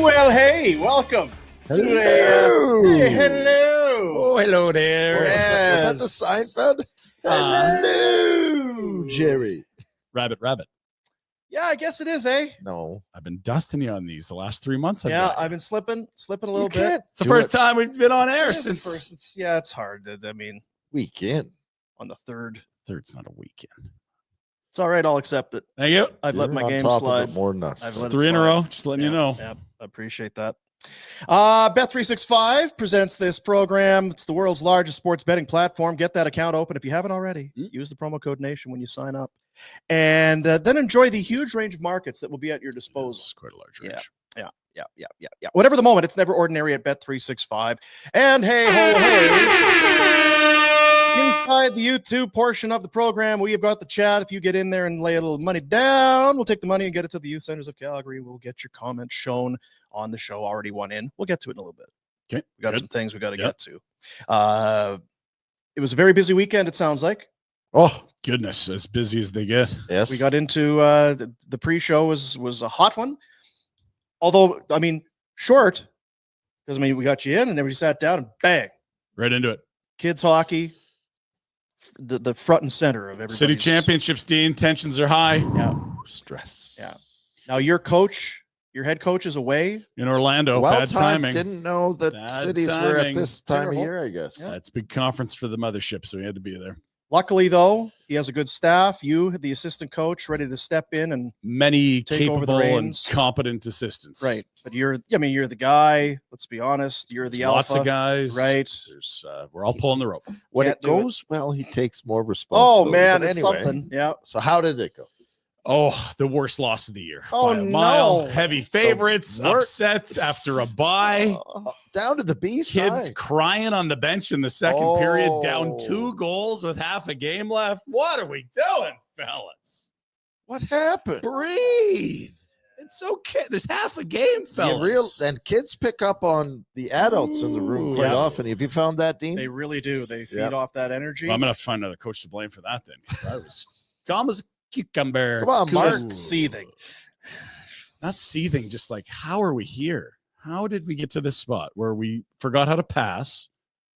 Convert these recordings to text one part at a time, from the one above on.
Well, hey, welcome. Hello. Hello. Oh, hello there. Was that the Seinfeld? Hello, Jerry. Rabbit. Yeah, I guess it is, eh? No. I've been dusting you on these the last 3 months. I've been slipping a little bit. It's the first time we've been on air It's the since. first- it's hard. Weekend. On the third. Third's not a weekend. It's all right. I'll accept it. Thank you. I've let You're my on game top of slide. it more than us. I've let it 3 in a slide. row. Just letting you know. Yeah, I appreciate that. Bet365 presents this program. It's the world's largest sports betting platform. Get that account open if you haven't already. Use the promo code NATION when you sign up. And then enjoy the huge range of markets that will be at your disposal. It's quite a large range. Yeah. Whatever the moment, it's never ordinary at Bet365. And hey, ho, hey. Inside the YouTube portion of the program, we have got the chat. If you get in there and lay a little money down, we'll take the money and get it to the Youth Centers of Calgary. We'll get your comment shown on the show. Already one in. We'll get to it in a little bit. Okay. We got some things we got to get to. It was a very busy weekend, it sounds like. Oh, Goodness, as busy as they get. yes. We got into the pre-show was a hot one. Although, short, because we got you in and then we sat down and bang, Right into it. kids hockey, the front and center of everybody. City championships, Dean. Tensions are high Stress. Yeah. Now your head coach is away. in Orlando. Well, Bad timing. didn't know that Bad cities were at timing. this time Terrible. of year, I guess. Yeah. It's a big conference for the mothership, so we had to be there. Luckily, though, he has a good staff. You, the assistant coach, ready to step in and Many Take over the capable and reins. competent assistants. right. But you're the guy. Let's be honest. You're the Lots alpha. of guys. right? There's, we're all pulling the rope. When Can't it do it. goes well, he takes more Oh responsibility. man, But it's anyway, something. Yeah. So how did it go? Oh, the worst loss of the year. Oh, by a mile. no. Heavy favorites, worst- upset after a bye. Down to the B Kids side. crying on the bench in the second period, down Oh. 2 goals with half a game left. What are we doing, fellas? What happened? Breathe. It's okay. There's half a game, fellas. And kids pick up on the adults in the room Ooh. quite Yeah. often. Have you found that, Dean? They really do. They feed Yeah. off that energy. Well, I'm gonna have to find another coach to blame for that then. 'Cause I was calm as a cucumber. Come on, Mark. Just seething. Not seething, just like, how are we here? How did we get to this spot where we forgot how to pass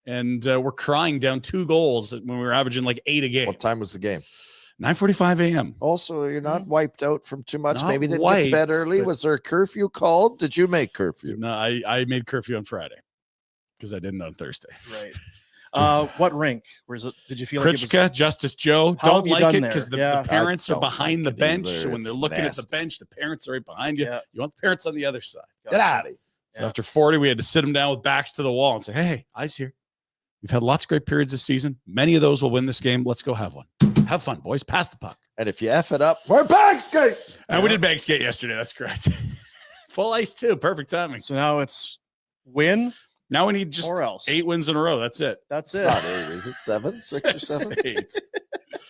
and we're crying down 2 goals when we were averaging like 8 a game? What time was the game? 9:45 a.m. Also, you're not wiped out from too much. Not Maybe didn't get to bed wiped, early. but- Was there a curfew called? Did you make curfew? No, I made curfew on Friday because I didn't on Thursday. Right. What rink? Where's it? Did you feel like it was? Pritchka, Justice Joe, How have don't you like done it there? because the Yeah. parents I are don't behind like the it bench. either. So when they're It's looking at the nasty. bench, the parents are right behind you. Yeah. You want the parents on the other side. Get out of here. So Yeah. after 40, we had to sit them down with backs to the wall and say, hey, eyes here. We've had lots of great periods this season. Many of those will win this game. Let's go have one. Have fun, boys. Pass the puck. And if you F it up, we're back skate. And we did bag skate yesterday. That's correct. Full ice, too. Perfect timing. So now it's win Now we need just or else. 8 wins in a row. That's it. That's It's it. not 8. Is it 7? 6 or 7? 8.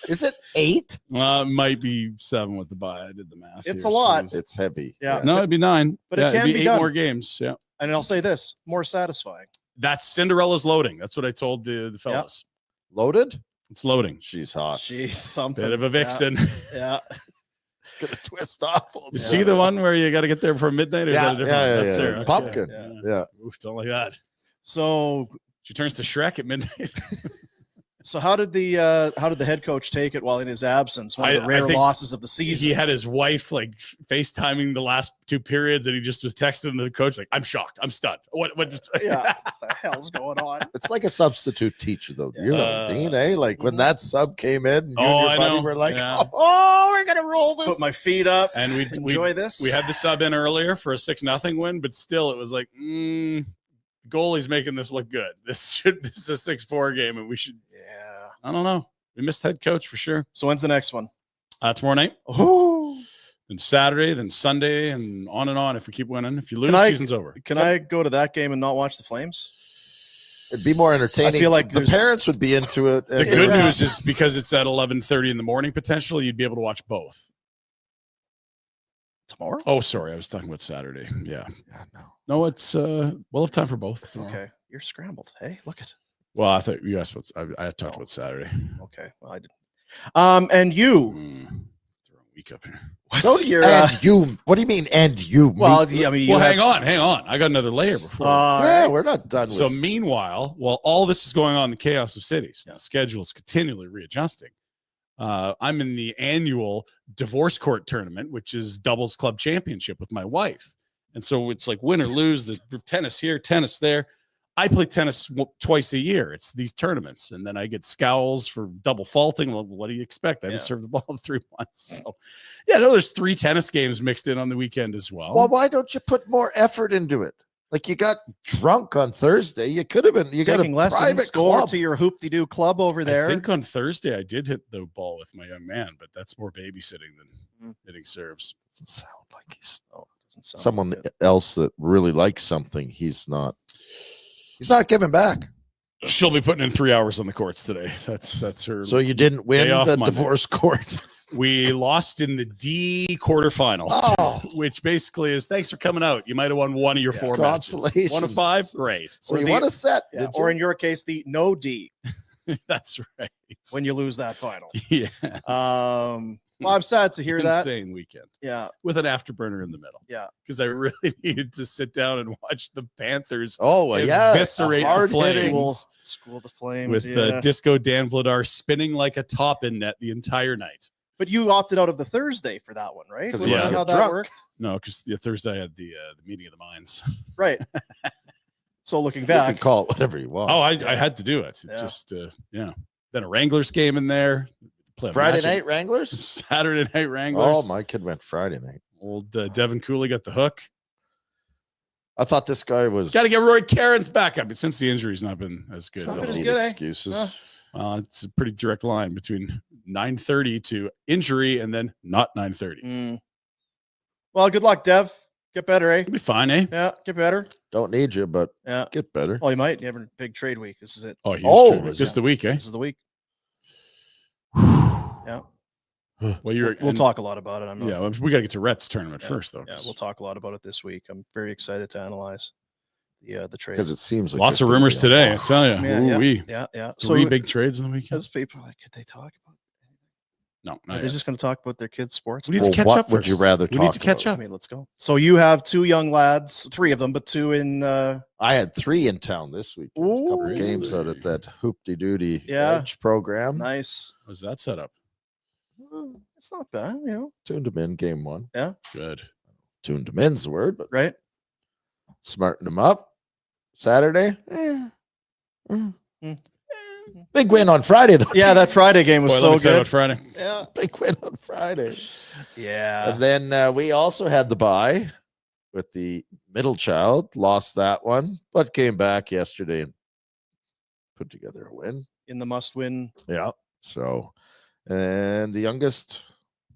Is it 8? Well, it might be 7 with the bye. I did the math. It's here, a lot. It's heavy. Yeah. No, it'd be 9. But it can it'd be 8 done. more games. Yeah. And I'll say this: more satisfying. That's Cinderella's loading. That's what I told the fellas. Loaded? It's loading. She's hot. Jeez, something. Bit of a vixen. Yeah. Gonna twist off. You see the one where you got to get there before midnight? Or is Yeah, that a different yeah, one? yeah, That's yeah. Sarah. Pumpkin. Yeah. Yeah. Oof, don't like that. So She turns to Shrek at midnight. how did the head coach take it while in his absence? One of I the rare think losses of the season. He had his wife like FaceTiming the last 2 periods, and he just was texting the coach like, "I'm shocked. I'm stunned. What? Yeah. What the hell's going on? It's like a substitute teacher, though. You know, Dean, eh? Like when Mhm. that sub came in, and you Oh, and your I buddy know. were like, Yeah. oh, we're going to roll this. Put my feet up. And we Enjoy this. we had the sub in earlier for a 6-0 win, but still it was like, the goalie's making this look good. This is a 6-4 game, and we should. Yeah. I don't know. We missed head coach for sure. So when's the next one? Tomorrow night, Oh, then Saturday, then Sunday, and on and on. If we keep winning, if you lose, I- season's over. can I go to that game and not watch the Flames? It'd be more entertaining. I feel like the there's- parents would be into it. The and good it- news is because it's at 11:30 in the morning, potentially you'd be able to watch both. Tomorrow? Oh, sorry, I was talking about Saturday. Yeah, Yeah, no. no, it's we'll have time for both. tomorrow. Okay. You're scrambled. Hey, look at. Well, I thought you asked what I talked about Saturday. Okay. Well, I did. And you, Mm, throwing week up here. What's your And you? What do you mean? And you? well, Me? I mean, Well, hang on. I got another layer before. Yeah, we're not done So with. meanwhile, while all this is going on in the chaos of cities, the schedule is continually readjusting. I'm in the annual divorce court tournament, which is doubles club championship with my wife. And so it's like win or lose, the tennis here, tennis there. I play tennis twice a year. It's these tournaments. And then I get scowls for double faulting. Well, what do you expect? I haven't served the ball in 3 months. So, yeah, no, there's 3 tennis games mixed in on the weekend as well. Well, why don't you put more effort into it? Like you got drunk on Thursday. You could have been. You got taking a lessons. private Go club. to your hoop-de-doo club over there. I think on Thursday I did hit the ball with my young man, but that's more babysitting than hitting serves. Doesn't sound like he's Doesn't sound someone good. else that really likes something. He's not giving back. She'll be putting in 3 hours on the courts today. That's her. So you didn't win Day off the Monday. divorce court. We lost in the D quarterfinals, Oh. which basically is thanks for coming out. You might have won one of your 4 matches. Consolations. 1 of 5, great. So Or you the- want a set, Yeah, did or you? in your case, the no D That's right. when you lose that final. Yeah, Well, I'm sad to hear that. insane weekend Yeah, with an afterburner in the middle. yeah. Because I really needed to sit down and watch the Panthers Oh, well, yeah. eviscerate the hard-hitting- Flames. School the Flames. with yeah. Disco Dan Vladar spinning like a top in net the entire night. But you opted out of the Thursday for that one, right? 'Cause Wasn't we that were how that drunk. worked? No, because the Thursday I had the meeting of the minds. Right. So looking You can back, call it whatever you want. Oh, I had to do it. It Yeah. just Then a Wranglers game in there. Play a Friday match night Wranglers? Saturday night Wranglers. Oh, my kid went Friday night. Old Devin Cooley got the hook. I thought this guy was. Got to get Roy Cairns back up. But since the injury's not been as good, It's not Don't been as need good, eh? excuses. Huh. it's a pretty direct line between 9:30 to injury and then not 9:30. Mm. Well, good luck, Dev. Get better, eh? It'll be fine, eh? Yeah, get better. Don't need you, but Yeah. get better. Well, you might. You have a big trade week. This is it. Oh, huge Oh, trade week. is Just it? the week, eh? This is the week. Yeah. Well, you're We'll talk a lot about it. I'm not, Yeah, well, we got to get to Rhett's tournament Yeah, first, though. yeah, we'll talk a lot about it this week. I'm very excited to analyze the trade. Because it seems like Lots there's of gonna rumors be a today. I lot. tell you, Yeah, yeah, yeah. three So big trades in the weekend. as people are like, could they talk about? No, Are not they yet. just going to talk about their kids' sports? We need now? to Well, catch what up would you first. rather We talk need to catch about? I up. mean, let's go. So you have 2 young lads, 3 of them, but 2 in. I had 3 in town this week. A couple Ooh. games out at that hoop-de-doody Yeah. edge program. Nice. How's that set up? It's not bad, you know. Tuned them in game 1. Good. Tuned them in's the word, but Right? smartened them up. Saturday. Mm. Big win on Friday, though. Yeah, that Friday game was Boy, let so me tell you good. about Friday. Yeah. Big win on Friday. Yeah. And then we also had the bye with the middle child. Lost that one, but came back yesterday and put together a win. In the must-win. Yeah. So, and the youngest,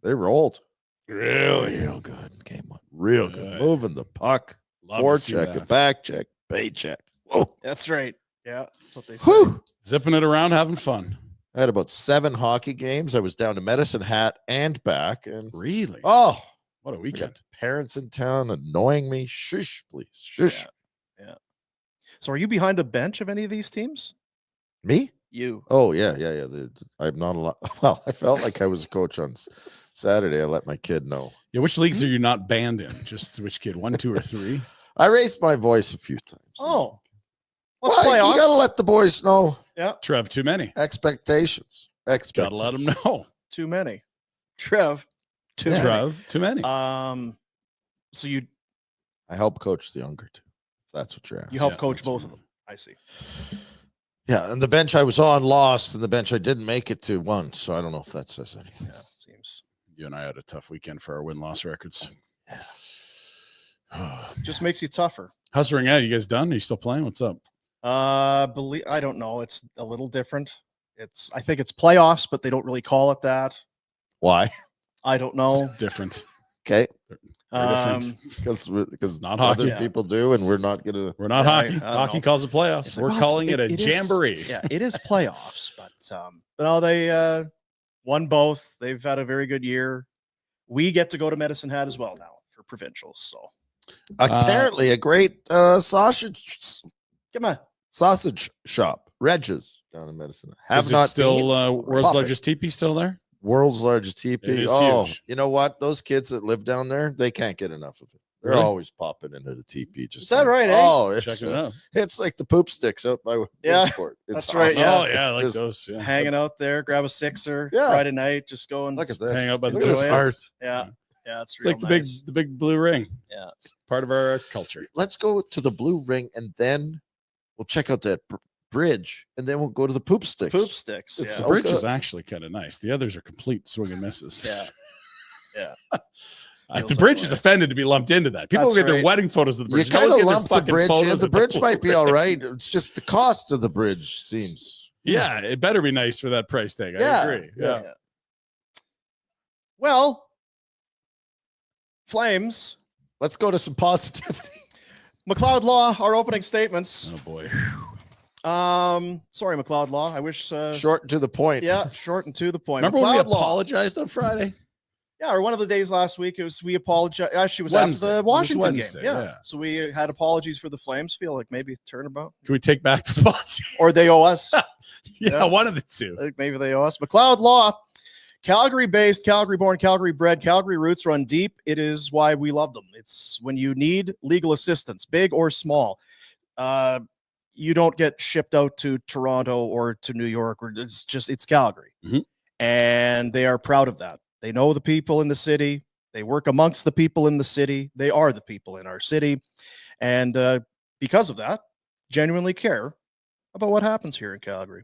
they rolled. Real good in game 1. Real good. Good. Moving the puck. Love to see Forecheck, a that. back check, paycheck. Whoa. That's right. Yeah, that's what they say. Whew. Zipping it around, having fun. I had about 7 hockey games. I was down to Medicine Hat and back. And Really? oh, What a we got weekend. parents in town annoying me. Shush, please. Shush. Yeah. So are you behind a bench of any of these teams? Me? You. Oh, yeah. I'm not allowed. Well, I felt like I was a coach on Saturday. I let my kid know. Yeah, which leagues are you not banned in? Just which kid? 1, 2, or 3? I raised my voice a few times. Oh. Let's Well, play you got to let the boys know Trev, too many. expectations. Gotta let them know. Too many. Trev. Too Yeah. many. Trev, too many. So you I help coach the younger two. If that's what you're asking. you help Yeah, coach that's both right. of them. I see. Yeah, and the bench I was on lost, and the bench I didn't make it to won. So I don't know if that says anything. Yeah, seems You and I had a tough weekend for our win-loss records. just makes you tougher. How's the ring out? You guys done? Are you still playing? What's up? I don't know. It's a little different. I think it's playoffs, but they don't really call it that. Why? I don't know. It's different. Okay, Very different. because not other hockey. people do, and we're not gonna. We're not Yeah, hockey. I don't Hockey know. calls it playoffs. It's like, We're well, calling it a it is- jamboree. Yeah, it is playoffs, but no, they won both. They've had a very good year. We get to go to Medicine Hat as well now for provincials. So Apparently, a great sausage come sausage shop, Reg's down in Medicine. Have Is not it still been. world's Pop it. largest teepee still there? world's largest teepee. It is Oh, huge. you know what? Those kids that live down there, they can't get enough of it. They're Really? always popping into the teepee. Just Is that right, eh? Oh, Checking it out. it's like the poop sticks out by Yeah, Sport. It's that's right, awesome. yeah. Oh yeah, I like Just those. Yeah. Hanging out there, grab a sixer Yeah. Friday night, just go and Look at just this. hang out by the Look at this Joanne's. art. Yeah, yeah, it's It's real like nice. the big blue ring. Yeah, It's part of our culture. Let's go to the blue ring and then we'll check out that bridge and then we'll go to the poop sticks. poop sticks. It's The Yeah, so bridge is good. actually kind of nice. The others are complete swing and misses. yeah, yeah. The Feels bridge that is way. offended to be lumped into that. People That's get their right. wedding photos of the You bridge. kind of Always get their lump the fucking bridge. photos The of bridge might be blue all ring. right. It's just the cost of the bridge seems. Yeah, it better be nice for that price tag. I Yeah, agree. yeah. Yeah. Well, Flames, Let's go to some positivity. McLeod Law, our opening statements. Oh boy. Sorry, McLeod Law. I wish. Short and to the point. Yeah, short and to the point. Remember when we McLeod Law. apologized on Friday? Yeah, or one of the days last week, it was we apologized. Actually, it was Wednesday. after It the was Washington Wednesday, game. yeah. So we had apologies for the Flames. Feel like maybe turnabout, Can we take back the policy? or they owe us. Yeah, one of the two. I think maybe they owe us. McLeod Law, Calgary-based, Calgary-born, Calgary-bred, Calgary roots run deep. It is why we love them. It's when you need legal assistance, big or small. You don't get shipped out to Toronto or to New York, or it's Calgary. Mhm. And they are proud of that. They know the people in the city. They work amongst the people in the city. They are the people in our city. And because of that, genuinely care about what happens here in Calgary.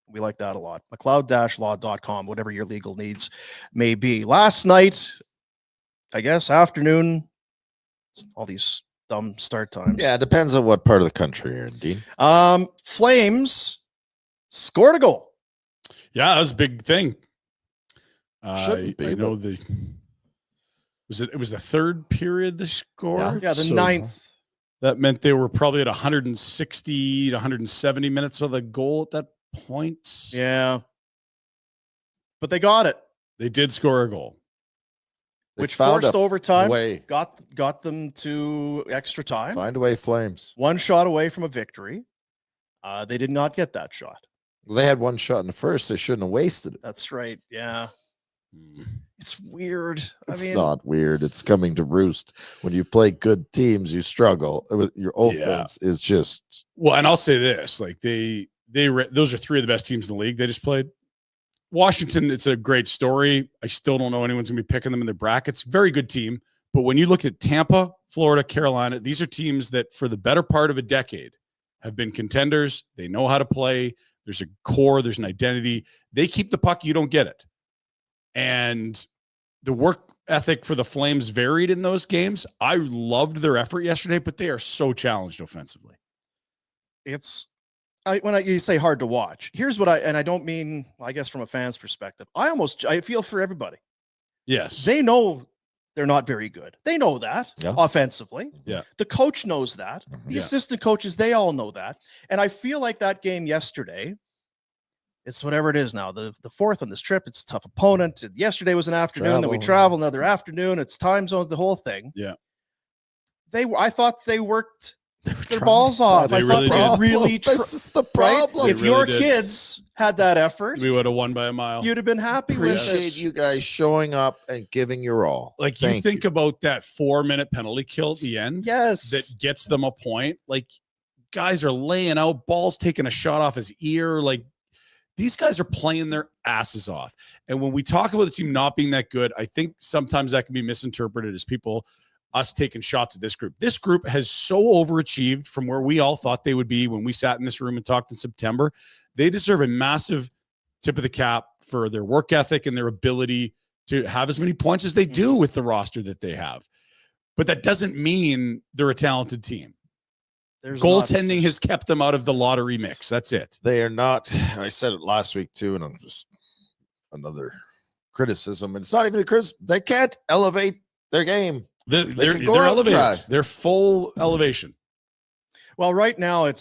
We like that a lot. McLeod-law.com, whatever your legal needs may be. Last night, I guess, afternoon, all these dumb start times. Yeah, it depends on what part of the country you're in, Dean. Flames scored a goal. Yeah, that was a big thing. Shouldn't be, I know the it was the third period they scored. Yeah, the So ninth. That meant they were probably at 160 to 170 minutes of the goal at that point. Yeah. But they got it, They did score a goal. They which found forced a overtime, way. got them to extra time. Find a way, Flames. One shot away from a victory. They did not get that shot. They had one shot in the first. They shouldn't have wasted it. That's right. Yeah. Hmm. It's weird. It's not weird. It's coming to roost. When you play good teams, you struggle. Your offense is just. Well, and I'll say this: like those are three of the best teams in the league. They just played. Washington, it's a great story. I still don't know anyone's gonna be picking them in their brackets. Very good team, but when you look at Tampa, Florida, Carolina, these are teams that for the better part of a decade have been contenders. They know how to play. There's a core. There's an identity. They keep the puck. You don't get it. And the work ethic for the Flames varied in those games. I loved their effort yesterday, but they are so challenged offensively. It's you say hard to watch. Here's what I don't mean, I guess, from a fan's perspective. I feel for everybody. Yes. They know they're not very good. They know that Yeah. offensively. Yeah. The coach knows that. The Yeah. assistant coaches, they all know that. And I feel like that game yesterday, it's whatever it is now. The fourth on this trip, it's a tough opponent. Yesterday was an afternoon, then we travel another afternoon. It's time zones, the whole thing. Yeah. I thought they worked their balls off. They I thought really they did. really This is the right? problem. If They your really did. kids had that effort, We would have won by a mile. you'd have been happy with Appreciate it. you guys showing up and giving your all. Like you Thank think about that 4-minute penalty kill at the end Yes. that gets them a point. Like guys are laying out, balls taking a shot off his ear. Like these guys are playing their asses off. And when we talk about the team not being that good, I think sometimes that can be misinterpreted as us taking shots at this group. This group has so overachieved from where we all thought they would be when we sat in this room and talked in September. They deserve a massive tip of the cap for their work ethic and their ability to have as many points as they do with the roster that they have. But that doesn't mean they're a talented team. There's Goaltending has kept them out of the lottery mix. That's it. They are not. I said it last week too, and I'm just another criticism. And it's not even a criticism. They can't elevate their game. They're can go out and elevated. try. They're full elevation. Well, right now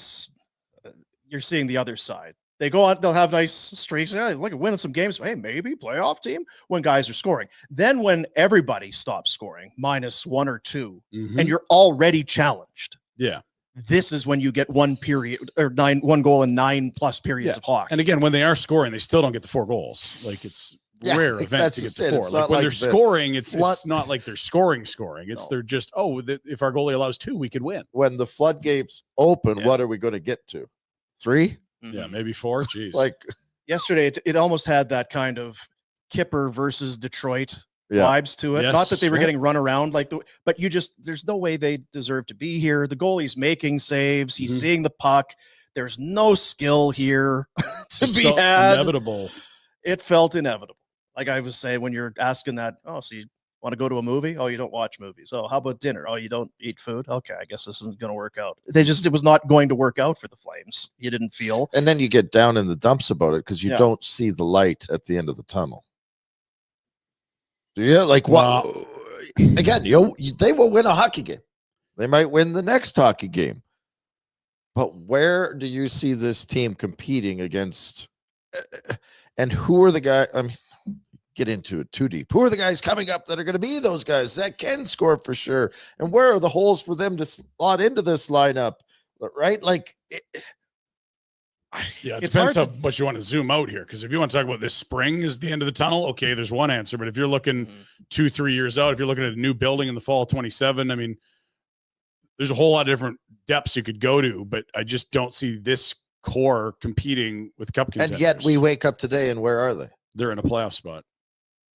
you're seeing the other side. They go out, they'll have nice streaks. Yeah, look at winning some games. Hey, maybe playoff team when guys are scoring. Then when everybody stops scoring, -1 or 2, Mhm. and you're already challenged. Yeah. This is when you get one goal in 9+ periods of hockey. And again, when they are scoring, they still don't get the 4 goals. Like it's Yeah, rare like, event that's to get just to it. 4. It's Like not when like they're the scoring, it's flood- not like they're scoring. It's No. they're just, if our goalie allows 2, we could win. when the floodgates open, Yeah. what are we going to get to? 3? Yeah, Mhm. maybe 4. Jeez. Like, Yesterday, it almost had that kind of Kipper versus Detroit yeah. vibes to it. Yes. Not that they were Yeah. getting run around but there's no way they deserve to be here. The goalie's making saves. He's Mhm. seeing the puck. There's no skill here to Just be felt had. inevitable. It felt inevitable. Like I was saying, when you're asking that, so you want to go to a movie? Oh, you don't watch movies. Oh, how about dinner? Oh, you don't eat food? Okay, I guess this isn't going to work out. It was not going to work out for the Flames. You didn't feel. and then you get down in the dumps about it because you Yeah. don't see the light at the end of the tunnel. Do you? Like, what? Again, they will win a hockey game. They might win the next hockey game. But where do you see this team competing against? And who are the guys? I mean, get into it too deep. Who are the guys coming up that are going to be those guys that can score for sure? And where are the holes for them to slot into this lineup? Right? Like, Yeah, it It's depends hard how much you want to zoom out here. Because if you want to talk about this spring is the end of the tunnel, okay, there's one answer. But if you're looking 2-3 years out, if you're looking at a new building in the fall of 27, I mean, there's a whole lot of different depths you could go to, but I just don't see this core competing with cup contenders. and yet we wake up today, and where are they? They're in a playoff spot.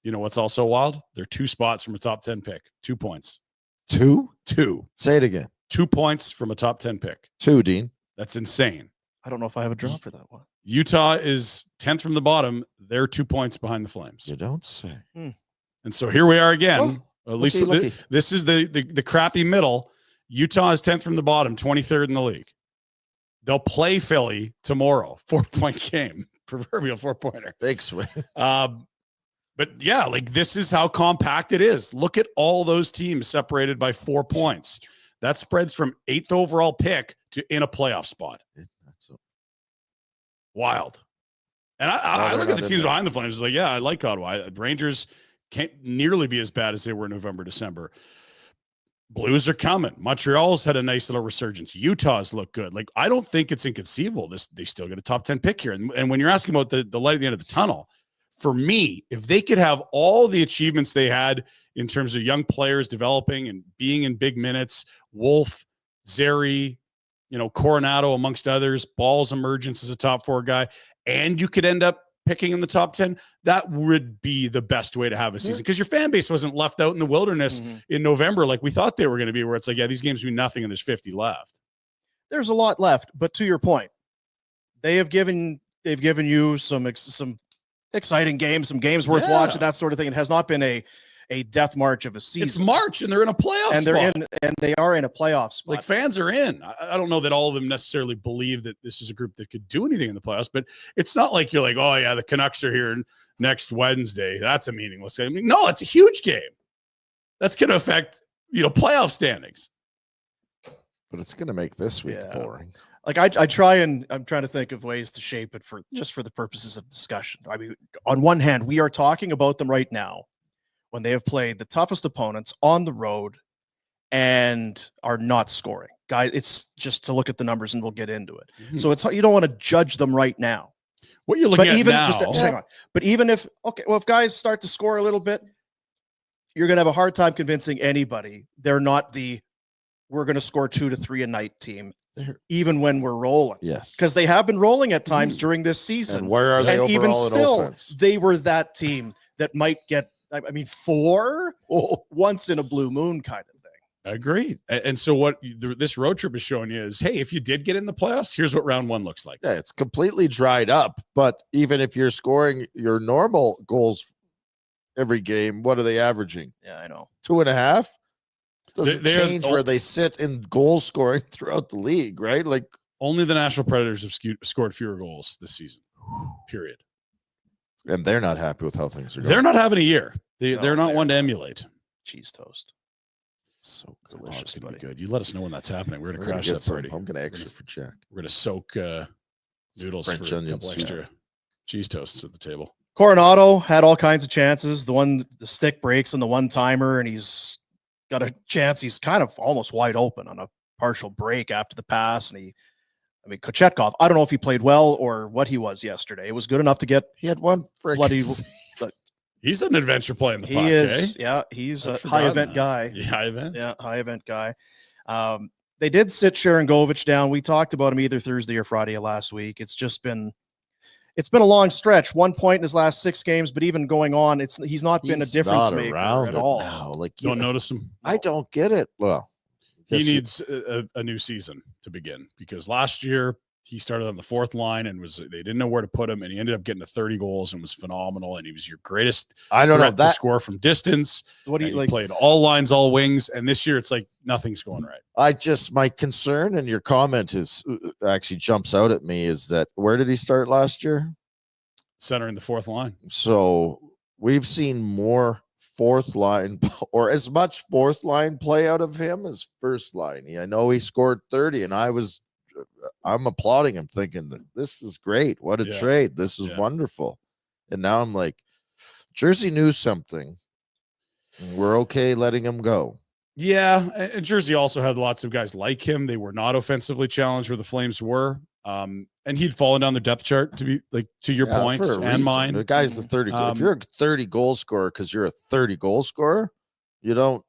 You know what's also wild? They're 2 spots from a top 10 pick. 2 points. 2? 2. Say it again. 2 points from a top 10 pick. 2, Dean. That's insane. I don't know if I have a draw for that one. Utah is 10th from the bottom. They're 2 points behind the Flames. You don't say. And so here we are again. Oh, At least looky. this is the crappy middle. Utah is 10th from the bottom, 23rd in the league. They'll play Philly tomorrow. 4-point game. Proverbial 4-pointer. Big swing. But yeah, like this is how compact it is. Look at all those teams separated by 4 points. That spreads from 8th overall pick to in a playoff spot. Wild. And I look at the teams behind the Flames. It's like, yeah, I like Ottawa. Rangers can't nearly be as bad as they were in November, December. Blues are coming. Montreal's had a nice little resurgence. Utah's look good. Like, I don't think it's inconceivable. They still get a top 10 pick here. And when you're asking about the light at the end of the tunnel, for me, if they could have all the achievements they had in terms of young players developing and being in big minutes, Wolf, Zeri, Coronado, amongst others, Ball's emergence as a top 4 guy, and you could end up picking in the top 10, that would be the best way to have a season because your fan base wasn't left out in the wilderness in November like we thought they were going to be, where it's like, yeah, these games mean nothing and there's 50 left. There's a lot left, but to your point, they've given you some exciting games, some games worth watching, that sort of thing. It has not been a death march of a season. It's March and they're in a playoff and they are in a playoff spot. Like, fans are in. I don't know that all of them necessarily believe that this is a group that could do anything in the playoffs, but it's not like you're like, oh yeah, the Canucks are here next Wednesday. That's a meaningless game. No, it's a huge game. That's going to affect, playoff standings. But it's going to make this week boring. Like I'm trying to think of ways to shape it for the purposes of discussion. I mean, on one hand, we are talking about them right now when they have played the toughest opponents on the road and are not scoring. Guys, it's just to look at the numbers and we'll get into it. So you don't want to judge them right now. What you're looking at now. Just hang on. But even if guys start to score a little bit, you're going to have a hard time convincing anybody they're not we're going to score 2 to 3 a night team, even when we're rolling. Yes. Because they have been rolling at times during this season. And where are they overall even still, in offense? they were that team that might get, 4 once in a blue moon kind of thing. Agreed. And so what this road trip is showing you is, hey, if you did get in the playoffs, here's what round 1 looks like. Yeah, it's completely dried up. But even if you're scoring your normal goals every game, what are they averaging? Yeah, I know. 2.5? Doesn't They change where they sit in goal scoring throughout the league, right? Like, only the Nashville Predators have scored fewer goals this season. Period. And they're not happy with how things are going. They're not having a year. They're not one to emulate. Cheese toast. So delicious. It's gonna be good. You let us know when that's happening. We're gonna We're crash gonna that get party. I'm gonna extra for Jack. We're gonna soak noodles French for a onion couple soup. extra cheese toasts at the table. Coronado had all kinds of chances. The stick breaks on the one-timer, and he's got a chance. He's kind of almost wide open on a partial break after the pass. And Kochetkov, I don't know if he played well or what he was yesterday. It was good enough to get He had one bloody He's an adventure play in the He puck, is. eh? Yeah, he's I've a forgotten high event that. guy. Yeah, high event. Yeah, high event guy. They did sit Sharangovich down. We talked about him either Thursday or Friday of last week. It's been a long stretch. 1 point in his last 6 games, but even going on, he's not been a He's difference not maker around at it all. now. Like, Don't notice him. I don't get it. Well, He guess needs a new season to begin, because last year he started on the 4th line and they didn't know where to put him, and he ended up getting to 30 goals and was phenomenal, and he was your greatest I don't know threat to that. score from distance. What do you And he like? played all lines, all wings, and this year it's like nothing's going right. My concern, and your comment is actually jumps out at me, is that where did he start last year? Centering the 4th line. So we've seen more 4th line or as much 4th line play out of him as 1st line. I know he scored 30, and I'm applauding him, thinking that this is great. What a trade. This is wonderful. And now I'm like, Jersey knew something. We're okay letting him go. Yeah, and Jersey also had lots of guys like him. They were not offensively challenged where the Flames were. And he'd fallen down the depth chart, to be like, to your points and mine. The guy's the 30. If you're a 30 goal scorer because you're a 30 goal scorer, you don't.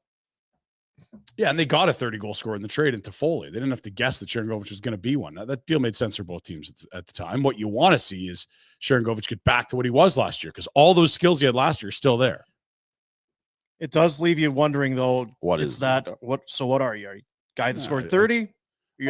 Yeah, and they got a 30 goal scorer in the trade into Foley. They didn't have to guess that Sharangovich was going to be one. Now, that deal made sense for both teams at the time. What you want to see is Sharangovich get back to what he was last year, because all those skills he had last year are still there. It does leave you wondering, though. What is is that? it? What? So what are you? Are you a guy that Yeah, scored 30?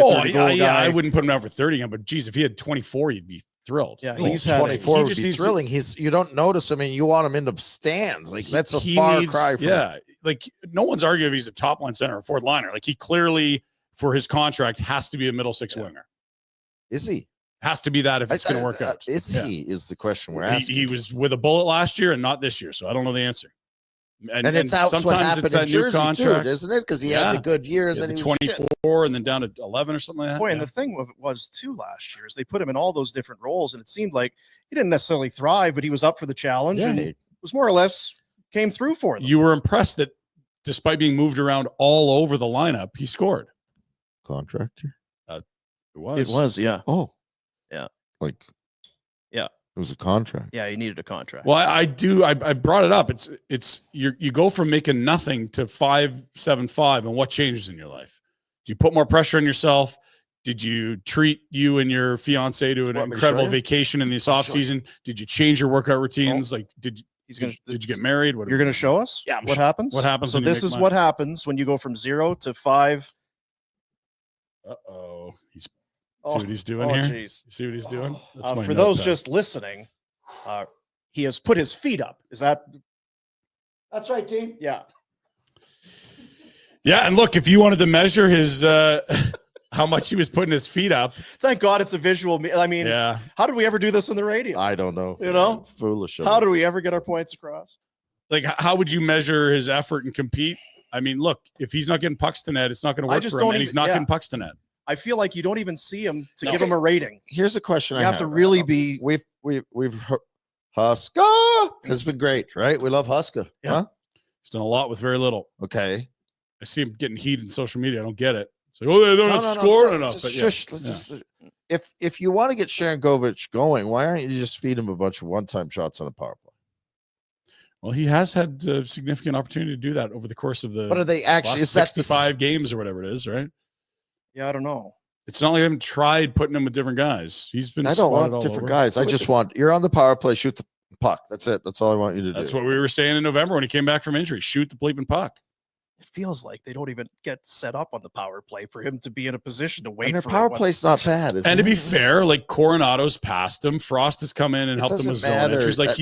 Oh, yeah. I wouldn't put him out for 30 again, but geez, if he had 24, you'd be thrilled. Yeah, He's had 24 he would just be needs to- thrilling. You don't notice. I mean, you want him in the stands. Like, that's a He far needs- cry from Yeah, like no one's arguing if he's a top line center or 4th liner. Like, he clearly, for his contract, has to be a middle 6 winger. Is he? Has to be that if it's going to work out. Is he? Is the question we're asking. He was with a bullet last year and not this year, so I don't know the answer. And it's out. What happened in Jersey too, isn't it? Because he had a good year, and then he was 24, and then down to 11 or something like that. Boy, and the thing was too last year is they put him in all those different roles, and it seemed like he didn't necessarily thrive, but he was up for the challenge, and it was more or less came through for them. You were impressed that despite being moved around all over the lineup, he scored. Contractor. It was. It was, yeah. Oh, yeah. Like, yeah. It was a contract. Yeah, he needed a contract. Well, I brought it up. It's you go from making nothing to 5.75, and what changes in your life? Do you put more pressure on yourself? Did you treat you and your fiance to an incredible vacation in this off season? Did you change your workout routines? Like, did you get married? You're going to show us? Yeah. What happens? What happens? So this is what happens when you go from 0 to 5. Uh-oh. See what he's doing here? Geez. See what he's doing? For those just listening, he has put his feet up. Is that? That's right, Dean. Yeah. Yeah, and look, if you wanted to measure his how much he was putting his feet up. Thank God it's a visual. I mean, how did we ever do this on the radio? I don't know. You know, foolish. How did we ever get our points across? Like, how would you measure his effort and compete? I mean, look, if he's not getting pucks to net, it's not going to work for him, and he's not getting pucks to net. I feel like you don't even see him to give him a rating. Here's a question. You have to really be. We've Huska has been great, right? We love Huska. Yeah. Huh? He's done a lot with very little. Okay. I see him getting heat in social media. I don't get it. It's like, oh, they don't score enough. If you want to get Sharangovich going, why aren't you just feed him a bunch of one-time shots on the power play? Well, he has had a significant opportunity to do that over the course of the. But are they actually? Is 65 games or whatever it is, right? Yeah, I don't know. It's not like I haven't tried putting him with different guys. He's been. I don't want different guys. I just want you're on the power play. Shoot the puck. That's it. That's all I want you to do. That's what we were saying in November when he came back from injury. Shoot the bleeping puck. It feels like they don't even get set up on the power play for him to be in a position to wait. And their for power play's not bad. And to be fair, like Coronado's passed him. Frost has come in and helped him with zone entries. Like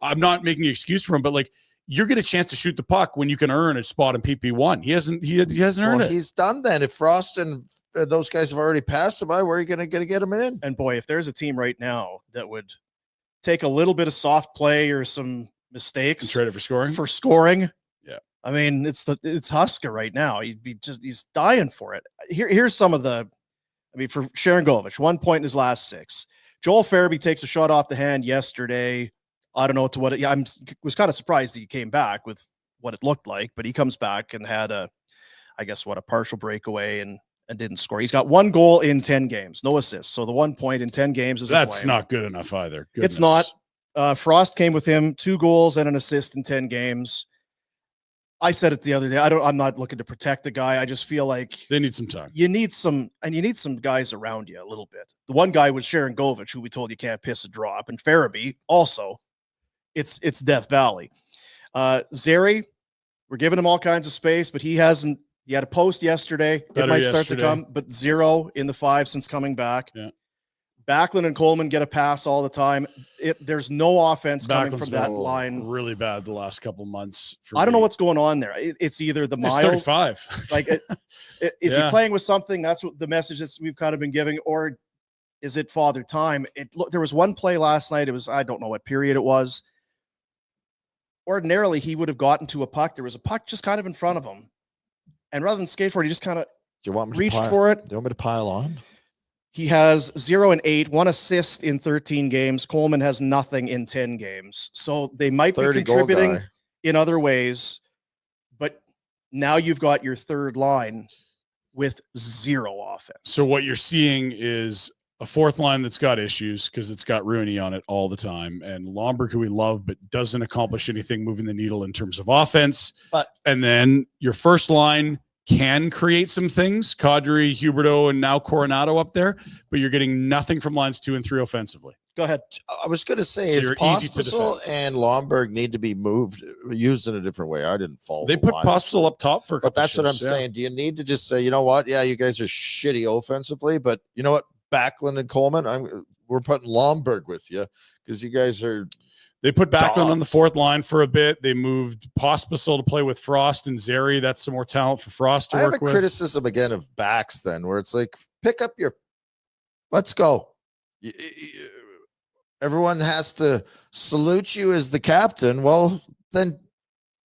I'm not making an excuse for him, but like you're getting a chance to shoot the puck when you can earn a spot in PP1. He hasn't earned it. He's done that. If Frost and those guys have already passed him by, where are you going to get him in? And boy, if there's a team right now that would take a little bit of soft play or some mistakes and trade it for scoring. Yeah. I mean, it's Huska right now. He's dying for it. Here's some of the, for Sharangovich, 1 point in his last 6. Joel Farabee takes a shot off the hand yesterday. I don't know to what I was kind of surprised that he came back with what it looked like, but he comes back and had a partial breakaway and didn't score. He's got 1 goal in 10 games, no assists. So the 1 point in 10 games is that's not good enough either. Goodness. It's not. Frost came with him, 2 goals and an assist in 10 games. I said it the other day. I'm not looking to protect the guy. I just feel like They need some time. you need some guys around you a little bit. The one guy was Sharon Govich, who we told you can't piss a drop, and Farabee also. It's Death Valley. Zeri, we're giving him all kinds of space, but he hasn't. He had a post yesterday. Better it might start yesterday. to come, but 0 in the 5 since coming back. Yeah. Backlund and Coleman get a pass all the time. There's no offense coming Backlund's from that been line. really bad the last couple months. I don't know what's going on there. It's either the He's miles, 35. like, is he playing with something? That's what the message that we've kind of been giving, or is it father time? There was one play last night. It was, I don't know what period it was. Ordinarily, he would have gotten to a puck. There was a puck just kind of in front of him, and rather than skate for it, he just kind of reached for it. Do you want me to pile on? He has 0 and 8, 1 assist in 13 games. Coleman has nothing in 10 games. So they might be contributing in other ways, but now you've got your third line with 0 offense. So what you're seeing is a fourth line that's got issues because it's got Rooney on it all the time, and Lomberg, who we love, but doesn't accomplish anything moving the needle in terms of offense. And then your first line can create some things, Kadri, Huberto, and now Coronado up there, but you're getting nothing from lines 2 and 3 offensively. Go ahead. I was going to say, is Pospisil and Lomberg need to be used in a different way? I didn't follow. They put Pospisil up top for a couple. But that's what I'm saying. Do you need to just say, you know what? Yeah, you guys are shitty offensively, but you know what? Backlund and Coleman, we're putting Lomberg with you because you guys are. They put Backlund on the fourth line for a bit. They moved Pospisil to play with Frost and Zeri. That's some more talent for Frost to work with. I have a criticism again of backs then, where it's like, pick up your, let's go. Everyone has to salute you as the captain. Well, then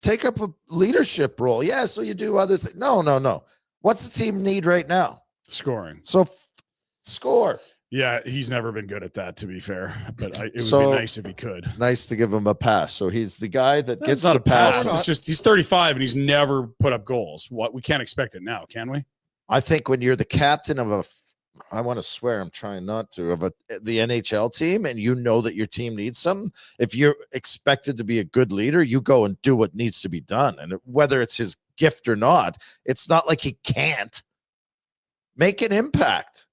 take up a leadership role. Yeah, so you do other things. No. What's the team need right now? Scoring. So score. Yeah, he's never been good at that, to be fair. But it would be nice if he could. Nice to give him a pass. So he's the guy that gets not the a pass. pass. It's just he's 35 and he's never put up goals. What we can't expect it now, can we? I think when you're the captain of I want to swear, I'm trying not to, the NHL team, and you know that your team needs something, if you're expected to be a good leader, you go and do what needs to be done. And whether it's his gift or not, it's not like he can't make an impact.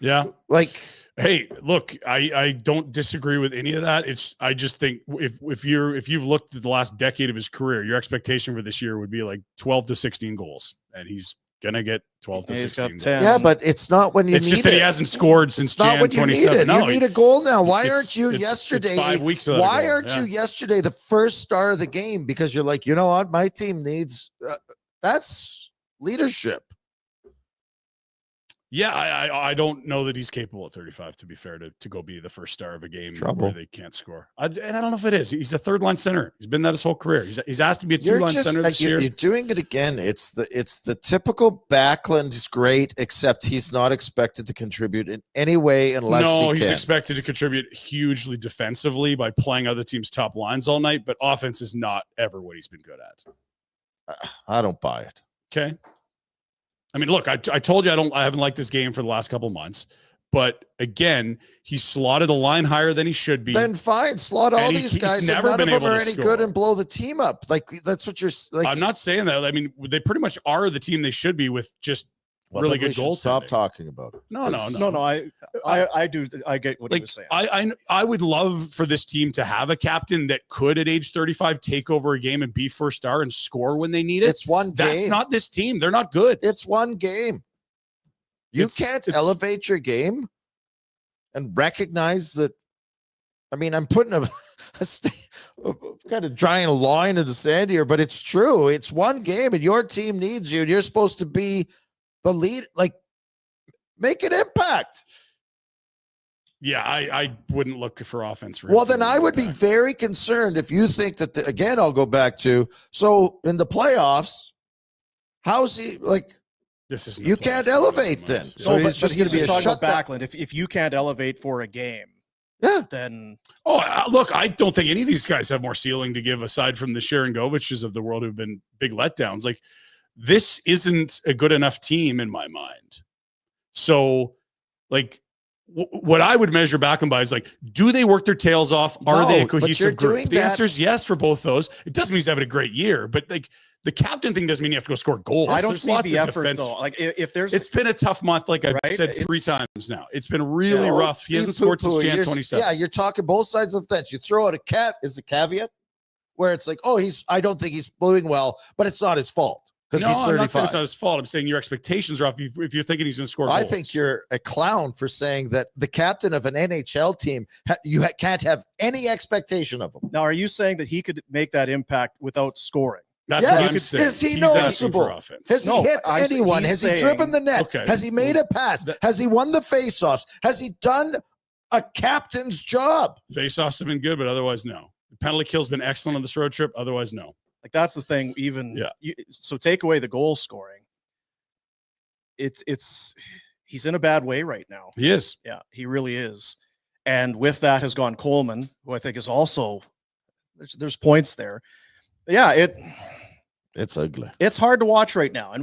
Yeah. Like, hey, look, I don't disagree with any of that. I just think if you've looked at the last decade of his career, your expectation for this year would be like 12 to 16 goals, and he's gonna get 12 to 16 goals. Yeah, but it's not when you it's need just that he hasn't scored since Jan 27. No, you need a goal now. Why aren't you it's yesterday? 5 weeks. Why aren't you yesterday the first star of the game? Because you're like, you know what, my team needs. That's leadership. Yeah, I don't know that he's capable at 35, to be fair, to go be the first star of a game where they can't score. And I don't know if it is. He's a third line center. He's been that his whole career. He's asked to be a 2-line center this year. You're doing it again. It's the typical Backlund is great, except he's not expected to contribute in any way unless he's expected to contribute hugely defensively by playing other teams' top lines all night, but offense is not ever what he's been good at. I don't buy it. Okay. I mean, look, I told you I haven't liked this game for the last couple of months, but again, he slotted a line higher than he should be. Then fine, slot all these guys. None of them are any good and blow the team up. Like that's what you're like. I'm not saying that. I mean, they pretty much are the team they should be with just really good goals. Stop talking about it. No. I do. I get what he was saying. I would love for this team to have a captain that could, at age 35, take over a game and be first star and score when they need it. It's one game. That's not this team. They're not good. It's one game. You can't elevate your game and recognize that. I mean, I'm putting a kind of drawing a line in the sand here, but it's true. It's one game, and your team needs you. And you're supposed to be the lead, like make an impact. Yeah, I wouldn't look for offense for him. Well, then I would be very concerned if you think that again, I'll go back to, so in the playoffs, how's he like, this is you can't elevate then. So it's just going to be talking about Backlund. If you can't elevate for a game, then look, I don't think any of these guys have more ceiling to give aside from the Sharon Goviches of the world who've been big letdowns. Like, this isn't a good enough team in my mind. So, like, what I would measure Backlund by is like, do they work their tails off? Are they a cohesive group? The answer is yes for both those. It doesn't mean he's having a great year, but like the captain thing doesn't mean you have to go score goals. I don't see the effort though. Like if there's, it's been a tough month. Like I've said 3 times now, it's been really rough. He hasn't scored since Jan 27. Yeah, you're talking both sides of the fence. You throw out a caveat where it's like, oh, I don't think he's doing well, but it's not his fault. Because he's 35. I'm not saying it's not his fault. I'm saying your expectations are off if you're thinking he's going to score goals. I think you're a clown for saying that the captain of an NHL team, can't have any expectation of him. Now, are you saying that he could make that impact without scoring? That's what I'm saying. Is he noticeable? Has he hit anyone? Has he driven the net? Okay. Has he made a pass? Has he won the faceoffs? Has he done a captain's job? Faceoffs have been good, but otherwise, no. The penalty kill's been excellent on this road trip. Otherwise, no. Like that's the thing. So take away the goal scoring. He's in a bad way right now. He is. Yeah, he really is. And with that has gone Coleman, who I think is also there's points there. Yeah, it's ugly. It's hard to watch right now,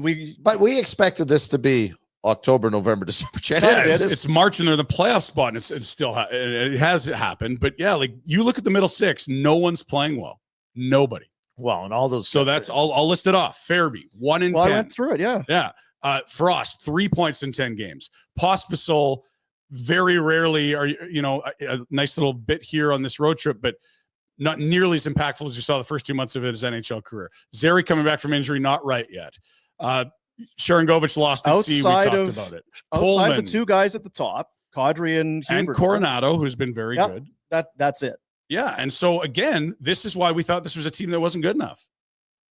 but we expected this to be October, November, December, January. It's March and they're in the playoff spot, and it's still it has happened. But yeah, like you look at the middle six, no one's playing well. Nobody. Well, and all those. So that's I'll list it off. Fairby, 1 in 10. I went through it. Yeah. Yeah. Frost, 3 points in 10 games. Pospisil, very rarely are a nice little bit here on this road trip, but not nearly as impactful as you saw the first 2 months of his NHL career. Zary coming back from injury, not right yet. Sharangovich lost at sea. We talked about it. Outside of the 2 guys at the top, Kadri and Hubert. And Coronado, who's been very good. That's it. Yeah, and so again, this is why we thought this was a team that wasn't good enough.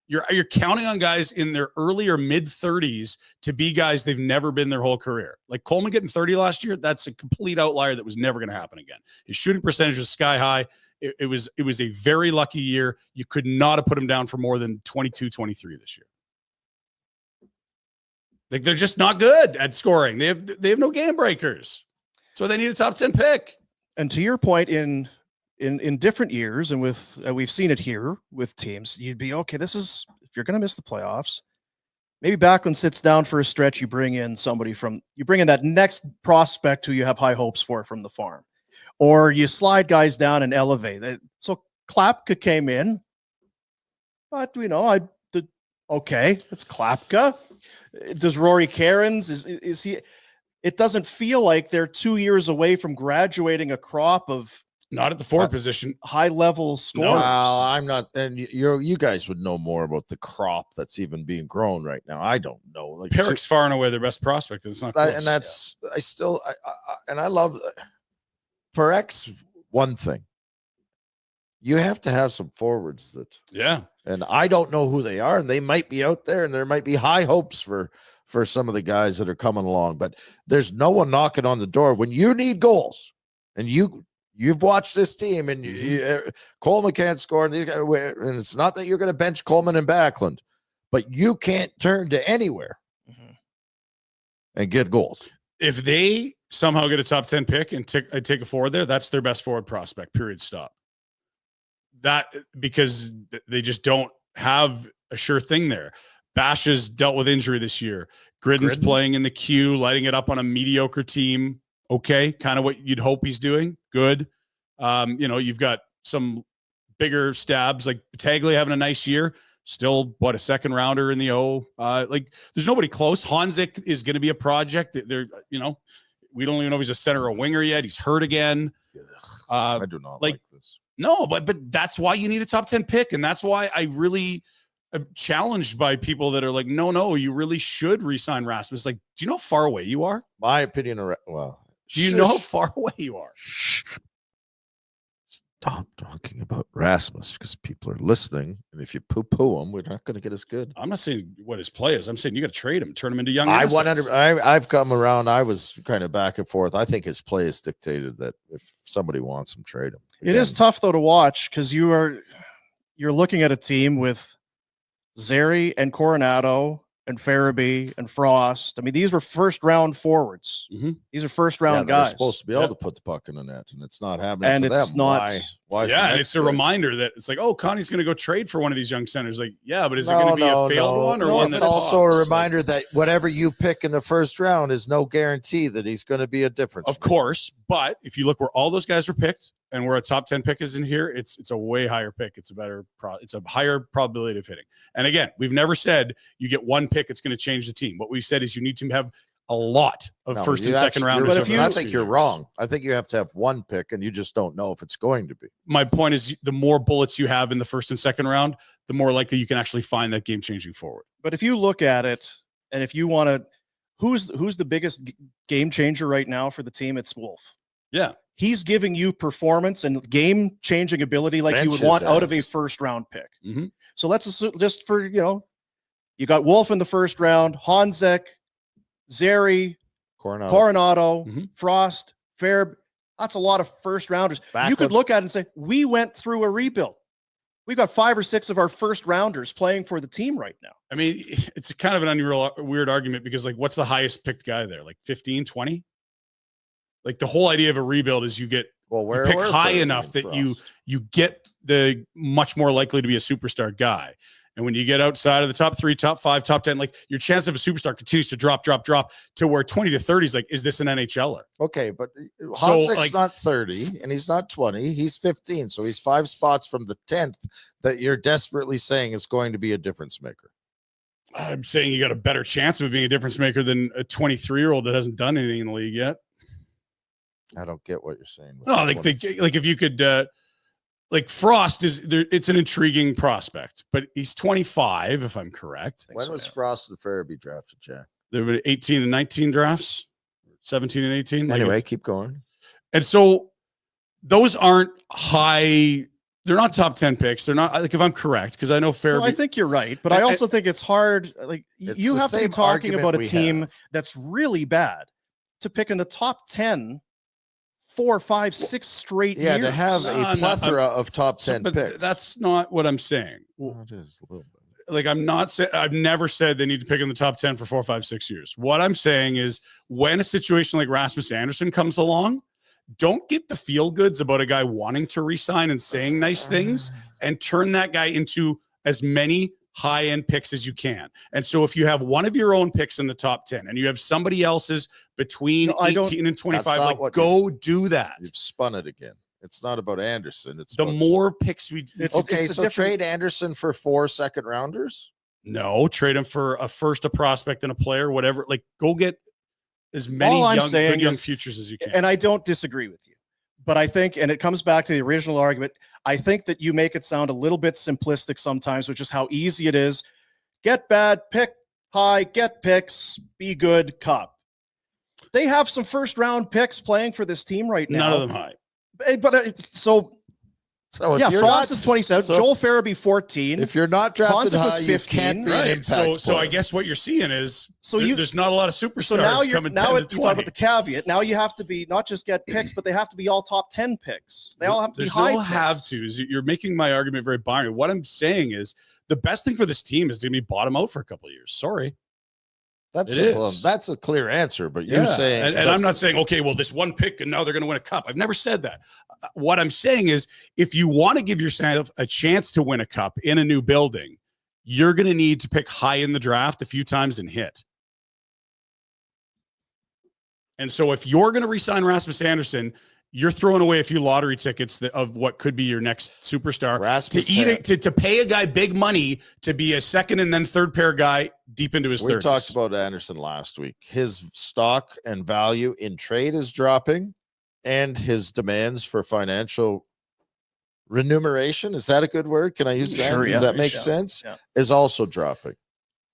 You're counting on guys in their early or mid 30s to be guys they've never been their whole career. Like Coleman getting 30 last year, that's a complete outlier that was never going to happen again. His shooting percentage was sky high. It was a very lucky year. You could not have put him down for more than 22, 23 this year. Like they're just not good at scoring. They have no game breakers. So they need a top 10 pick. And to your point, in different years, and with we've seen it here with teams, you'd be okay. This is if you're going to miss the playoffs. Maybe Backlund sits down for a stretch. You bring in that next prospect who you have high hopes for from the farm, or you slide guys down and elevate. So Klapka came in, but okay, it's Klapka. Does Rory Cairns is he? It doesn't feel like they're 2 years away from graduating a crop of. Not at the forward position. High level scorers. No, I'm not. And you guys would know more about the crop that's even being grown right now. I don't know. Like Perrick's far and away their best prospect. It's not close. And that's I love Perrick's one thing. You have to have some forwards that. Yeah. And I don't know who they are, and they might be out there, and there might be high hopes for some of the guys that are coming along. But there's no one knocking on the door when you need goals, and You've watched this team, and Coleman can't score, and it's not that you're going to bench Coleman and Backlund, but you can't turn to anywhere and get goals. If they somehow get a top 10 pick and take a forward there, that's their best forward prospect, period, stop. That because they just don't have a sure thing there. Bash has dealt with injury this year. Gridden's playing in the queue, lighting it up on a mediocre team. Okay, kind of what you'd hope he's doing. Good. You've got some bigger stabs like Battaglia having a nice year. Still, a second rounder in the O. There's nobody close. Hanzik is going to be a project. We don't even know if he's a center or a winger yet. He's hurt again. I do not like this. No, but that's why you need a top 10 pick, and that's why I really am challenged by people that are like, no, you really should re-sign Rasmus. Like, do you know how far away you are? My opinion, do you know how far away you are? Stop talking about Rasmus because people are listening. And if you poo-poo him, we're not going to get as good. I'm not saying what his play is. I'm saying you got to trade him, turn him into young assets. I've come around. I was kind of back and forth. I think his play is dictated that if somebody wants him, trade him. Again, it is tough, though, to watch because you're looking at a team with Zary and Coronado and Farabee and Frost. I mean, these were first round forwards. Mhm. These are first round they're guys. supposed to be able to put the puck in the net, and it's not happening. And for it's them. not. Why? Yeah, and it's a reminder that it's like, oh, Connie's going to go trade for one of these young centers. Like, yeah, but is it going to be a failed one or one it's that also a pops? reminder that whatever you pick in the first round is no guarantee that he's going to be a difference. Of course, but if you look where all those guys were picked and where a top 10 pick is in here, it's a way higher pick. It's a better it's a higher probability of hitting. And again, we've never said you get one pick, it's going to change the team. What we've said is you need to have a lot of first and second rounders. But I think you're wrong. I think you have to have one pick, and you just don't know if it's going to be. My point is, the more bullets you have in the first and second round, the more likely you can actually find that game changing forward. But if you look at it, and if you want to, who's the biggest game changer right now for the team? It's Wolf. Yeah. He's giving you performance and game changing ability like you would want out of a first round pick. Mm-hmm. So let's assume, just for, you got Wolf in the first round, Honzek, Zeri, Coronado, Frost, Fair. That's a lot of first rounders. Backlund. You could look at it and say, we went through a rebuild. We've got 5 or 6 of our first rounders playing for the team right now. I mean, it's kind of an weird argument because, like, what's the highest picked guy there? Like 15, 20? Like, the whole idea of a rebuild is you get you pick high enough that you get the much more likely to be a superstar guy. And when you get outside of the top 3, top 5, top 10, like, your chance of a superstar continues to drop to where 20 to 30 is like, is this an NHLer? Okay, but Honzek's not 30 and he's not 20. He's 15. So he's 5 spots from the 10th that you're desperately saying is going to be a difference maker. I'm saying you got a better chance of being a difference maker than a 23-year-old that hasn't done anything in the league yet. I don't get what you're saying. No, like if you could like Frost is there, it's an intriguing prospect, but he's 25, if I'm correct. When was Frost and Farabee drafted, Jack? There were 18 and 19 drafts, 17 and 18. Anyway, keep going. And so those aren't high. They're not top 10 picks. They're not, like, if I'm correct, because I know Farabee. I think you're right, but I also think it's hard. Like, you have to be talking about a team that's really bad to pick in the top 10. 4, 5, 6 straight years. To have a plethora of top 10 picks. That's not what I'm saying. It is a little bit. Like, I'm not saying, I've never said they need to pick in the top 10 for 4, 5, 6 years. What I'm saying is, when a situation like Rasmus Andersson comes along, don't get the feel goods about a guy wanting to resign and saying nice things, and turn that guy into as many high-end picks as you can. And so if you have one of your own picks in the top 10 and you have somebody else's between 18 and 25, like, go do that. You've spun it again. It's not about Andersson. It's the more picks we so trade Andersson for 4 second rounders? No, trade him for a first, a prospect, and a player, whatever. Like, go get as many young futures as you can. And I don't disagree with you. But I think, and it comes back to the original argument, I think that you make it sound a little bit simplistic sometimes, which is how easy it is. Get bad, pick high, get picks, be good, cup. They have some first round picks playing for this team right now. None of them high. But Frost is 27, Joel Farabee 14. If you're not drafted high, 15, you can't be an impact so I guess what you're seeing is there's not a lot of superstars coming. Now you talk about the caveat. Now you have to be not just get picks, but they have to be all top 10 picks. They all have to be high. You're making my argument very binary. What I'm saying is the best thing for this team is to be bottom out for a couple of years. Sorry. That's a clear answer, but you're saying, and I'm not saying, okay, well, this one pick and now they're going to win a cup. I've never said that. What I'm saying is, if you want to give yourself a chance to win a cup in a new building, you're going to need to pick high in the draft a few times and hit. And so if you're going to re-sign Rasmus Andersson, you're throwing away a few lottery tickets of what could be your next superstar to pay a guy big money to be a second and then third pair guy deep into his 30s. We talked about Andersson last week. His stock and value in trade is dropping, and his demands for financial remuneration, is that a good word? Can I use that? Sure, Does that make sense? Yeah. Is also dropping.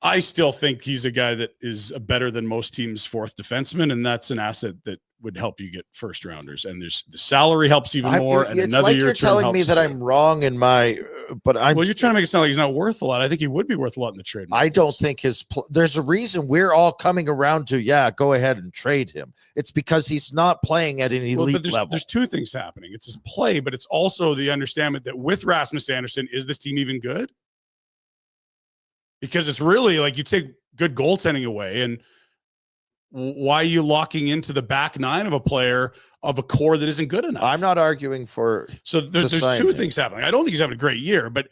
I still think he's a guy that is better than most teams' fourth defenseman, and that's an asset that would help you get first rounders. And there's the salary helps even more. And it's another like year you're telling me that I'm wrong in my, but well, you're trying to make it sound like he's not worth a lot. I think he would be worth a lot in the trade market. I don't think there's a reason we're all coming around to, go ahead and trade him. It's because he's not playing at an elite level. There's two things happening. It's his play, but it's also the understanding that with Rasmus Andersson, is this team even good? Because it's really like you take good goaltending away. And why are you locking into the back nine of a player of a core that isn't good enough? I'm not arguing for. So there's two things happening. I don't think he's having a great year, but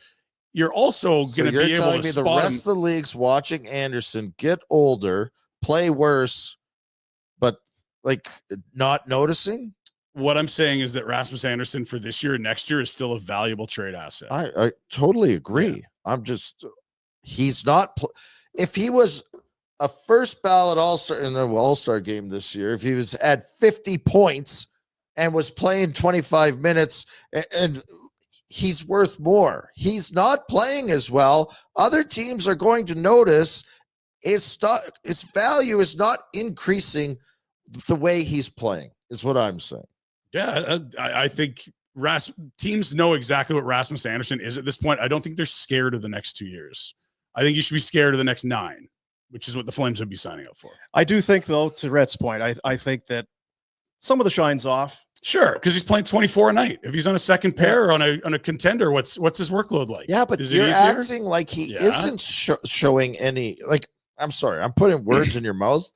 you're also going to be able to spot the rest of the league's watching Andersson get older, play worse, but like not noticing. What I'm saying is that Rasmus Andersson for this year and next year is still a valuable trade asset. I totally agree. Yeah. He's not. If he was a first ballot All-Star in the All-Star game this year, if he was at 50 points and was playing 25 minutes and he's worth more. He's not playing as well. Other teams are going to notice his value is not increasing the way he's playing, is what I'm saying. Yeah, I think teams know exactly what Rasmus Andersson is at this point. I don't think they're scared of the next 2 years. I think you should be scared of the next 9, which is what the Flames would be signing up for. I do think, though, to Rhett's point, I think that some of the shine's off. Sure, because he's playing 24 a night. If he's on a second pair or on a contender, what's his workload like? Yeah, but you're acting like he isn't showing any. Like, I'm sorry, I'm putting words in your mouth,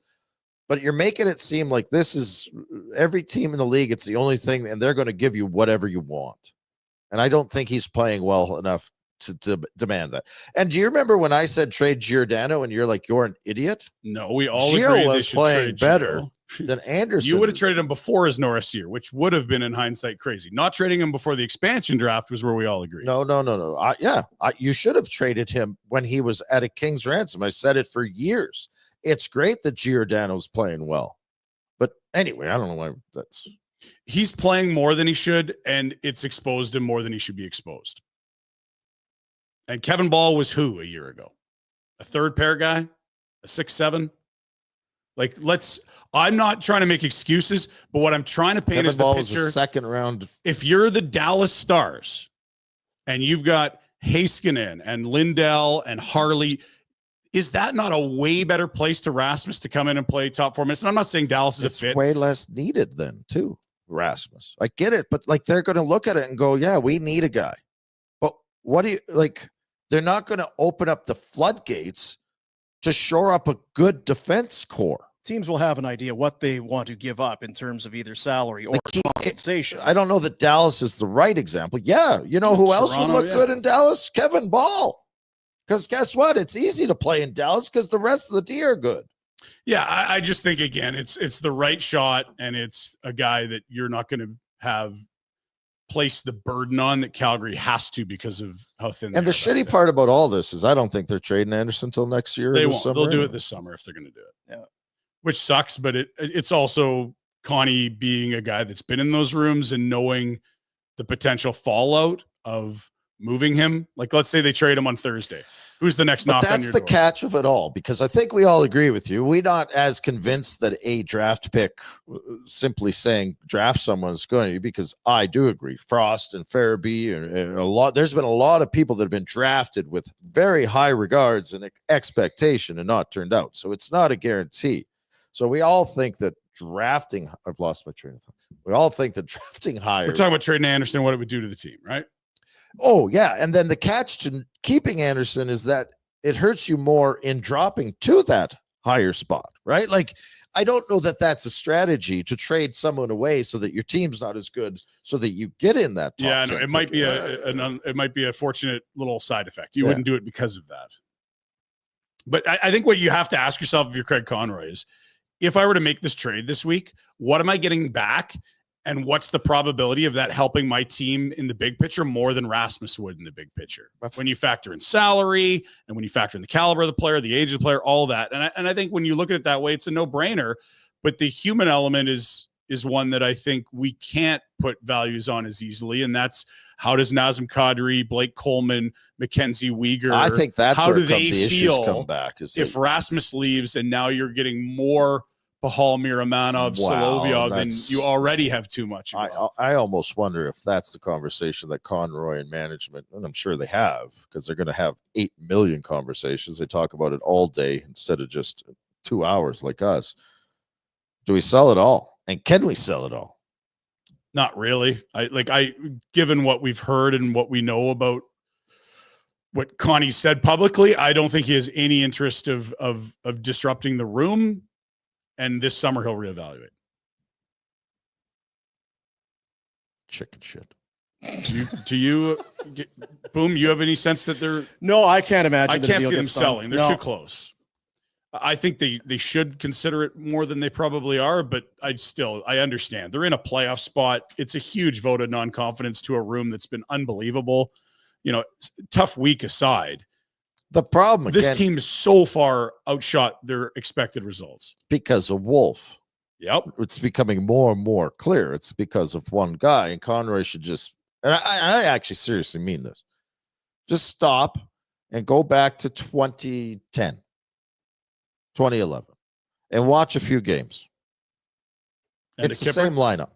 but you're making it seem like this is every team in the league. It's the only thing, and they're going to give you whatever you want. And I don't think he's playing well enough to demand that. And do you remember when I said trade Giordano, and you're like, you're an idiot? No, we all Gio agreed was playing better than Andersson. You would have traded him before his Norris year, which would have been in hindsight crazy. Not trading him before the expansion draft was where we all agreed. No. You should have traded him when he was at a king's ransom. I said it for years. It's great that Giordano's playing well. But anyway, I don't know why that's. He's playing more than he should, and it's exposed him more than he should be exposed. And Kevin Ball was who a year ago? A third pair guy? A 6'7"? Like, I'm not trying to make excuses, but what I'm trying to paint Kevin is the Ball picture. Was a second round. If you're the Dallas Stars and you've got Heiskanen and Lindell and Harley, is that not a way better place to Rasmus to come in and play top 4 minutes? And I'm not saying Dallas is a fit. It's way less needed then, too, Rasmus. I get it, but like they're going to look at it and go, yeah, we need a guy. But what do you like? They're not going to open up the floodgates to shore up a good defense core. Teams will have an idea what they want to give up in terms of either salary or compensation. I don't know that Dallas is the right example. Yeah, you know who else would look good in Dallas? Kevin Ball. Because guess what? It's easy to play in Dallas because the rest of the D are good. Yeah, I just think, again, it's the right shot, and it's a guy that you're not going to have place the burden on that Calgary has to because of how thin. And the shitty part about all this is I don't think they're trading Andersson until next year. They won't. They'll do it this summer if they're going to do it. Yeah, which sucks, but it's also Connie being a guy that's been in those rooms and knowing the potential fallout of moving him. Like, let's say they trade him on Thursday. Who's the next knock on your door? That's the catch of it all, because I think we all agree with you. We're not as convinced that a draft pick, simply saying draft someone is going to, because I do agree. Frost and Farabee and there's been a lot of people that have been drafted with very high regards and expectation and not turned out. So it's not a guarantee. So we all think that drafting, I've lost my train of thought. We all think that drafting higher. We're talking about trading Andersson, what it would do to the team, right? Oh, yeah. And then the catch to keeping Andersson is that it hurts you more in dropping to that higher spot, right? Like, I don't know that that's a strategy to trade someone away so that your team's not as good so that you get in that top. Yeah, no, it might be it might be a fortunate little side effect. You wouldn't do it because of that. But I think what you have to ask yourself if you're Craig Conroy is, if I were to make this trade this week, what am I getting back? And what's the probability of that helping my team in the big picture more than Rasmus would in the big picture? When you factor in salary and when you factor in the caliber of the player, the age of the player, all that. And I think when you look at it that way, it's a no-brainer. But the human element is one that I think we can't put values on as easily. And that's, how does Nazem Kadri, Blake Coleman, Mackenzie Weegar, I think that's how where do they the feel issues come back? If Rasmus leaves and now you're getting more Pahal, Miramanov, Solovyov, then you already have too much. I almost wonder if that's the conversation that Conroy and management, and I'm sure they have, because they're going to have 8 million conversations. They talk about it all day instead of just 2 hours like us. Do we sell it all? And can we sell it all? Not really. Given what we've heard and what we know about what Connie said publicly. I don't think he has any interest of disrupting the room. And this summer he'll reevaluate. Chicken shit. Do you Boom, you have any sense that they're... No, I can't imagine. I can't see them selling. They're No. too close. I think they should consider it more than they probably are, but I understand. They're in a playoff spot. It's a huge vote of non-confidence to a room that's been unbelievable. You know, tough week aside. The problem This again, team so far outshot their expected results. because of Wolf. Yep. It's becoming more and more clear. It's because of one guy, and Conroy should just, and I actually seriously mean this, just stop and go back to 2010, 2011, and watch a few games. And It's the same lineup.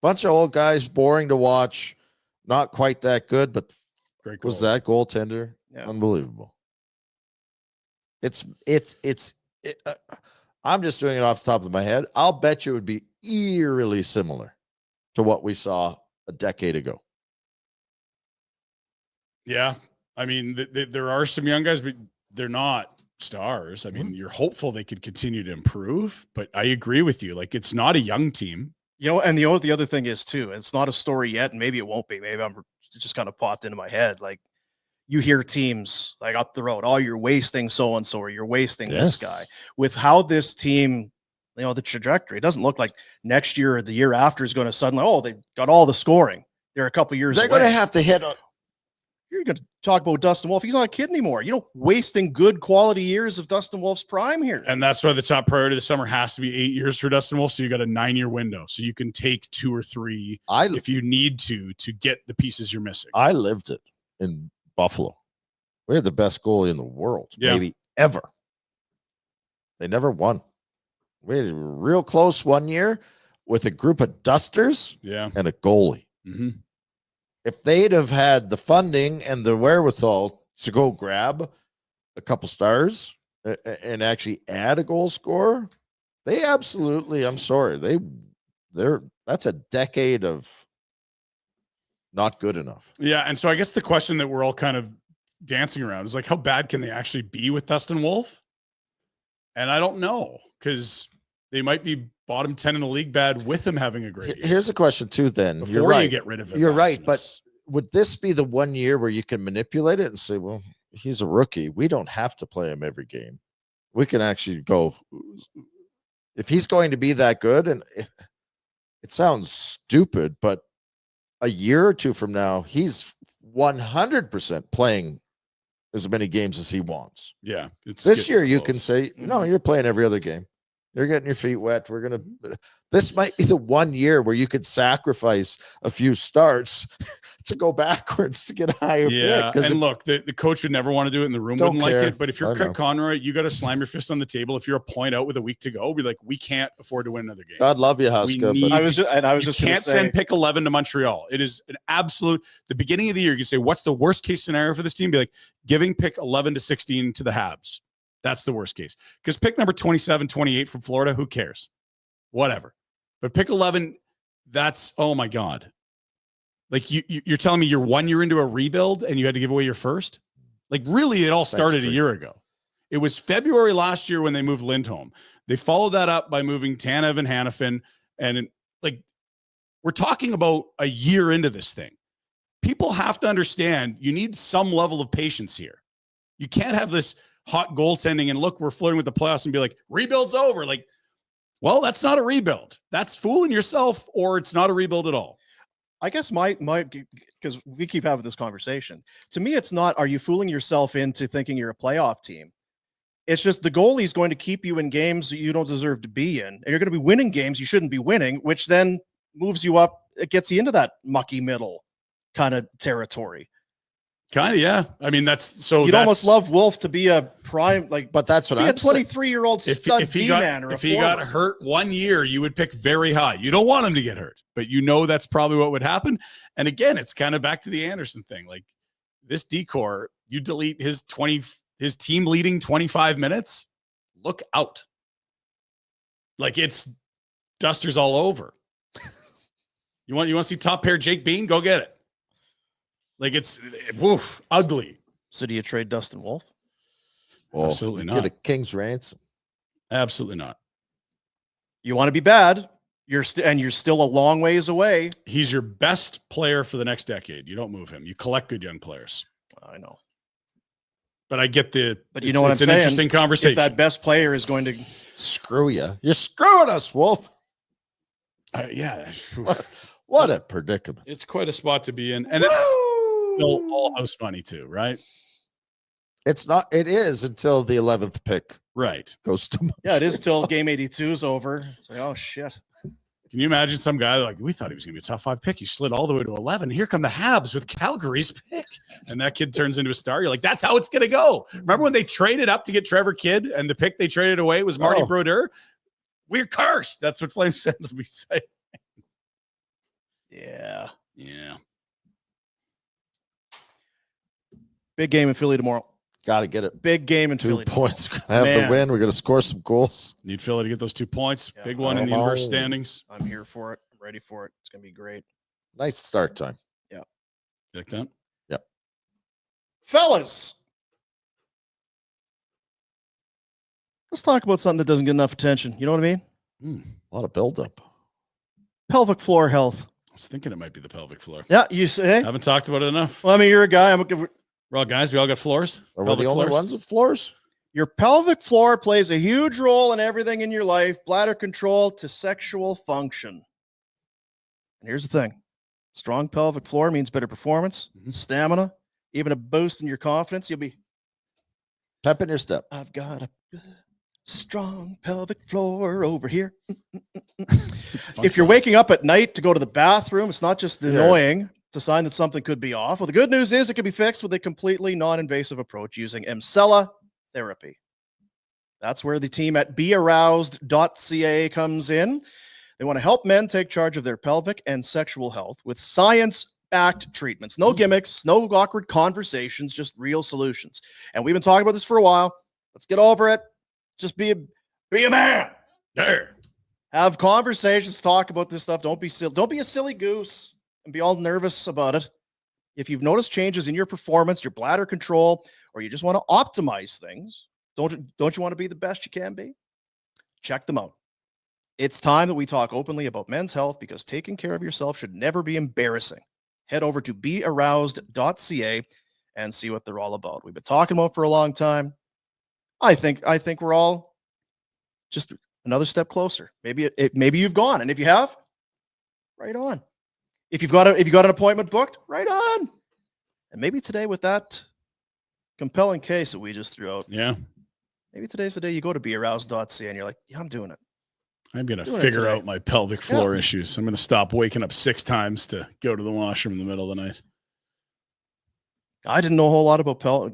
Bunch of old guys, boring to watch, not quite that good, but Great was goal. that goaltender unbelievable? I'm just doing it off the top of my head. I'll bet you it would be eerily similar to what we saw a decade ago. Yeah. I mean, there are some young guys, but they're not stars. I Mm-hmm. mean, you're hopeful they could continue to improve, but I agree with you. Like, it's not a young team. You know, and the other thing is too, it's not a story yet, and maybe it won't be. Maybe I'm just kind of popped into my head. Like, you hear teams like up the road, oh, you're wasting so and so, or you're wasting this guy. With how this team, you know, the trajectory, it doesn't look like next year or the year after is going to suddenly, oh, they got all the scoring. They're a couple years. They're going to have to hit. You're going to talk about Dustin Wolf. He's not a kid anymore. You know, wasting good quality years of Dustin Wolf's prime here. And that's why the top priority this summer has to be 8 years for Dustin Wolf. So you got a 9-year window. So you can take 2 or 3 if you need to get the pieces you're missing. I lived it in Buffalo. We had the best goalie in the world, maybe ever. They never won. We had a real close one year with a group of dusters and a goalie. Mm-hmm. If they'd have had the funding and the wherewithal to go grab a couple stars and actually add a goal scorer, they absolutely, I'm sorry, that's a decade of not good enough. Yeah. And so I guess the question that we're all kind of dancing around is like, how bad can they actually be with Dustin Wolf? And I don't know, because they might be bottom 10 in the league bad with him having a great year. Here's a question too, then. Before You're right. you get rid of him. You're right. But would this be the one year where you can manipulate it and say, well, he's a rookie. We don't have to play him every game. We can actually go, if he's going to be that good, and it sounds stupid, but a year or two from now, he's 100% playing as many games as he wants. Yeah. This year, you can say, no, you're playing every other game. You're getting your feet wet. This might be the one year where you could sacrifice a few starts to go backwards to get a higher pick. And look, the coach would never want to do it, and the room wouldn't like it. But if you're Craig Conroy, you got to slam your fist on the table. If you're a point out with a week to go, be like, we can't afford to win another game. God love you, Huska. But I was just can't send pick 11 to Montreal. It is an absolute. The beginning of the year, you say, what's the worst case scenario for this team? Be like, giving pick 11 to 16 to the Habs. That's the worst case. Because pick number 27, 28 from Florida, who cares? Whatever. But pick 11, that's, oh my God. Like, you're telling me you're 1 year into a rebuild and you had to give away your first? Like, really, it all started a year ago. It was February last year when they moved Lindholm. They followed that up by moving Tanev and Hannafin. And, like, we're talking about a year into this thing. People have to understand you need some level of patience here. You can't have this hot goaltending and look, we're flirting with the playoffs and be like, rebuild's over. Like, well, that's not a rebuild. That's fooling yourself, or it's not a rebuild at all. I guess my because we keep having this conversation. To me, it's not, are you fooling yourself into thinking you're a playoff team? It's just the goalie's going to keep you in games you don't deserve to be in. And you're going to be winning games you shouldn't be winning, which then moves you up. It gets you into that mucky middle kind of territory. Kind of, yeah. I mean, you'd almost love Wolf to be a prime, like, but that's what I'm saying. A 23-year-old stud D-man or if he got hurt 1 year, you would pick very high. You don't want him to get hurt, but you know that's probably what would happen. And again, it's kind of back to the Andersson thing. Like, this decor, you delete his team leading 25 minutes, look out. Like, it's dusters all over. You want to see top pair Jake Bean? Go get it. Like, it's ugly. So do you trade Dustin Wolf? Oh, Absolutely you not. Get a king's ransom. Absolutely not. You want to be bad. You're still a long ways away. He's your best player for the next decade. You don't move him. You collect good young players. I know. But I get But you know what I'm it's saying? an interesting conversation. If that best player is going to Screw you. You're screwing us, Wolf. Yeah. What a predicament. It's quite a spot to be in. And it's still all house money too, right? It's not. It is until the 11th pick Right. goes to Montreal. Yeah, it is till game 82 is over. It's like, oh shit. Can you imagine some guy like, we thought he was going to be a top 5 pick. He slid all the way to 11. Here come the Habs with Calgary's pick. And that kid turns into a star. You're like, that's how it's going to go. Remember when they traded up to get Trevor Kidd and the pick they traded away was Marty Brodeur? We're cursed. That's what Flames sends me say. Yeah. Yeah. Big game in Philly tomorrow. Got to get it. Big game in 2 Philly. points. Gotta have Man. the win. We're going to score some goals. Need Philly to get those 2 points. Yeah. Big one in the inverse Oh. standings. I'm here for it. I'm ready for it. It's going to be great. Nice start time. You like that? Fellas, let's talk about something that doesn't get enough attention. You know what I mean? A lot of buildup. Pelvic floor health. I was thinking it might be the pelvic floor. Yeah, you say. Haven't talked about it enough. Well, I mean, you're a guy. We're all guys. We all got floors. Are we Pelvic the only floors? ones with floors? Your pelvic floor plays a huge role in everything in your life, bladder control to sexual function. And here's the thing. Strong pelvic floor means better performance, stamina, even a boost in your confidence. You'll be, Pep in your step. I've got a strong pelvic floor over here. If you're waking up at night to go to the bathroom, it's not just annoying. It's a sign that something could be off. Well, the good news is it can be fixed with a completely non-invasive approach using Emcella therapy. That's where the team at bearoused.ca comes in. They want to help men take charge of their pelvic and sexual health with science-backed treatments. No gimmicks, no awkward conversations, just real solutions. And we've been talking about this for a while. Let's get over it. Just be a man. There. Have conversations, talk about this stuff. Don't be silly. Don't be a silly goose and be all nervous about it. If you've noticed changes in your performance, your bladder control, or you just want to optimize things, don't you want to be the best you can be? Check them out. It's time that we talk openly about men's health because taking care of yourself should never be embarrassing. Head over to bearoused.ca and see what they're all about. We've been talking about it for a long time. I think we're all just another step closer. Maybe you've gone, and if you have, right on. If you've got an appointment booked, right on. And maybe today with that compelling case that we just threw out, maybe today's the day you go to bearoused.ca and you're like, yeah, I'm doing it. I'm going to figure out my pelvic floor issues. I'm going to stop waking up 6 times to go to the washroom in the middle of the night. I didn't know a whole lot about pelvic.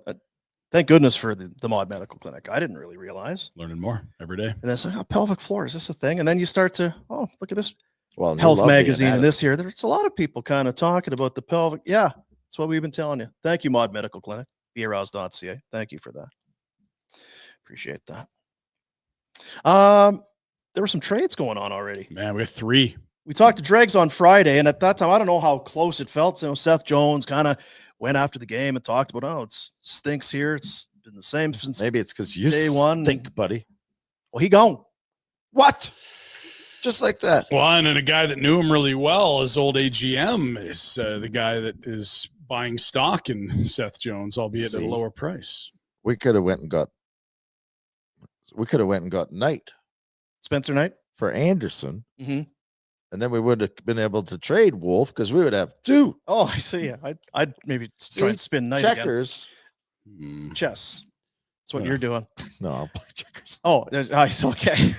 Thank goodness for the Mod Medical Clinic. I didn't really realize. Learning more every day. And then it's like, oh, pelvic floor, is this a thing? And then you start to, oh, look at this Well, Health Magazine and this here. There's a lot of people kind of talking about the pelvic. Yeah, that's what we've been telling you. Thank you, Mod Medical Clinic, bearoused.ca. Thank you for that. Appreciate that. There were some trades going on already. Man, we have 3. We talked to Dregs on Friday, and at that time, I don't know how close it felt. So Seth Jones kind of went after the game and talked about, oh, it stinks here. It's been the same since maybe it's because you day one. stink, buddy. Well, he gone. What? Just like that. Well, and then a guy that knew him really well, his old AGM, is the guy that is buying stock in Seth Jones, albeit at a lower price. We could have went and got Knight. Spencer Knight for Andersson. Mm-hmm. And then we would have been able to trade Wolf because we would have 2. Oh, I see. I'd maybe try and spin Knight checkers. Again. Chess. That's what you're doing. No, I'll play checkers. Oh, okay.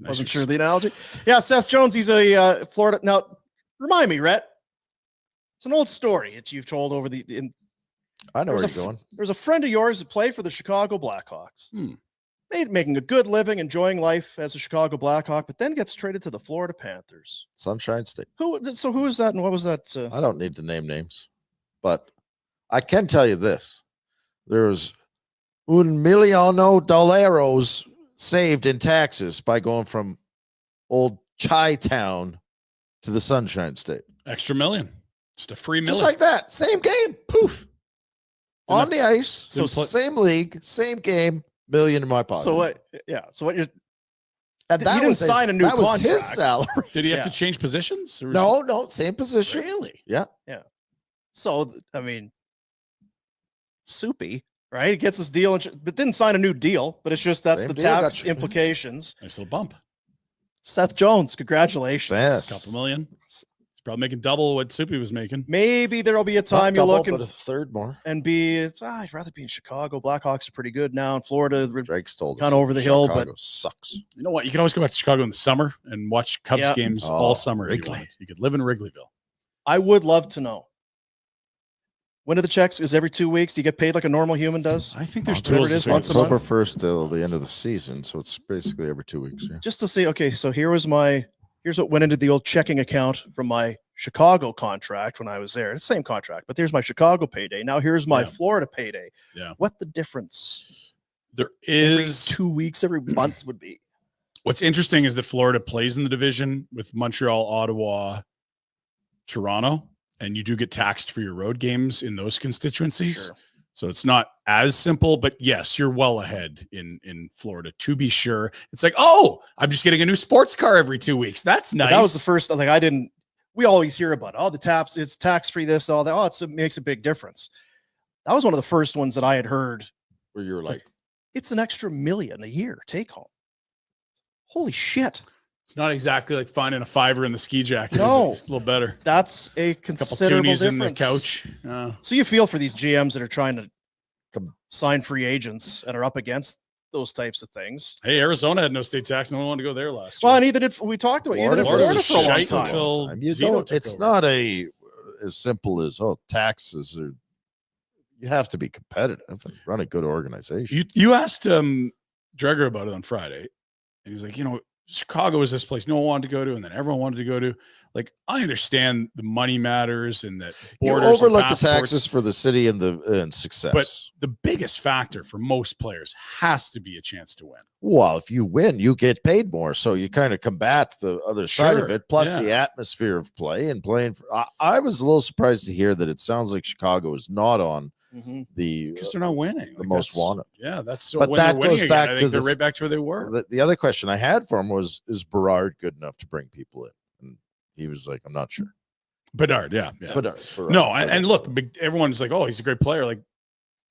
Wasn't sure the analogy. Yeah, Seth Jones, he's a Florida. Now, remind me, Rhett. It's an old story that you've told over the. I know where you're going. There's a friend of yours that played for the Chicago Blackhawks. Making a good living, enjoying life as a Chicago Blackhawk, but then gets traded to the Florida Panthers. Sunshine State. Who is that, and what was that? I don't need to name names, but I can tell you this: there's $1,000,000 saved in taxes by going from old Chi-town to the Sunshine State. Extra million. Just a free million. Just like that. Same game. Poof. on the ice. So Same league, same game, million in my pocket. So what? Yeah. So what you're. And He that didn't was sign a new that was his contract. salary. Did he have Yeah. to change positions? Or was No, same position. Really? Yeah. So I mean, Soupy, right? He gets this deal, but didn't sign a new deal. But it's just that's Same the deal, tax gotcha. implications. Nice little bump. Seth Jones, congratulations. Yes. Couple million. He's probably making double what Soupy was making. Maybe there'll be a Not time you double, look but a and, third more. I'd rather be in Chicago. Blackhawks are pretty good now. In Florida, Drake's told us Kinda over the hill, but- Chicago sucks. You know what? You can always go back to Chicago in the summer and watch Cubs Yeah. games Oh, all summer if you Wrigley. wanted. You could live in Wrigleyville. I would love to know. When are the checks? Is every 2 weeks? Do you get paid like a normal human does? I think there's Whatever tools it is, to once a figure month. October 1st till the end of the season, so it's basically every 2 weeks. Yeah. Just to see, okay, so here's what went into the old checking account from my Chicago contract when I was there. It's the same contract, but there's my Chicago payday. Now here's my Yeah. Florida payday. Yeah. What the difference? There Every is 2 weeks, every month would be. what's interesting is that Florida plays in the division with Montreal, Ottawa, Toronto, and you do get taxed for your road games in those constituencies. Sure. So it's not as simple, but yes, you're well ahead in Florida, to be sure. It's like, oh, I'm just getting a new sports car every 2 weeks. That's nice. But that was the first, like, we always hear about, the taps, it's tax-free, this, all that. Oh, it makes a big difference. That was one of the first ones that I had heard. Where you're like, It's an extra $1 million a year take home. Holy shit. It's not exactly like finding a $5 in the ski jacket. No. Is it? A little better. That's a Couple considerable toonies difference. in the couch. So you feel for these GMs that are trying to sign free agents and are up against those types of things. Hey, Arizona had no state tax. No one wanted to go there last year. Well, and we talked about Florida for a long shite time. until you Zeno don't, took it's over. not as simple as taxes are. You have to be competitive and run a good organization. You asked Dreger about it on Friday, and he's like, Chicago is this place no one wanted to go to, and then everyone wanted to go to. Like, I understand the money matters and that borders You overlook and the passports, taxes for the city and success. but the biggest factor for most players has to be a chance to win. Well, if you win, you get paid more. So you kind of combat the other side of Sure, it, plus yeah. the atmosphere of play and playing. I was a little surprised to hear that it sounds like Chicago is not on the Because they're not winning. the most wanted. Yeah, that's But when that they're winning goes again, back I to think they're this- right back to where they were. The other question I had for him was, is Berard good enough to bring people in? And he was like, I'm not sure. Bedard, yeah. Berard. No, and look, everyone's like, oh, he's a great player. Like,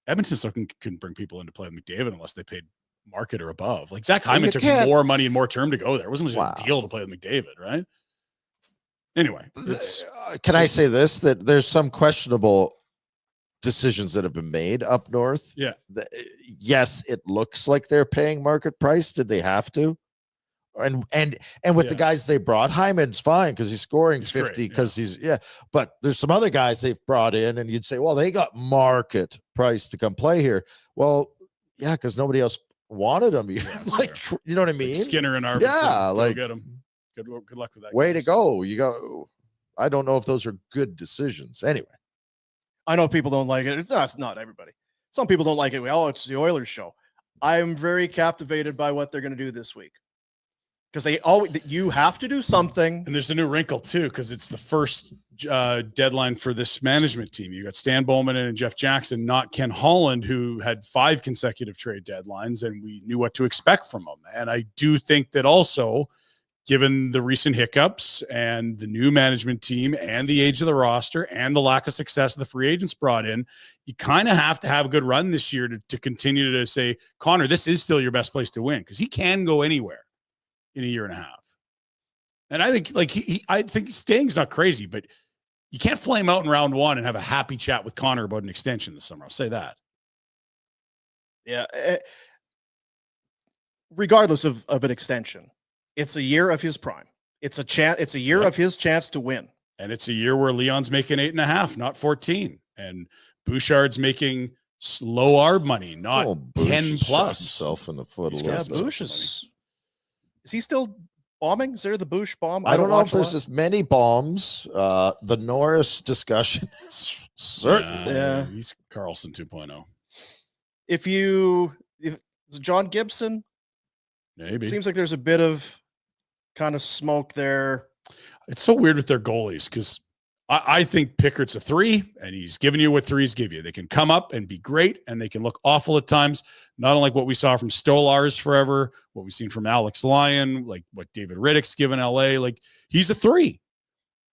Edmonton still can bring people in to play with McDavid unless they paid market or above. Like, Zach Well, Hyman you took can't- more money and more term to go there. It wasn't just Wow. a deal to play with McDavid, right? Anyway, it's Can I say this? That there's some questionable decisions that have been made up north. Yeah. Yes, it looks like they're paying market price. Did they have to? And with the Yeah. guys they brought, Hyman's fine because he's scoring He's 50 great, because but there's some other guys they've brought in, and you'd say, well, they got market price to come play here. Well, yeah, because nobody else wanted them. Like, you know what I mean? like Skinner and Arvidsson. Yeah, Go like- get him. Good luck with that. Way to guys. go. You go. I don't know if those are good decisions. Anyway. I know people don't like it. It's not everybody. Some people don't like it. It's the Oilers show. I'm very captivated by what they're going to do this week. Because you have to do something. And there's a new wrinkle too, because it's the first deadline for this management team. You got Stan Bowman and Jeff Jackson, not Ken Holland, who had 5 consecutive trade deadlines, and we knew what to expect from him. And I do think that also, given the recent hiccups and the new management team and the age of the roster and the lack of success the free agents brought in, you kind of have to have a good run this year to continue to say, Connor, this is still your best place to win, because he can go anywhere in a year and a half. And I think I think staying's not crazy, but you can't flame out in round 1 and have a happy chat with Connor about an extension this summer. I'll say that. Yeah. Regardless of an extension, it's a year of his prime. It's a year of his chance to win. And it's a year where Leon's making 8.5, not 14. And Bouchard's making low ARB money, not Bush 10 has shot plus. himself in the foot a He's little got bit. some Bush is he still bombing? Is there the Bush bomb? I don't know if watch a there's lot. just many bombs. The Norris discussion is certainly. Yeah. He's Carlson 2.0. If is it John Gibson, Maybe. it seems like there's a bit of kind of smoke there. It's so weird with their goalies, because I think Pickett's a 3, and he's giving you what 3s give you. They can come up and be great, and they can look awful at times. Not unlike what we saw from Stolarz forever, what we've seen from Alex Lyon, like what David Riddick's given LA. Like, he's a 3.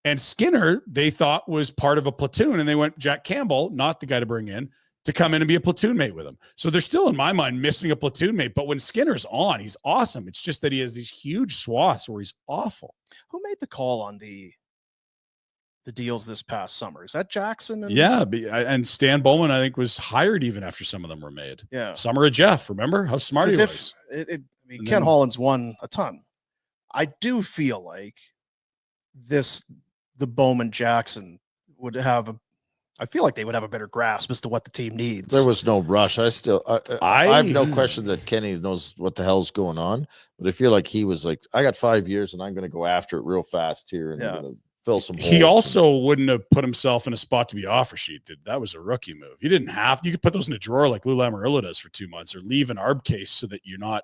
And Skinner, they thought was part of a platoon, and they went Jack Campbell, not the guy to bring in, to come in and be a platoon mate with him. So they're still, in my mind, missing a platoon mate. But when Skinner's on, he's awesome. It's just that he has these huge swaths where he's awful. Who made the call on the deals this past summer? Is that Jackson? And Stan Bowman, I think, was hired even after some of them were made. Yeah. Summer of Jeff, remember how smart he was? Ken Holland's won a ton. I do feel like the Bowman Jackson would have I feel like they would have a better grasp as to what the team needs. There was no rush. I have no question that Kenny knows what the hell's going on, but I feel like he was like, I got 5 years and I'm going to go after it real fast here and I'm going to fill some holes. He also wouldn't have put himself in a spot to be offer sheeted. That was a rookie move. You didn't have, you could put those in a drawer like Lou Lamoriello does for 2 months, or leave an ARB case so that you're not,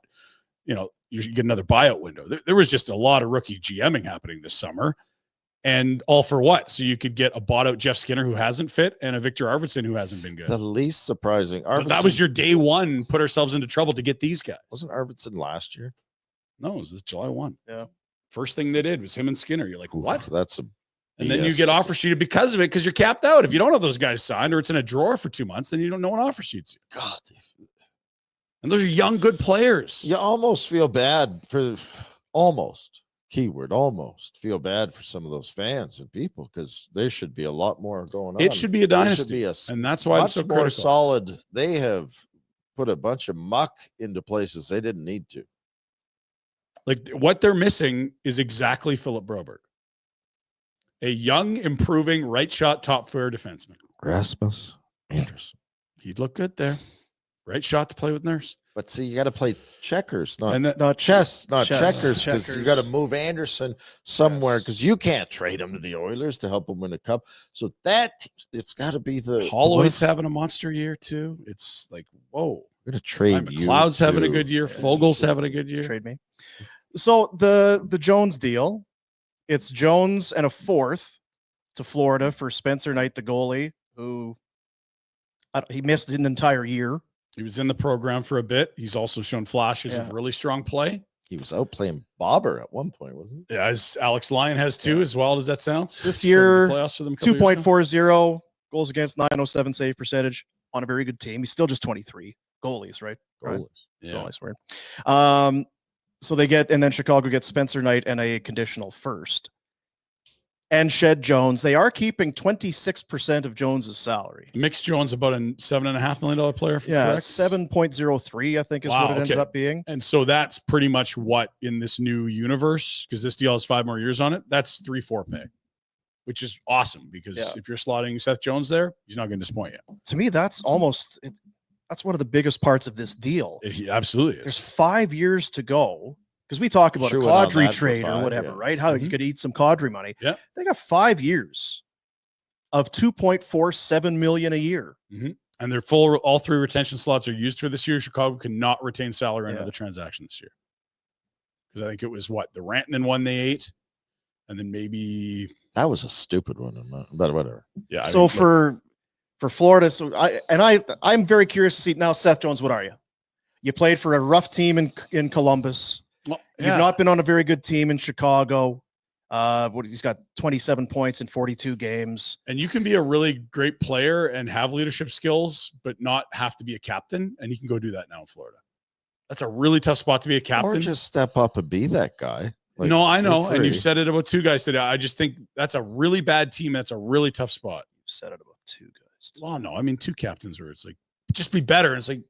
you get another buyout window. There was just a lot of rookie GMing happening this summer. And all for what? So you could get a bought out Jeff Skinner who hasn't fit and a Victor Arvidsson who hasn't been good. The least surprising. That was your day one, put ourselves into trouble to get these guys. Wasn't Arvidsson last year? No, it was this July 1. Yeah. First thing they did was him and Skinner. You're like, what? That's a And then you get offer sheeted because of it, because you're capped out. If you don't have those guys signed or it's in a drawer for 2 months, then you don't know what offer sheets you. God. And those are young, good players. You almost feel bad for keyword almost feel bad for some of those fans and people, because there should be a lot more going on. It should be a dynasty, and that's why it's so more critical. Solid. They have put a bunch of muck into places they didn't need to. Like, what they're missing is exactly Philip Broberg, a young, improving right shot top four defenseman. Rasmus Andersson. He'd look good there. Right shot to play with Nurse. But see, you got to play checkers, not chess, checkers, because you got to move Anderson somewhere, because you can't trade him to the Oilers to help him win a cup. So it's got to be the Holloway's having a monster year too. It's like, whoa, we're gonna trade you. Cloud's having a good year. Fogel's having a good year. Trade me. So the Jones deal, it's Jones and a 4th to Florida for Spencer Knight, the goalie, who he missed an entire year. He was in the program for a bit. He's also shown flashes of really strong play. He was out playing Bobber at one point, wasn't he? Yeah, as Alex Lyon has too, as wild as that sounds. This year, playoffs for them, 2.40 goals against, 907 save percentage on a very good team. He's still just 23 goalies, right? Goalies. Yeah. Goalies, right. So they get, and then Chicago gets Spencer Knight and a conditional first. And shed Jones. They are keeping 26% of Jones's salary. Mix Jones about a $7.5 million player. Yeah, 7.03, I think, is what it ended up being. And so that's pretty much what in this new universe, because this deal has 5 more years on it. That's 3-4 pay, which is awesome, because if you're slotting Seth Jones there, he's not going to disappoint you. To me, that's almost that's one of the biggest parts of this deal. It absolutely is. There's 5 years to go. Because we talk about a Kadri trade or whatever, right? How you could eat some Kadri money. Yeah, they got 5 years of $2.47 million a year, and they're full. All 3 retention slots are used for this year. Chicago cannot retain salary under the transaction this year, because I think it was the Rantanen one they ate, and then maybe that was a stupid one, but whatever. Yeah. So for Florida, I'm very curious to see now. Seth Jones, what are you? You played for a rough team in Columbus. Well, You've not been on a very good team in Chicago. He's got 27 points in 42 games. And you can be a really great player and have leadership skills, but not have to be a captain. And he can go do that now in Florida. That's a really tough spot to be a captain. Or just step up and be that guy. Like, no, I know. And you've said it about 2 guys today. I just think that's a really bad team. That's a really tough spot. You've said it about 2 guys. Well, no, I mean 2 captains where it's like, just be better. And it's like,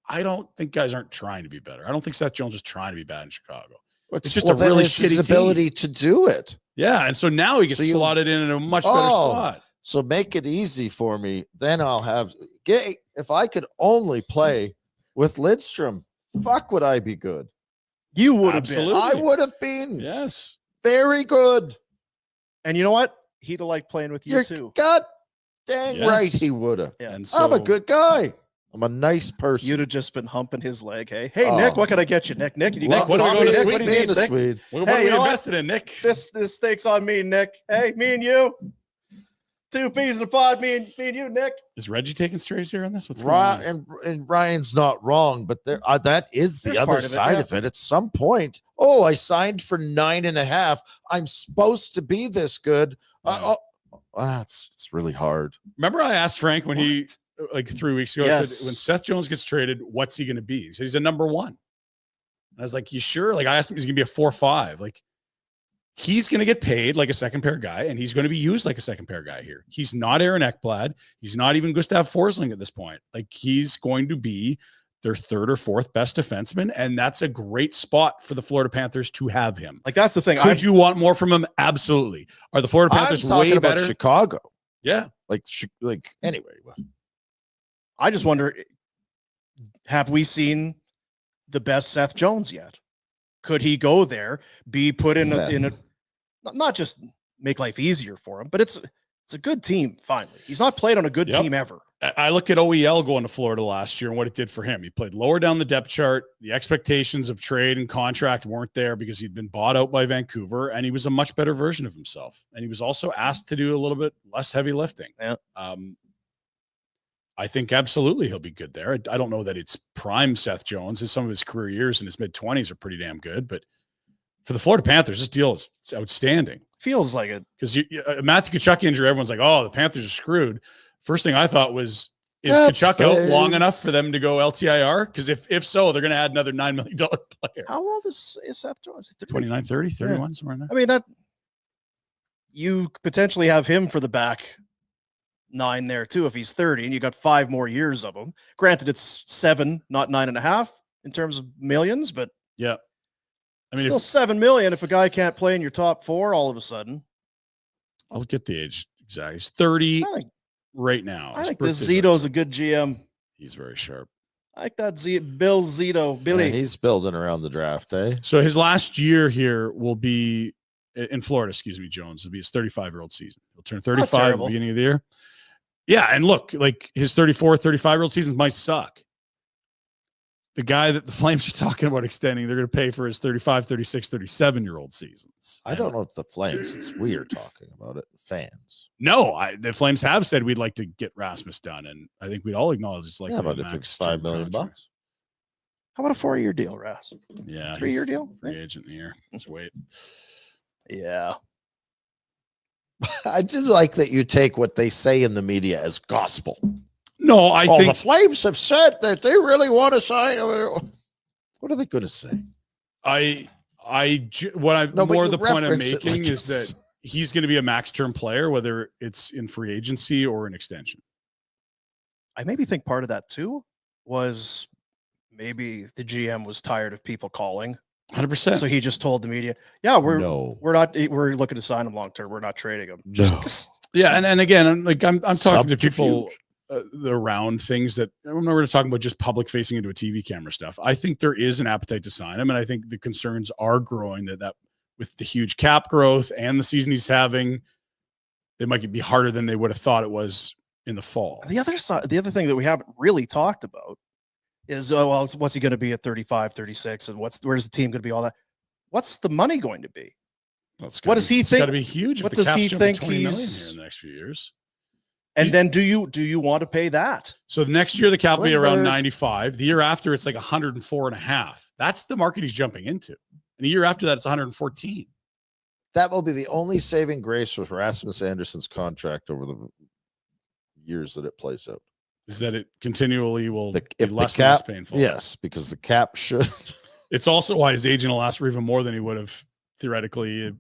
I don't think guys aren't trying to be better. I don't think Seth Jones is trying to be bad in Chicago. It's just a really shitty ability to do it. Yeah, and so now he gets slotted in a much better spot. So make it easy for me. Then I'll have if I could only play with Lidstrom, fuck, would I be good? You would have been. I would have been. Yes. Very good. And you know what? He'd have liked playing with you too. God dang right he would have. Yeah. And so, I'm a good guy. I'm a nice person. You'd have just been humping his leg. Hey, Nick, what can I get you, Nick? Nick, what are we going to Sweden? What are we invested in, Nick? This steak's on me, Nick. Hey, me and you. Two peas in a pod, me and you, Nick. Is Reggie taking strays here on this? What's going on? And Ryan's not wrong, but there that is the There's other part of it, side yeah. of it. At some point, I signed for 9.5. I'm supposed to be this good. It's really hard. Remember I asked Frank when he, like 3 weeks ago, I Yes. said, when Seth Jones gets traded, what's he going to be? He said he's a number 1. And I was like, you sure? Like I asked him, he's going to be a 4-5. Like he's going to get paid like a second pair guy, and he's going to be used like a second pair guy here. He's not Aaron Ekblad. He's not even Gustav Forsling at this point. Like he's going to be their 3rd or 4th best defenseman, and that's a great spot for the Florida Panthers to have him. Like that's the thing. Could you want more from him? Absolutely. Are the Florida Panthers I'm talking way about better? Chicago. Yeah. Like anyway. I just wonder, have we seen the best Seth Jones yet? Could he go there, be put in a not just make life easier for him, but it's a good team. Finally, he's not played on a good team ever. I look at OEL going to Florida last year and what it did for him. He played lower down the depth chart. The expectations of trade and contract weren't there because he'd been bought out by Vancouver, and he was a much better version of himself. And he was also asked to do a little bit less heavy lifting. Yeah. I think absolutely he'll be good there. I don't know that it's prime Seth Jones. Some of his career years in his mid-20s are pretty damn good, but for the Florida Panthers, this deal is outstanding. Feels like it. Because Matthew Tkachuk injury, everyone's like, oh, the Panthers are screwed. First thing I thought was, is Tkachuk out long enough for them to go LTIR? Because if so, they're going to add another $9 million player. How old is Seth Jones? 29, 30, 31, somewhere in there. I mean, that you potentially have him for the back 9 there too if he's 30, and you got 5 more years of him. Granted, it's 7, not 9.5 in terms of millions, but yeah, I mean, still 7 million if a guy can't play in your top 4 all of a sudden. I'll get the age exactly. He's 30 right now. I think the Zito's a good GM. He's very sharp. I like that Bill Zito. Billy. Yeah, he's building around the draft, eh? So his last year here will be in Florida, Jones. It'll be his 35-year-old season. He'll turn 35 at the beginning of the year. Yeah, and look, like his 34, 35-year-old seasons might suck. The guy that the Flames are talking about extending, they're going to pay for his 35, 36, 37-year-old seasons. I don't know if the Flames, it's weird talking about it. Fans. No, the Flames have said we'd like to get Rasmus done, and I think we'd all acknowledge it's like but if it's $5 million bucks. How about a 4-year deal, Ras? Yeah. 3-year deal? Free agent year. Let's wait. Yeah. I do like that you take what they say in the media as gospel. No, I think the Flames have said that they really want to sign. What are they going to say? The point I'm making is that he's going to be a max term player, whether it's in free agency or an extension. I maybe think part of that too was maybe the GM was tired of people calling. 100%. So he just told the media, "Yeah, we're looking to sign him long term. We're not trading him." No. Yeah, and again, I'm talking to people around things that I'm not really talking about just public facing into a TV camera stuff. I think there is an appetite to sign him, and I think the concerns are growing that with the huge cap growth and the season he's having, it might be harder than they would have thought it was in the fall. The other thing that we haven't really talked about is, what's he going to be at 35, 36, and where's the team going to be? All that. What's the money going to be? What does he think? It's got to be huge. What does he think $20 million here in the next few years? And then do you want to pay that? So the next year the cap will be around 95. The year after it's like 104.5. That's the market he's jumping into. And the year after that it's 114. That will be the only saving grace with Rasmus Andersson's contract over the years that it plays out. Is that it continually will be if less the cap, and less painful. Yes, because the cap should. It's also why his agent will ask for even more than he would have theoretically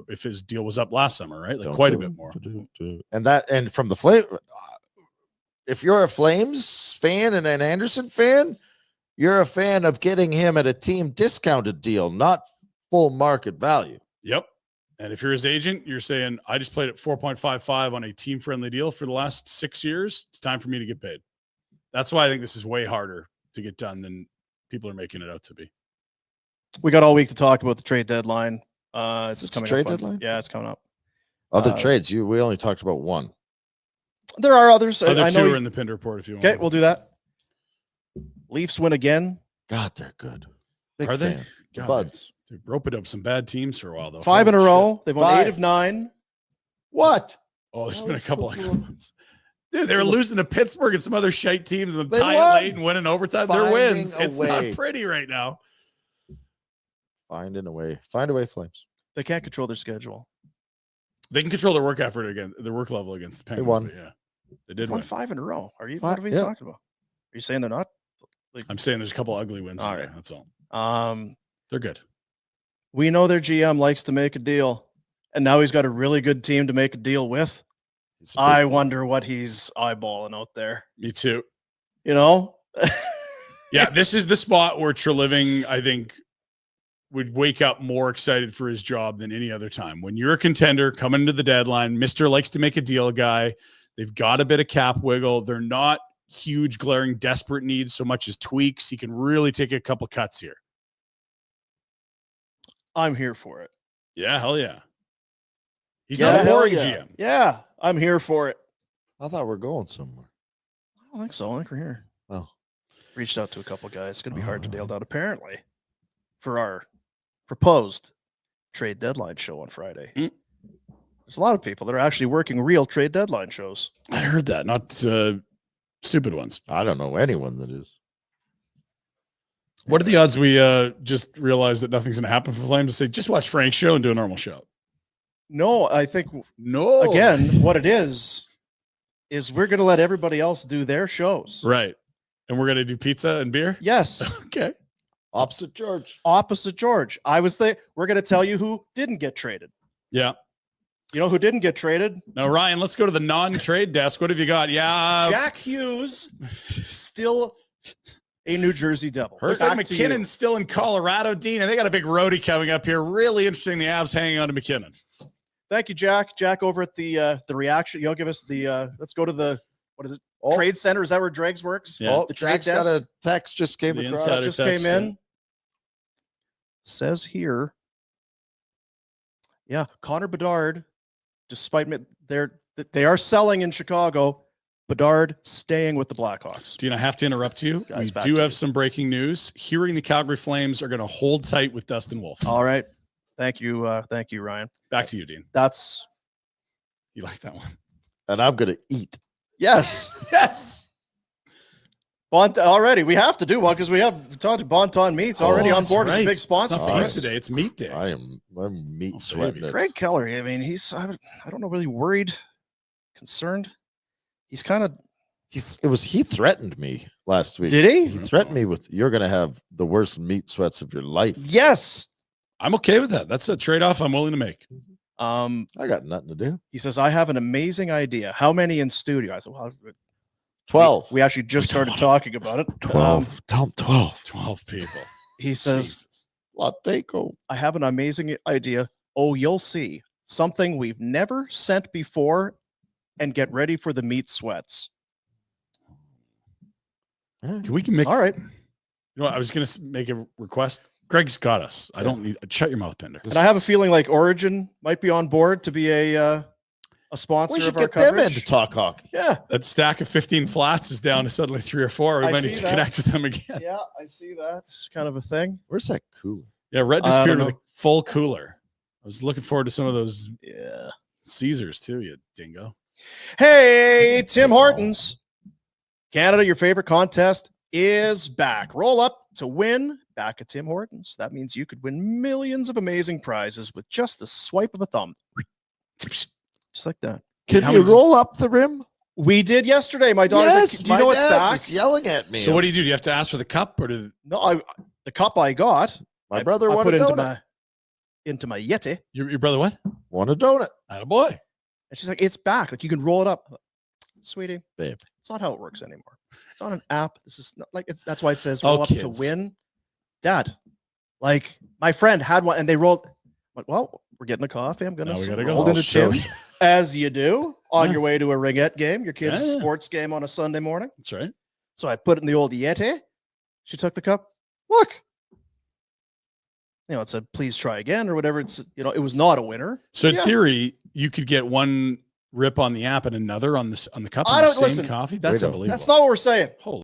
if his deal was up last summer, right? Like quite a bit more. And from the Flames, if you're a Flames fan and an Andersson fan, you're a fan of getting him at a team discounted deal, not full market value. Yep. And if you're his agent, you're saying, I just played at 4.55 on a team-friendly deal for the last 6 years. It's time for me to get paid. That's why I think this is way harder to get done than people are making it out to be. We got all week to talk about the trade deadline. It's coming trade up. Deadline? Yeah, it's coming up. Other trades, we only talked about one. There are others. I know two are in the Pinder Report if you want. Okay, we'll do that. Leafs win again. God, they're good. Are they? God, Buds. They've roped up some bad teams for a while, though. 5 in a Holy row. shit. They've won 8 of 9. What? Oh, there's That been a was couple of cool. good ones. Dude, they were losing to Pittsburgh and some other shite teams and They tie it won. late and winning overtime. They're Finding wins. a It's way. not pretty right now. Find a way, Flames. They can't control their schedule. They can control their work effort against their work level against the Penguins. won. But yeah, they did Won win. 5 in a row. Are you? Five, What are you yeah. talking about? Are you saying they're not? I'm saying there's a couple ugly wins. All in there, right. that's all. They're good. We know their GM likes to make a deal, and now he's got a really good team to make a deal with. I wonder what he's eyeballing out there. Me too. You know? Yeah, this is the spot where Treliving, I think, would wake up more excited for his job than any other time. When you're a contender coming into the deadline, Mr. likes to make a deal guy. They've got a bit of cap wiggle. They're not huge, glaring, desperate needs so much as tweaks. He can really take a couple cuts here. I'm here for it. Yeah, hell yeah. He's not a boring hell yeah. GM. Yeah, I'm here for it. I thought we're going somewhere. I don't think so. I think we're here. Oh. Reached out to a couple guys. It's going to be hard to nail down, apparently, for our proposed trade deadline show on Friday. Mm. There's a lot of people that are actually working real trade deadline shows. I heard that, not stupid ones. I don't know anyone that is. What are the odds we just realize that nothing's going to happen for Flames to say, just watch Frank's show and do a normal show? No, I think, No. again, what it is we're going to let everybody else do their shows. Right. And we're going to do pizza and beer? Yes. Okay. Opposite George. Opposite George. We're going to tell you who didn't get traded. Yeah. You know who didn't get traded? Now, Ryan, let's go to the non-trade desk. What have you got? Yeah. Jack Hughes, still a New Jersey Devil. Looks like Back to you. McKinnon's still in Colorado, Dean, and they got a big roadie coming up here. Really interesting. The Avs hanging on to McKinnon. Thank you, Jack. Jack over at the reaction. You'll give us the let's go to the what is it? Oh. Trade Center. Is that where Dregs works? Yeah. Oh, The trade Jack's got desk? a text just came The across. insider Just text, came in. yeah. Says here. Yeah, Connor Bedard, despite they are selling in Chicago. Bedard staying with the Blackhawks. Dean, I have to interrupt you. Guys, We back do to have you. some breaking news. Hearing the Calgary Flames are going to hold tight with Dustin Wolf. All right. Thank you, Ryan. Back to you, Dean. That's You like that one? And I'm going to eat. yes. Yes. Already, we have to do one because we talked to Bonton Meats already on that's board as a right. big sponsor. It's not for for you us. today. It's meat day. I'm meat Oh, sweating baby. it. Greg Keller. I mean, I don't know, really worried, concerned. He's kind of. He threatened me last week. Did he? He threatened me with, you're going to have the worst meat sweats of your life. Yes. I'm okay with that. That's a trade-off I'm willing to make. I got nothing to do. He says, I have an amazing idea. How many in studio? I said, well, 12. We actually just started talking about it. 12. Tell him 12. 12 people. He says, Jesus. Lateco. I have an amazing idea. Oh, you'll see. Something we've never sent before, and get ready for the meat sweats. Can we make? All right. You know what? I was going to make a request. Greg's got us. I don't need. Shut your mouth, Pinder. And I have a feeling like Origin might be on board to be a sponsor We should of our get them in coverage. to talk hockey. Yeah. That stack of 15 flats is down to suddenly 3 or 4. We I might see need to that. connect with them again. Yeah, I see that. It's kind of a thing. Where's that cool? Yeah, Red I just don't appeared with know. a full cooler. I was looking forward to some of those Yeah. Caesars too, you dingo. Hey, Tim Hortons. Canada, your favorite contest is back. Roll up to win back at Tim Hortons. That means you could win millions of amazing prizes with just the swipe of a thumb. Just like that. Can How you many- roll up the rim? We did yesterday. My daughter's like, do you my know it's dad back? was yelling at me. So what do you do? Do you have to ask for the cup or do No, the cup I got. My I- brother I wanted put a into donut. my Yeti. your brother what? Want a donut? Attaboy. And she's like, it's back. Like you can roll it up. Sweetie, Babe. it's not how it works anymore. It's on an app. This is not like that's why it says roll up to kids. win. Dad, like my friend had one and they rolled. I'm like, well, we're getting a coffee. I'm gonna Now we gotta go. roll I'll into show Tim's as you do on Yeah. your way to a ringette game, your kid's Yeah. sports game on a Sunday morning. That's right. So I put it in the old Yeti. She took the cup. Look. It said, please try again or whatever. It's, it was not a winner. So in Yeah. theory, you could get one rip on the app and another on the cup I in the don't- same listen, coffee. That's Wait a- unbelievable. That's not what we're saying. Holy.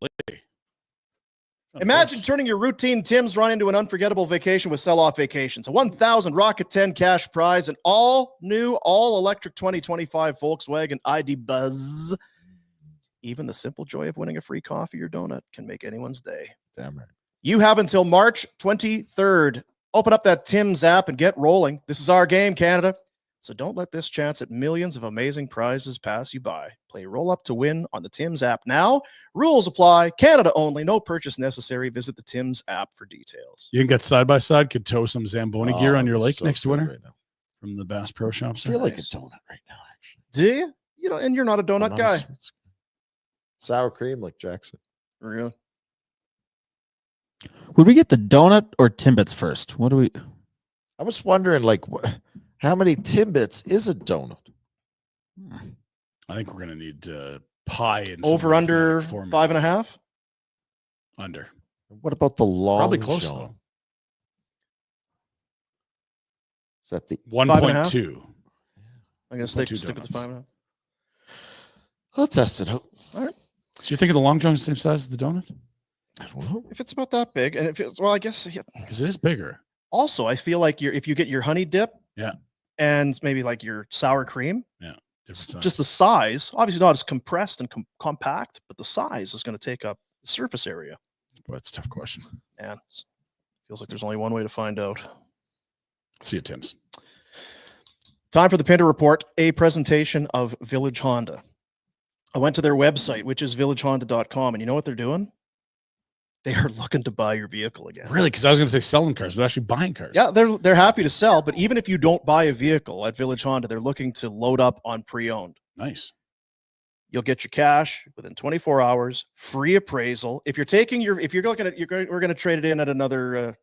Imagine turning your routine Tim's run into an unforgettable vacation with Sell-Off Vacations. A 1,000 Rocket 10 cash prize, an all-new, all-electric 2025 Volkswagen ID Buzz. Even the simple joy of winning a free coffee or donut can make anyone's day. Damn right. You have until March 23rd. Open up that Tim's app and get rolling. This is our game, Canada. So don't let this chance at millions of amazing prizes pass you by. Play Roll Up to Win on the Tim's app now. Rules apply. Canada only. No purchase necessary. Visit the Tim's app for details. You can get side-by-side, could tow some Zamboni gear on your lake so next good winter right now. from the Bass Pro Shops. I feel like a Nice. donut right now, actually. Do you? You know, and you're not a donut Not guy. as- Sour cream like Jackson. Really? Would we get the donut or Timbits first? What do we? I was wondering, like, how many Timbits is a donut? I think we're going to need pie in some Over under arithmetic format. 5.5? Under. What about the long Probably close, John? though. Is that the 1.2. I'm going to Or two stick with the donuts. 5.5. I'll test it out. So you think of the Long John's the same size as the donut? I don't know. If it's about that big, and if it's, well, I guess, yeah. Because it is bigger. Also, I feel like if you get your honey dip, Yeah. and maybe like your sour cream, Different size. just the size, obviously not as compressed and compact, but the size is going to take up the surface area. Boy, that's a tough question. And feels like there's only one way to find out. See you, Tim's. Time for the Pinder Report, a presentation of Village Honda. I went to their website, which is villagehonda.com, and you know what they're doing? They are looking to buy your vehicle again. Really? Because I was going to say selling cars, but actually buying cars. Yeah, they're happy to sell, but even if you don't buy a vehicle at Village Honda, they're looking to load up on pre-owned. Nice. You'll get your cash within 24 hours, free appraisal. If you're looking at, we're going to trade it in at another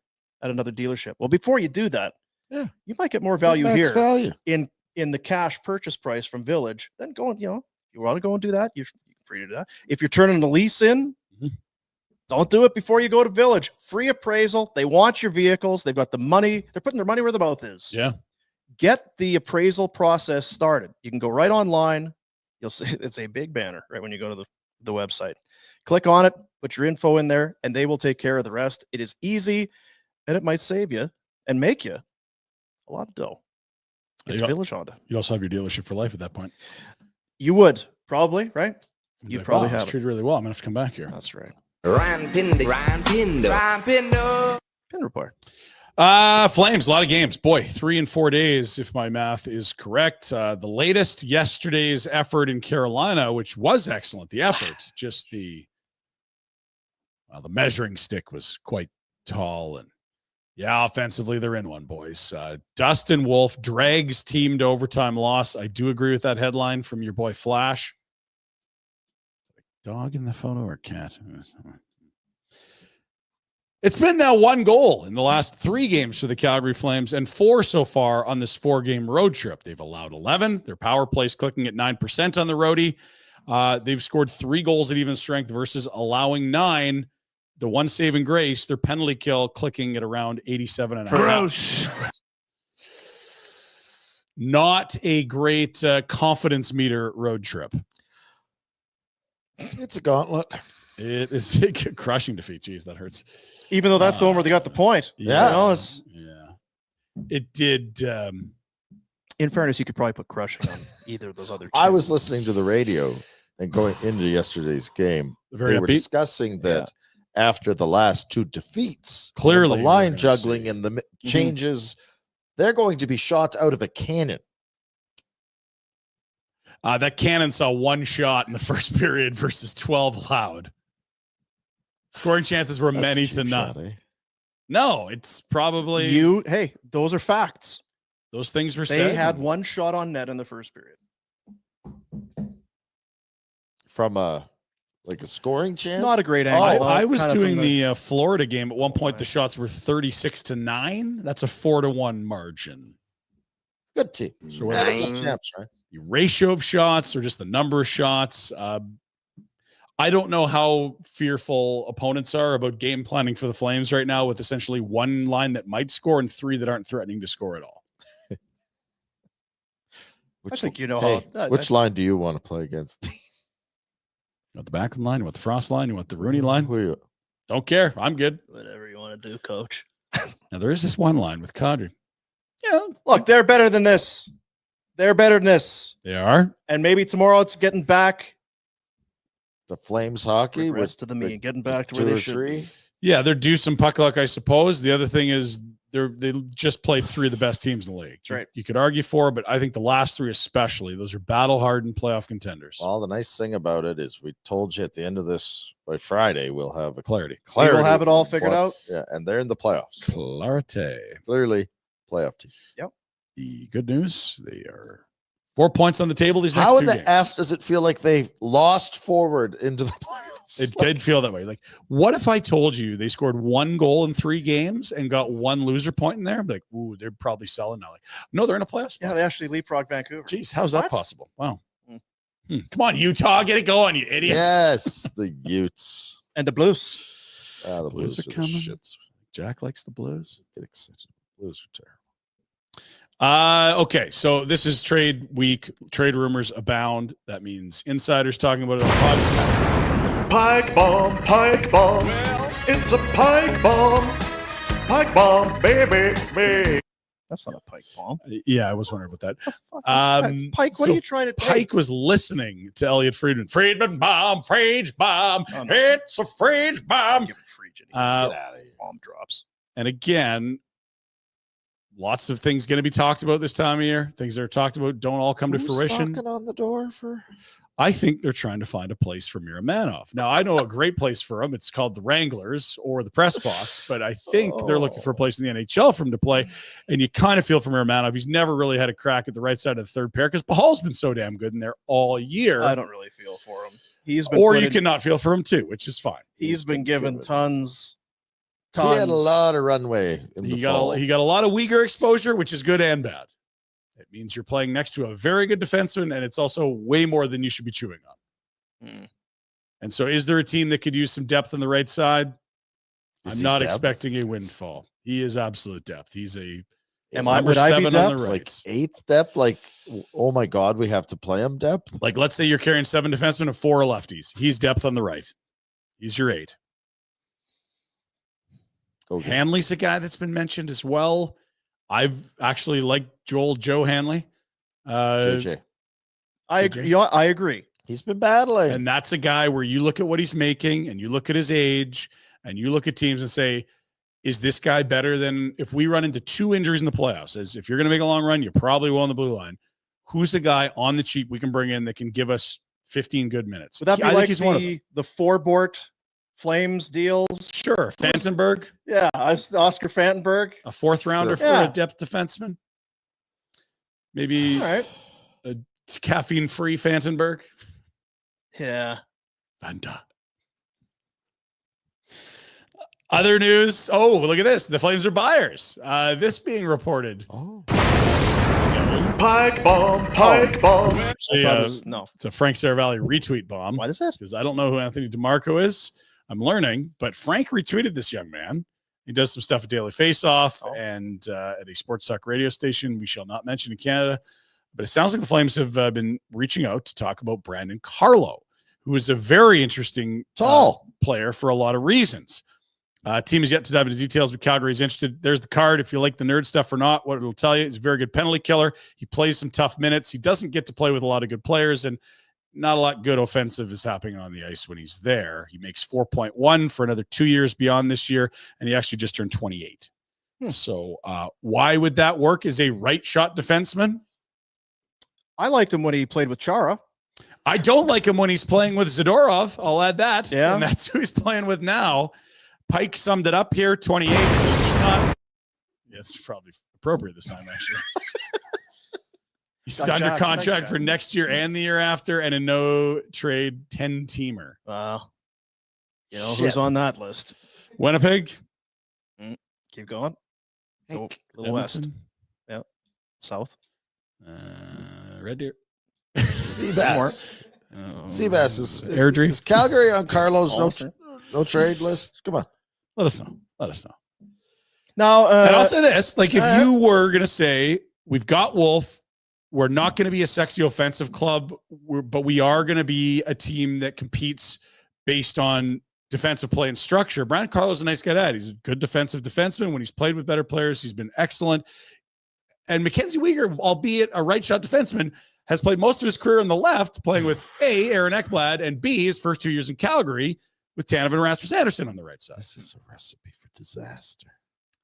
dealership. Well, before you do that, Yeah. you might get more value Max here value. in the cash purchase price from Village. Then go and, you want to go and do that, you're free to do that. If you're turning the lease in, Mhm. don't do it before you go to Village. Free appraisal. They want your vehicles. They've got the money. They're putting their money where the mouth is. Yeah. Get the appraisal process started. You can go right online. You'll see it's a big banner right when you go to the website. Click on it, put your info in there, and they will take care of the rest. It is easy, and it might save you and make you a lot of dough. It's You don't- Village Honda. You'd also have your dealership for life at that point. You would probably, right? You'd be You like, probably wow, I was have it. treated really well. I'm going to have to come back here. That's right. Ryan Pinder. Pin report. Flames, a lot of games. Boy, 3 and 4 days, if my math is correct. The latest, yesterday's effort in Carolina, which was excellent. The effort, just the measuring stick was quite tall. And yeah, offensively, they're in one, boys. Dustin Wolf drags team to overtime loss. I do agree with that headline from your boy Flash. Dog in the photo or cat? It's been now 1 goal in the last 3 games for the Calgary Flames and 4 so far on this 4-game road trip. They've allowed 11. Their power play's clicking at 9% on the roadie. They've scored 3 goals at even strength versus allowing 9. The one saving grace, their penalty kill clicking at around 87.5. Gross. Not a great confidence meter road trip. It's a gauntlet. It is a crushing defeat. Jeez, that hurts. Even though that's the one where they got the point. Yeah. You know, it's, Yeah. It did. in fairness, you could probably put crushing on either of those other two. I was listening to the radio and going into yesterday's game. Very They were upbeat. discussing that after the last 2 defeats, Clearly, the we're line gonna juggling see. and the changes, they're going to be shot out of a cannon. That cannon saw 1 shot in the first period versus 12 allowed. Scoring chances were That's a many cheap to none. shot, eh? No, it's probably hey, those are facts. those things were They said. had 1 shot on net in the first period. From a scoring chance. Not a great Oh, angle. I though, was kind of doing from the Florida game. At one point, the shots were 36-9. That's a 4-1 margin. Good team. So Yeah, what- that's the champs, right? The ratio of shots or just the number of shots. I don't know how fearful opponents are about game planning for the Flames right now with essentially 1 line that might score and 3 that aren't threatening to score at all. I think you know Hey, how. which line do you want to play against? You want the Backlund line? You want the Frost line? You want the Rooney line? Who are you? Don't care. I'm good. Whatever you want to do, coach. Now, there is this one line with Kadri. Yeah. Look, they're better than this. They're better than this. They are. And maybe tomorrow it's getting back. The Flames hockey Regrets to the mean, getting back to where they should be. Yeah, they're due some puck luck, I suppose. The other thing is they just played 3 of the best teams in the league. That's right. You could argue for, but I think the last 3 especially, those are battle-hardened playoff contenders. Well, the nice thing about it is we told you at the end of this, by Friday, we'll have a Clarity. We will have it all figured out. Yeah, and they're in the playoffs. Clarity. Clearly, playoff team. The good news, they are 4 points on the table these next How 2 in the games. F does it feel like they lost forward into the playoffs? It did feel that way. Like, what if I told you they scored 1 goal in 3 games and got 1 loser point in there? I'd be like, ooh, they're probably selling now. Like, no, they're in a playoff spot. Yeah, they actually leapfrogged Vancouver. Jeez, how's that What? possible? Wow. Come on, Utah, get it going, you idiots. Yes, the Utes. And the Blues. The Blues are the coming. shits. Jack likes the Blues. Get excited. Blues are terrible. Okay, so this is trade week. Trade rumors abound. That means insiders talking about it on the podcast. Pike bomb, it's a pike bomb, baby. That's not a pike bomb. Yeah, I was wondering about that. Pike, what so are you trying to take? Pike was listening to Elliot Friedman. Friedman bomb, Frage bomb. Oh, no. It's a Frage bomb. Give it free, Jenny. Uh, Get out of here. Bomb drops. And again, lots of things going to be talked about this time of year. Things that are talked about don't all come to Who's fruition. knocking on the door for? I think they're trying to find a place for Miramanov. Now, I know a great place for him. It's called the Wranglers or the Press Box, but I think they're looking for a place in the NHL for him to play. And you kind of feel for Miramanov. He's never really had a crack at the right side of the third pair because Pahal's been so damn good in there all year. I don't really feel for him. He's been Or you cannot feel for him too, which is fine. He's been given tons. He had a lot of runway. He got a lot of Uyghur exposure, which is good and bad. It means you're playing next to a very good defenseman, and it's also way more than you should be chewing on. And so is there a team that could use some depth on the right side? I'm not expecting a windfall. He is absolute depth. He's a would I be on depth? the right. Like 8th depth? Like, oh my God, we have to play him depth? Like, let's say you're carrying 7 defensemen and 4 lefties. He's depth on the right. He's your 8. Okay. Hanley's a guy that's been mentioned as well. I've actually liked Joe Hanley. JJ. I agree. He's been battling. And that's a guy where you look at what he's making and you look at his age and you look at teams and say, is this guy better than if we run into 2 injuries in the playoffs? As if you're going to make a long run, you probably will on the blue line. Who's the guy on the cheap we can bring in that can give us 15 good minutes? Would that be I think like he's one of them. the Forbort Flames deals? Sure. Fantenberg, Yeah, Oscar Fantenberg. a 4th rounder for Yeah. a depth defenseman. Maybe All right. a caffeine-free Fantenberg. Yeah. Vanda. Other news. Oh, look at this. The Flames are buyers. This being reported. Oh. Pike bomb. Actually, I thought it was, no. it's a Frank Seravalli retweet bomb. What is it? Because I don't know who Anthony DeMarco is. I'm learning, but Frank retweeted this young man. He does some stuff at Daily Faceoff and at a sports talk radio station we shall not mention in Canada. But it sounds like the Flames have been reaching out to talk about Brandon Carlo, who is a very interesting player for a lot of reasons. Team is yet to dive into details, but Calgary is interested. There's the card. If you like the nerd stuff or not, what it'll tell you is a very good penalty killer. He plays some tough minutes. He doesn't get to play with a lot of good players, and not a lot good offensive is happening on the ice when he's there. He makes 4.1 for another 2 years beyond this year, and he actually just turned 28. So why would that work as a right shot defenseman? I liked him when he played with Chara. I don't like him when he's playing with Zadorov. I'll add that. Yeah. And that's who he's playing with now. Pike summed it up here, 28. Yeah, it's probably appropriate this time, actually. He's under contract for next year and the year after, and a no-trade 10-teamer. Wow. You know who's on that list? Winnipeg. Keep going. Go a little west. Yep. South. Red Deer. Seabass. Seabass is Airdrie. Is Calgary on Carlo's no trade list? Come on. Let us know. Let us know. Now, and I'll say this: like, if you were going to say we've got Wolf, we're not going to be a sexy offensive club, but we are going to be a team that competes based on defensive play and structure. Brandon Carlo's a nice guy to add. He's a good defensive defenseman. When he's played with better players, he's been excellent. And Mackenzie Weegar, albeit a right shot defenseman, has played most of his career on the left, playing with A, Aaron Ekblad, and B, his first 2 years in Calgary with Tanev and Rasmus Andersson on the right side. This is a recipe for disaster.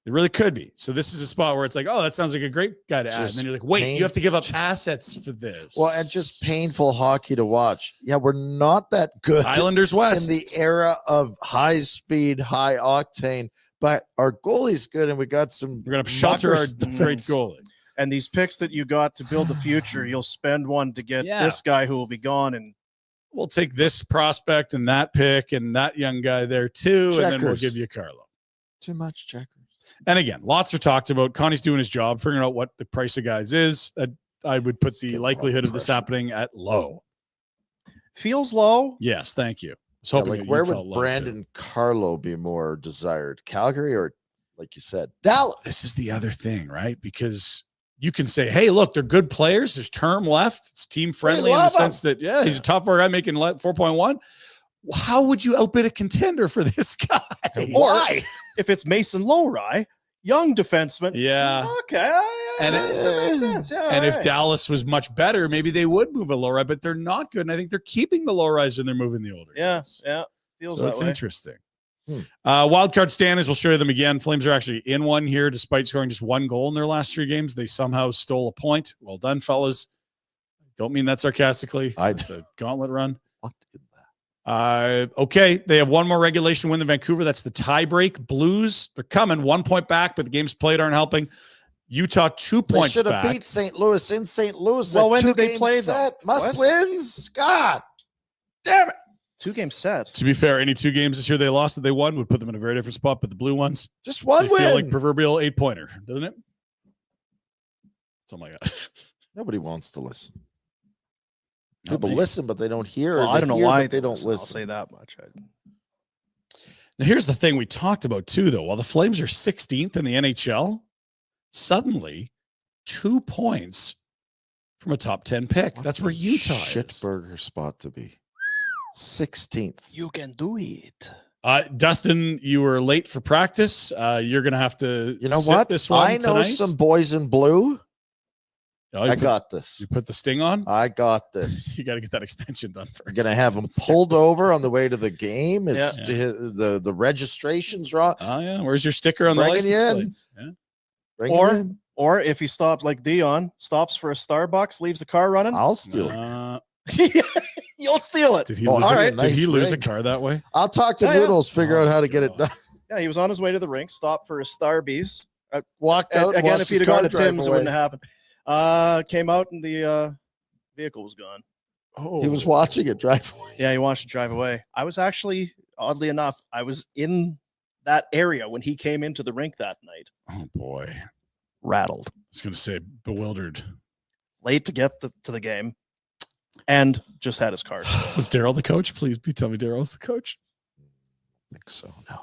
It really could be. So this is a spot where it's like, oh, that sounds like a great guy to add. And then you're like, wait, you have to give up assets for this. Well, and just painful hockey to watch. Yeah, we're not that good Islanders West. in the era of high speed, high octane, but our goalie's good, and we got some. We're going to shelter our muckers. great goalie. And these picks that you got to build the future, you'll spend one to get this guy who will be gone. And We'll take this prospect and that pick and that young guy there too, and then we'll Checkers. give you Carlo. Too much checkers. And again, lots are talked about. Connie's doing his job, figuring out what the price of guys is. I would put the likelihood of this happening at low. feels low. Yes, thank you. I was Yeah, hoping like that where you felt would low, Brandon too. Carlo be more desired? Calgary or, like you said, Dallas? This is the other thing, right? Because you can say, hey, look, they're good players. There's term left. It's team friendly in the love sense that, yeah, he's a top four guy making 4.1. How would you outbid a contender for this guy? Or if it's Mason Lowry, young defenseman. Yeah. Okay. And That makes sense. Yeah, And all if right. Dallas was much better, maybe they would move a Lowry, but they're not good. And I think they're keeping the Lowrys and they're moving the older guys. Yeah. Feels So that it's way. interesting. Wildcard standings, we'll show you them again. Flames are actually in one here, despite scoring just one goal in their last 3 games. They somehow stole a point. Well done, fellas. Don't mean that sarcastically. It's a gauntlet run. What in that? Okay, they have one more regulation win than Vancouver. That's the tie-break. Blues, they're coming 1 point back, but the games played aren't helping. Utah 2 They points should have back. beat St. Louis in St. Louis. Well, That when did they 2-game play set. them? Must What? wins. God damn it. 2-game set. To be fair, any 2 games this year they lost that they won would put them in a very different spot, but the blue ones, Just one they win. feel like proverbial 8-pointer, doesn't it? Something like that. Nobody wants to listen. Not People me. listen, but they don't hear. Well, or I they don't know hear, why but they don't listen. I'll listen. say that much. Now, here's the thing we talked about too, though. While the Flames are 16th in the NHL, suddenly 2 points from a top 10 pick. What That's a where Utah shit is. burger spot to be. 16th. You can do it. Dustin, you were late for practice. You're going to have to You know sit what? this one I know tonight. some boys in blue. Oh, you I put- got this. You put the sting on? I got this. You got to get that extension done first. I'm gonna have them That's what's pulled serious. over on the way to the game. Is Yeah. the registration's wrong? Oh, yeah. Where's your sticker on the Bringing you license in. plate? Yeah. Bring it Or- in. Or if he stopped like Dion, stops for a Starbucks, leaves the car running, I'll steal it. you'll steal it. Did he Oh, lose? all a, right, did he nice lose a rig. car that way? I'll talk to Yeah, yeah. Noodles, figure out how to get it God. done. Yeah, he was on his way to the rink, stopped for a Starbucks. Walked out. Again, watched if he'd his have gone car to drive Tim's, it away. wouldn't have happened. Came out and the vehicle was gone. Oh, He was watching it drive away. Yeah, he wanted to drive away. I was actually, oddly enough, I was in that area when he came into the rink that night. Oh boy, I Rattled. was going to say bewildered. Late to get to the game and just had his car stolen. Was Daryl the coach? Please tell me Daryl was the coach. I think so. No.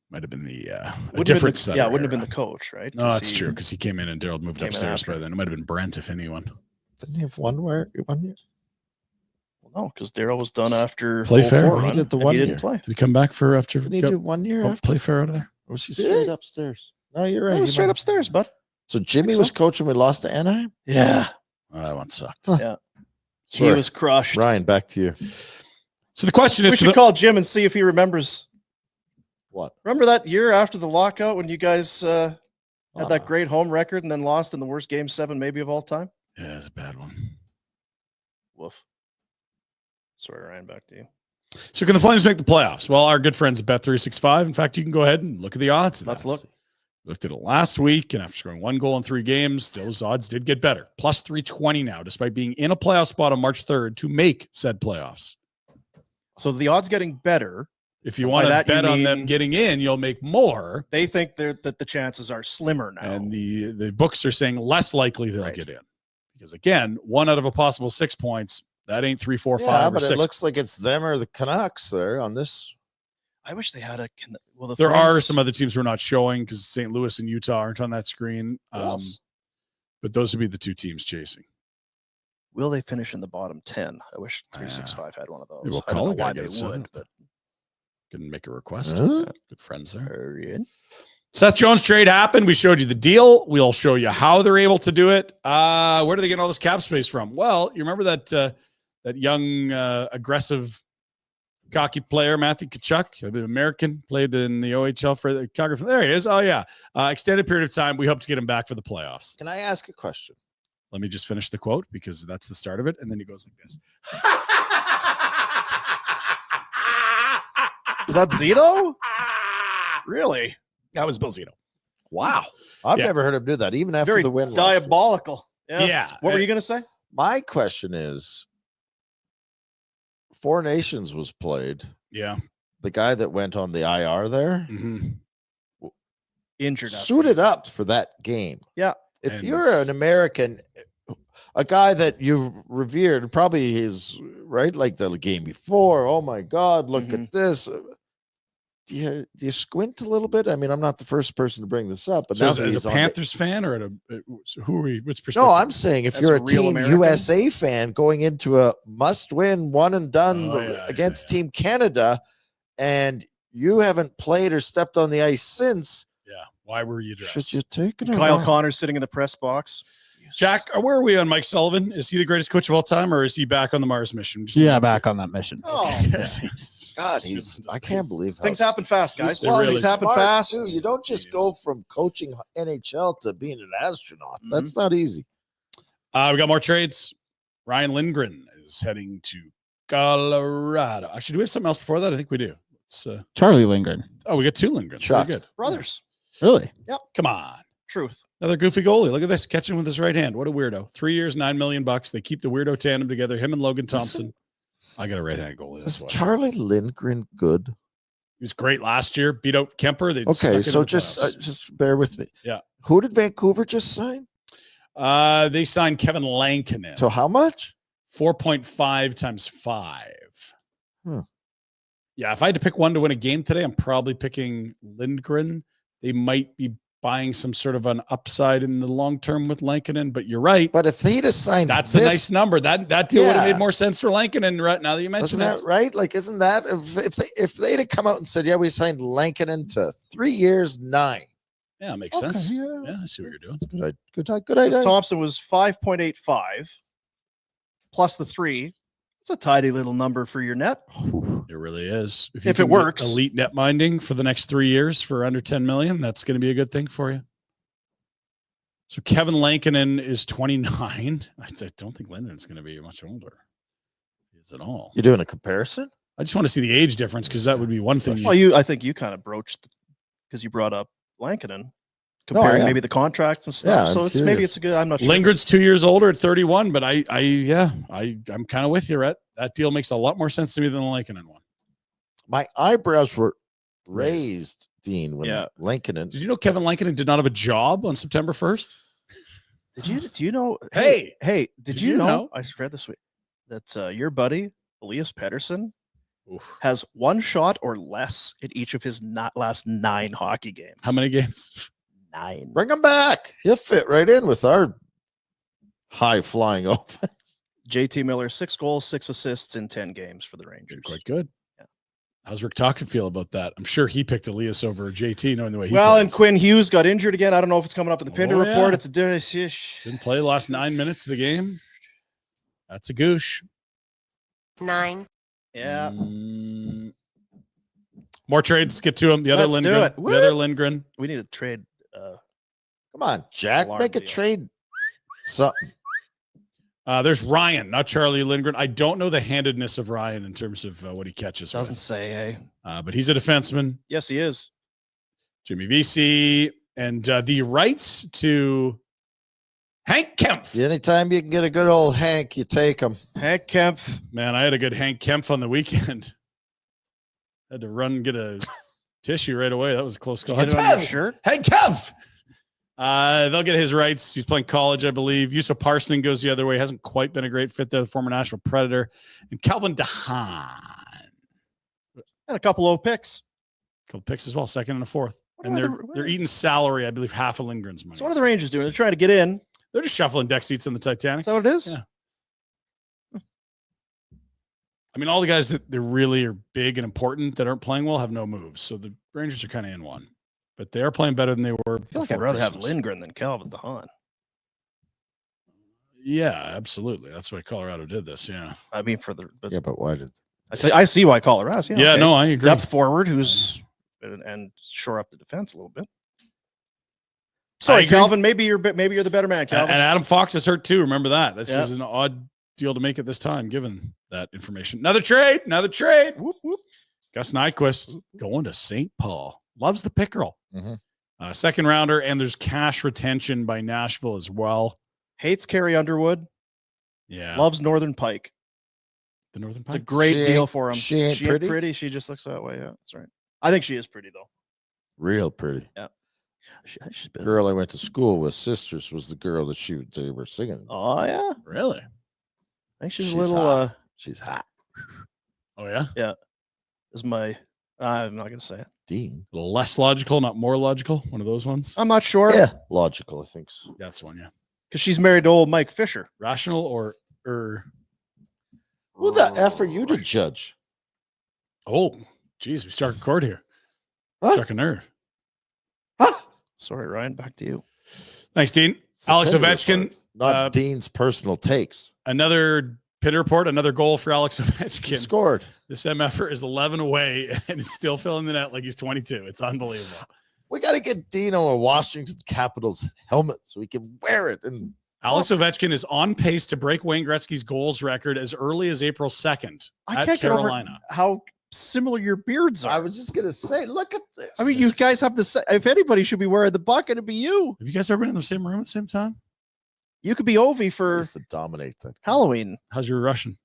Might have been the a Wouldn't have different been, Sutter yeah, wouldn't have been era. the coach, right? No, 'Cause that's he- true because he came in and Daryl moved came in upstairs after. by then. It might have been Brent, if anyone. Didn't he have 1 year? 1 year? Well, no, because Daryl was done after Play 04 fair. run, He did the and 1 he year. didn't play. Did he come back for after? Didn't he do 1 year oh, after? play fair out of there? Or was he Did straight he? upstairs? No, you're right. He was He straight might- upstairs, bud. So Jimmy so. was coaching. We lost to Anaheim. Yeah, Oh, that one sucked. Huh. he Sorry. was crushed. Ryan, back to you. So the question is, We for should the- call Jim and see if he remembers. What? Remember that year after the lockout when you guys had Uh, that great home record and then lost in the worst game 7 maybe of all time? yeah, it's a bad one. Woof. Sorry, Ryan, back to you. So can the Flames make the playoffs? Well, our good friends at Bet365. In fact, you can go ahead and look at the odds. Let's look. Looked at it last week, and after scoring 1 goal in 3 games, those odds did get better. Plus 320 now, despite being in a playoff spot on March 3rd to make said playoffs. So the odds getting better. If you By want to that, you bet on them mean- getting in, you'll make more. They think that the chances are slimmer now. And the books are saying less likely they'll Right. get in. Because again, 1 out of a possible 6 points, that ain't 3, 4, 5, yeah, or but 6. it looks like it's them or the Canucks there on this. I wish they had a. Well, the There are Flames- some other teams who are not showing because St. Louis and Utah aren't on that screen. Yes. But those would be the 2 teams chasing. Will they finish in the bottom 10? I wish 365 had one of those. Maybe we'll I don't call know a guy, why get they it set would, up. but Can make a request. Huh? Good friends there. Yeah. Seth Jones trade happened. We showed you the deal. We'll show you how they're able to do it. Where do they get all this cap space from? Well, you remember that young, aggressive, cocky player, Matthew Tkachuk, an American, played in the OHL for the Calgary. There he is. Oh, yeah. Extended period of time. We hope to get him back for the playoffs. Can I ask a question? Let me just finish the quote because that's the start of it. And then he goes like this. Is that Zito? Really? That was Bill Zito. Wow. I've Yeah. never heard him do that, even after Very the win. last year. diabolical. Yeah. Yeah. What were you going to say? My question is, Four Nations was played. Yeah. The guy that went on the IR there Mm-hmm. Injured. after. suited up for that game. Yeah. If And you're an American, a guy that you've revered, probably is right, like the game before. Oh my God, look Mhm. at this. Do you squint a little bit? I mean, I'm not the first person to bring this up, but So now as, that as he's a on the- Panthers fan or who are we? Which perspective? no, I'm saying if As you're a a real Team American? USA fan going into a must-win, one and done Oh, yeah, against yeah. Team Canada, and you haven't played or stepped on the ice since, Yeah. Why were you dressed? should you take it? Kyle around? Connor sitting in the press box. Jack, where are we on Mike Sullivan? Is he the greatest coach of all time, or is he back on the Mars mission? Just Yeah, back on that mission. Oh, God, I can't believe how things happen fast, guys. They're really Things happen smart, fast. too. You don't just go from coaching NHL to being an astronaut. Mhm. That's not easy. We got more trades. Ryan Lindgren is heading to Colorado. Actually, do we have something else before that? I think we do. It's Charlie Lindgren. we got two Lindgrens. Chuck. Very good. Brothers. Really? Come on. Truth. Another goofy goalie. Look at this, catching with his right hand. What a weirdo. 3 years, $9 million. They keep the weirdo tandem together. Him and Logan Thompson. I got a right-hand goalie. That's Is why. Charlie Lindgren good? He was great last year. Beat out Kemper. They Okay, so just bear with me. Yeah. Who did Vancouver just sign? they signed Kevin Lankinen. So how much? 4.5 times 5. Hmm. Yeah, if I had to pick one to win a game today, I'm probably picking Lindgren. They might be buying some sort of an upside in the long term with Lankinen, but you're right. But if he'd have signed That's this, a nice number. That deal would have Yeah. made more sense for Lankinen right now that you mentioned isn't that right? Like, isn't that if they'd have come out and said, yeah, we signed Lankinen to 3 years, 9. Yeah, it makes Okay, sense. yeah. Yeah, I see what you're doing. That's good. Good Because idea. Thompson was 5.85 plus the 3. It's a tidy little number for your net. It really is. you If it can get works. elite net minding for the next 3 years for under 10 million, that's going to be a good thing for you. So Kevin Lankinen is 29. I don't think Lindgren's going to be much older. He is at all. You're doing a comparison? I just want to see the age difference because that would be one thing. Well, I think you kind of broached because you brought up Lankinen, comparing yeah. maybe the contracts and stuff. Yeah, so I'm it's maybe curious. it's a good. I'm not sure. Lindgren's 2 years older at 31, but I'm kind of with you, Rhett. That deal makes a lot more sense to me than the Lankinen one. My eyebrows were raised, Dean, when Yeah. Lankinen. Did you know Kevin Lankinen did not have a job on September 1st? Do you know? Hey, Hey, did did you you know? know? I read this week that your buddy Elias Pettersson Oof. has 1 shot or less in each of his last 9 hockey games. How many games? 9. Bring him back. He'll fit right in with our high flying offense. JT Miller, 6 goals, 6 assists in 10 games for the Rangers. Quite good. Yeah. How's Rick Tocchet feel about that? I'm sure he picked Elias over JT, knowing the way he Well, plays. and Quinn Hughes got injured again. I don't know if it's coming up in the Pinder Oh, Report. yeah. It's a Didn't play the last 9 minutes of the game. That's a goosh. 9. yeah. More trades. Get to him. The other Let's do Lindgren. it. The other Lindgren. We need to trade. Come on, Jack. Alarm Make a deal. trade. Something. There's Ryan, not Charlie Lindgren. I don't know the handedness of Ryan in terms of what he catches. Doesn't With. say, hey. But he's a defenseman. Yes, he is. Jimmy Vesey. And the rights to Hank Kempf. Anytime you can get a good old Hank, you take him. Hank Kempf. Man, I had a good Hank Kempf on the weekend. Had to run and get a tissue right away. That was a close call. Get it on your shirt. Hank Kempf. They'll get his rights. He's playing college, I believe. Yuso Parsonen goes the other way. Hasn't quite been a great fit there. The former Nashville Predator. And Calvin DeHaan. And a couple low picks. Couple picks as well, second and a fourth. What And are they're eating salary, I believe, half of Lindgren's money. So what are the Rangers doing? They're trying to get in. They're just shuffling deck seats in the Titanic. Is that what it is? Yeah. I mean, all the guys that they really are big and important that aren't playing well have no moves. So the Rangers are kind of in one, but they are playing better than they were. I feel like I'd rather have Lindgren than Calvin DeHaan. Yeah, absolutely. That's why Colorado did this. Yeah. I mean, but why did I see why Colorado? Yeah, okay. no, I agree. Depth forward who's and shore up the defense a little bit. Sorry, Calvin. Maybe you're the better man, Calvin. And Adam Fox is hurt too. Remember that. This is an odd deal to make at this time, given that information. Another trade. Whoop, whoop. Gus Nyquist going to St. Paul. Loves the pickerel. Mm-hmm. Second rounder, and there's cash retention by Nashville as well. Hates Carrie Underwood. Yeah. Loves Northern Pike. The Northern Pike. It's a great deal for him. She ain't pretty. She just looks that way. Yeah, that's right. I think she is pretty though. Real pretty. Yeah. The girl I went to school with, sisters, was the girl that they were singing. Oh yeah, really? I think she's a little. Hot. She's hot. Oh yeah. Yeah. Is my. I'm not gonna say it. Dean. A little less logical, not more logical. One of those ones. I'm not sure. Yeah, logical. I think so. That's one. Yeah. Because she's married to old Mike Fisher. Rational or. Who the F are you to judge? Oh, geez, we struck a chord here. Huh? Struck a nerve. Huh? Sorry, Ryan. Back to you. Thanks, Dean. Alex Pinder Ovechkin. Report. Not Dean's personal takes. Another Pinder Report. Another goal for Alex Ovechkin. He scored. This MFer is 11 away and is still filling the net like he's 22. It's unbelievable. We got to get Dino a Washington Capitals helmet so he can wear it. And Alex Ovechkin is on pace to break Wayne Gretzky's goals record as early as April 2nd at Carolina. How similar your beards are. I was just gonna say, look at this. I mean, you guys have the. If anybody should be wearing the bucket, it'd be you. Have you guys ever been in the same room at the same time? You could be Ovi for to dominate that Halloween. How's your Russian?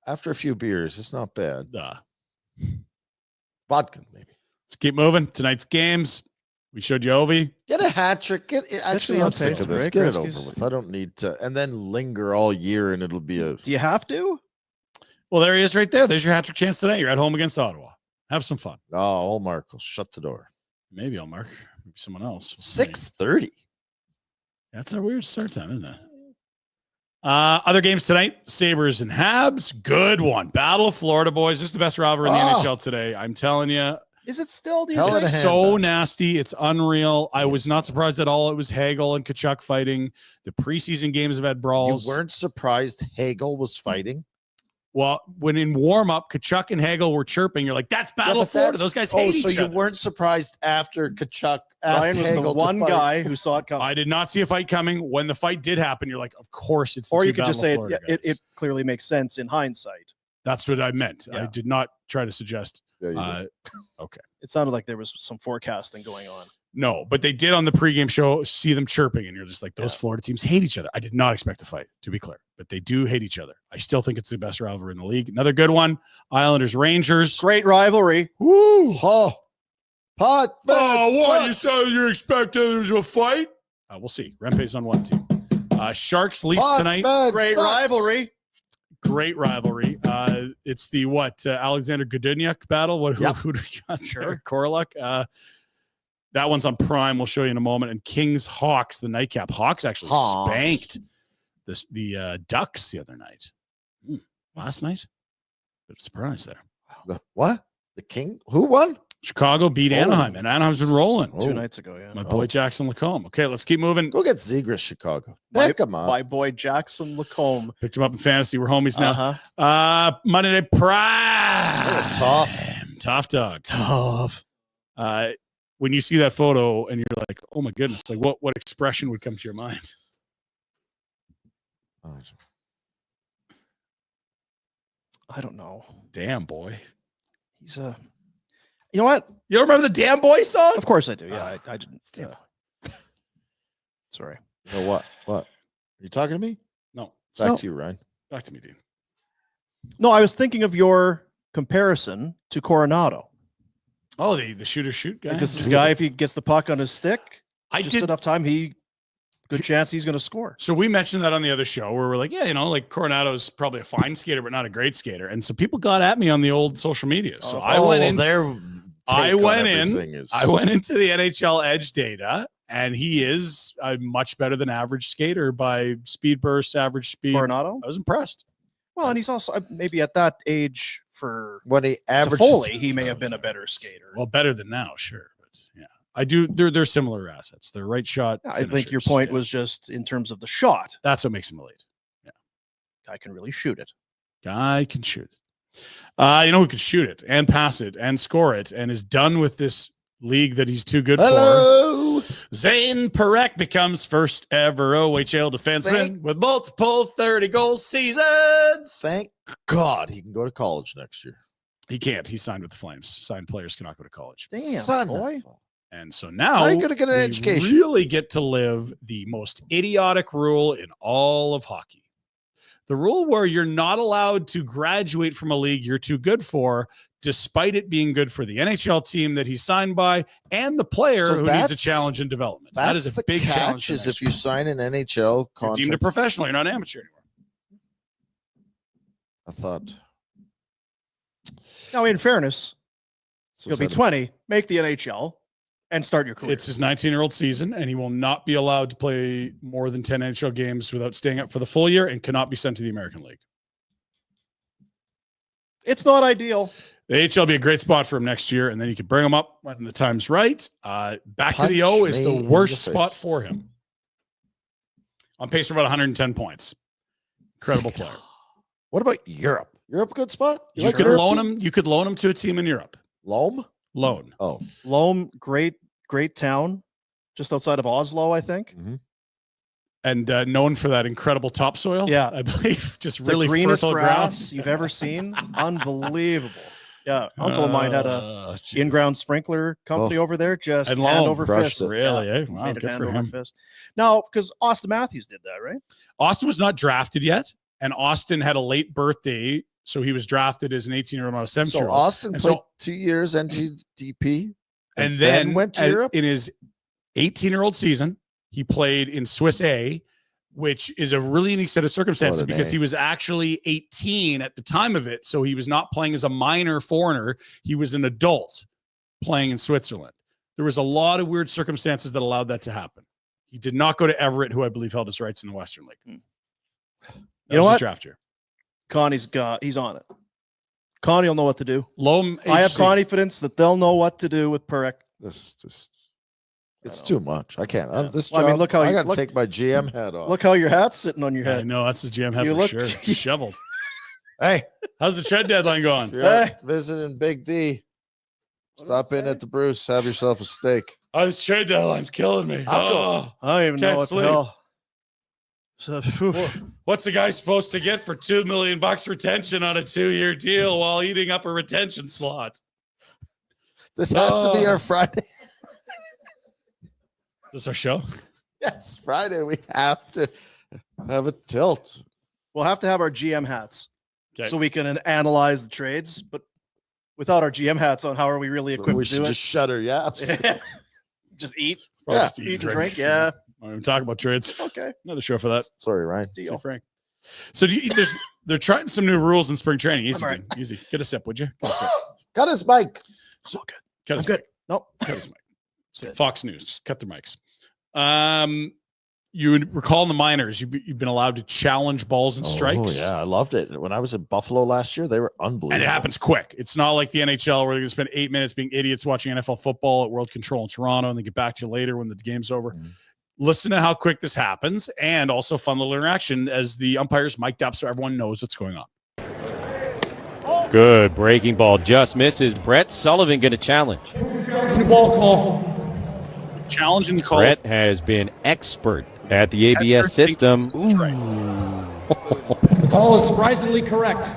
After a few beers, it's not bad. Uh, Vodka, maybe. Let's keep moving. Tonight's games. We showed you Ovi. Get a hat trick. Actually, I'm sick of this. Right? Get it Gretzky's- over with. I don't need to. And then linger all year, and it'll be a. Do you have to? Well, there he is right there. There's your hat-trick chance today. You're at home against Ottawa. Have some fun. Oh, Allmark will shut the door. Maybe Allmark. Maybe someone else. 6:30. That's a weird start time, isn't it? Other games tonight, Sabres and Habs. Good one. Battle of Florida, boys. This is the best rivalry in the NHL today. I'm telling you. Is it still? Hell of a It's so nasty. It's unreal. I was not surprised at all. It was Hagel and Kachuk fighting. The preseason games have had brawls. You weren't surprised Hagel was fighting? Well, when in warm-up, Kachuk and Hagel were chirping. You're like, that's Battle of Florida. Those guys hate each other. So you weren't surprised after Kachuk asked Ryan was Hagel the to one fight? guy who saw it coming. I did not see a fight coming. When the fight did happen, you're like, of course it's the Or two you could just Battle say of Florida guys. it clearly makes sense in hindsight. That's what I meant. Yeah. I did not try to suggest. Yeah, you did. Okay. It sounded like there was some forecasting going on. No, but they did on the pregame show see them chirping, and you're just like, those Florida teams hate each other. I did not expect a fight, to be clear, but they do hate each other. I still think it's the best rivalry in the league. Another good one, Islanders Rangers. Great rivalry. Woo! Oh, pot. You said you're expecting there's a fight? We'll see. Rempe's on one team. Sharks Leafs tonight. Great rivalry. Great rivalry. It's the Alexander Godunyak battle. Who do we got? Sure. Koroluk. That one's on Prime. We'll show you in a moment. And Kings Hawks, the nightcap. Hawks actually spanked the Ducks the other night. Last night? Bit of surprise there. What? The King? Who won? Chicago beat Anaheim, and Anaheim's been rolling. 2 nights ago, yeah. My boy Jackson Lacombe. Okay, let's keep moving. Go get Zegras, Chicago. Pick him up. My boy Jackson Lacombe. Picked him up in fantasy. We're homies now. Uh-huh. Monday Night Prime. Tough dog. Tough. When you see that photo and you're like, oh my goodness, like what expression would come to your mind? I don't know. Damn boy. He's a. You know what? You don't remember the Damn Boy song? Of course I do. Yeah, I didn't. Sorry. You know what? What? Are you talking to me? No. Back to you, Ryan. Back to me, Dean. No, I was thinking of your comparison to Coronado. Oh, the shooter shoot guy. Like this is a guy, if he gets the puck on his stick, just did enough time, good chance he's going to score. So we mentioned that on the other show where we're like, yeah, like Coronado's probably a fine skater, but not a great skater. And so people got at me on the old social media. So I went in. I went into the NHL Edge data, and he is a much better than average skater by speed burst, average speed. Coronado? I was impressed. Well, and he's also maybe at that age for when he averages, Toffoli, he may have been a better skater. Well, better than now, sure. But yeah, I do. They're similar assets. They're right shot. I think your point was just in terms of the shot. That's what makes him elite. Yeah, guy can really shoot it. Guy can shoot it. You know who can shoot it and pass it and score it and is done with this league that he's too good for. Zane Parekh becomes first ever OHL defenseman with multiple 30-goal seasons. Thank God he can go to college next year. He can't. He signed with the Flames. Signed players cannot go to college. Damn, Son boy. And so now How are you going to get an education? Really get to live the most idiotic rule in all of hockey. The rule where you're not allowed to graduate from a league you're too good for, despite it being good for the NHL team that he's signed by and the player who needs a challenge in development. That is a big challenge. Is if you sign an NHL contract. You're deemed a professional. You're not an amateur anymore. I thought. Now, in fairness, you'll be 20, make the NHL, and start your career. It's his 19-year-old season, and he will not be allowed to play more than 10 NHL games without staying up for the full year and cannot be sent to the American League. It's not ideal. The AHL will be a great spot for him next year, and then you can bring him up when the time's right. Back to the O is the worst spot for him. On pace for about 110 points. Incredible player. What about Europe? Europe a good spot? You could loan him. You could loan him to a team in Europe. Loam? Loan. Oh, Loam, great town, just outside of Oslo, I think. Mm-hmm. And known for that incredible topsoil. Yeah, I believe just the really greenest fertile grass ground you've ever seen. Unbelievable. Yeah, uncle of mine had a in-ground sprinkler company over there. Just and hand Loam over crushed fist. it. Really? Eh? Wow, Wow, good for him. fist. Now, because Austin Matthews did that, right? Austin was not drafted yet, and Austin had a late birthday, so he was drafted as an 18-year-old, not a 17-year-old. So Austin played 2 years NGDP, and then went to Europe. In his 18-year-old season, he played in Swiss A, which is a really unique set of circumstances because he was actually 18 at the time of it. So he was not playing as a minor foreigner. He was an adult playing in Switzerland. There was a lot of weird circumstances that allowed that to happen. He did not go to Everett, who I believe held his rights in the Western League. You know what? Draft year. Connie's on it. Connie will know what to do. Loam I have HC. confidence that they'll know what to do with Parekh. This is just, it's too much. I can't. Yeah. This Well, job, I mean, look how I you- got to look- take my GM hat off. Look how your hat's sitting on your I head. know that's his GM head You for look- sure. Disheveled. Hey, How's the trade deadline going? if you're out Hey. visiting Big D, What stop does it in say? at the Bruce. Have yourself a steak. Oh, this trade deadline's killing me. Oh, I don't even know Can't what sleep. the hell. So, phew. what's the guy supposed to get for $2 million retention on a 2-year deal while eating up a retention slot? This has to be Oh. our Friday. Is this our show? Yes, Friday. We have to have a tilt. We'll have to have our GM hats Okay. so we can analyze the trades. But without our GM hats on, how are we really equipped We to should do just shut our yaps. it? Just eat, Probably Yeah. just eat and drink. Yeah. I'm even talking about trades. Okay. Another show for that. Sorry, Ryan. See Deal. Frank. So they're trying some new rules in spring training. Easy, I'm all right. dude. Easy. Get a sip, would you? Get a sip. Got his mic. So good. Cut I'm his good. mic. Nope. Cut his mic. Good. Fox News. Just cut their mics. You would recall in the minors, you've been allowed to challenge balls and strikes. Oh, yeah. I loved it. When I was in Buffalo last year, they were unbelievable. And it happens quick. It's not like the NHL where they're going to spend 8 minutes being idiots watching NFL football at World Control in Toronto and they get back to you later when the game's over. Mhm. Listen to how quick this happens and also fun little interaction as the umpires mic'd up so everyone knows what's going on. Good breaking ball, just misses. Brett Sullivan going to challenge. Challenging the call. Brett has been expert at the ABS system. The call is surprisingly correct.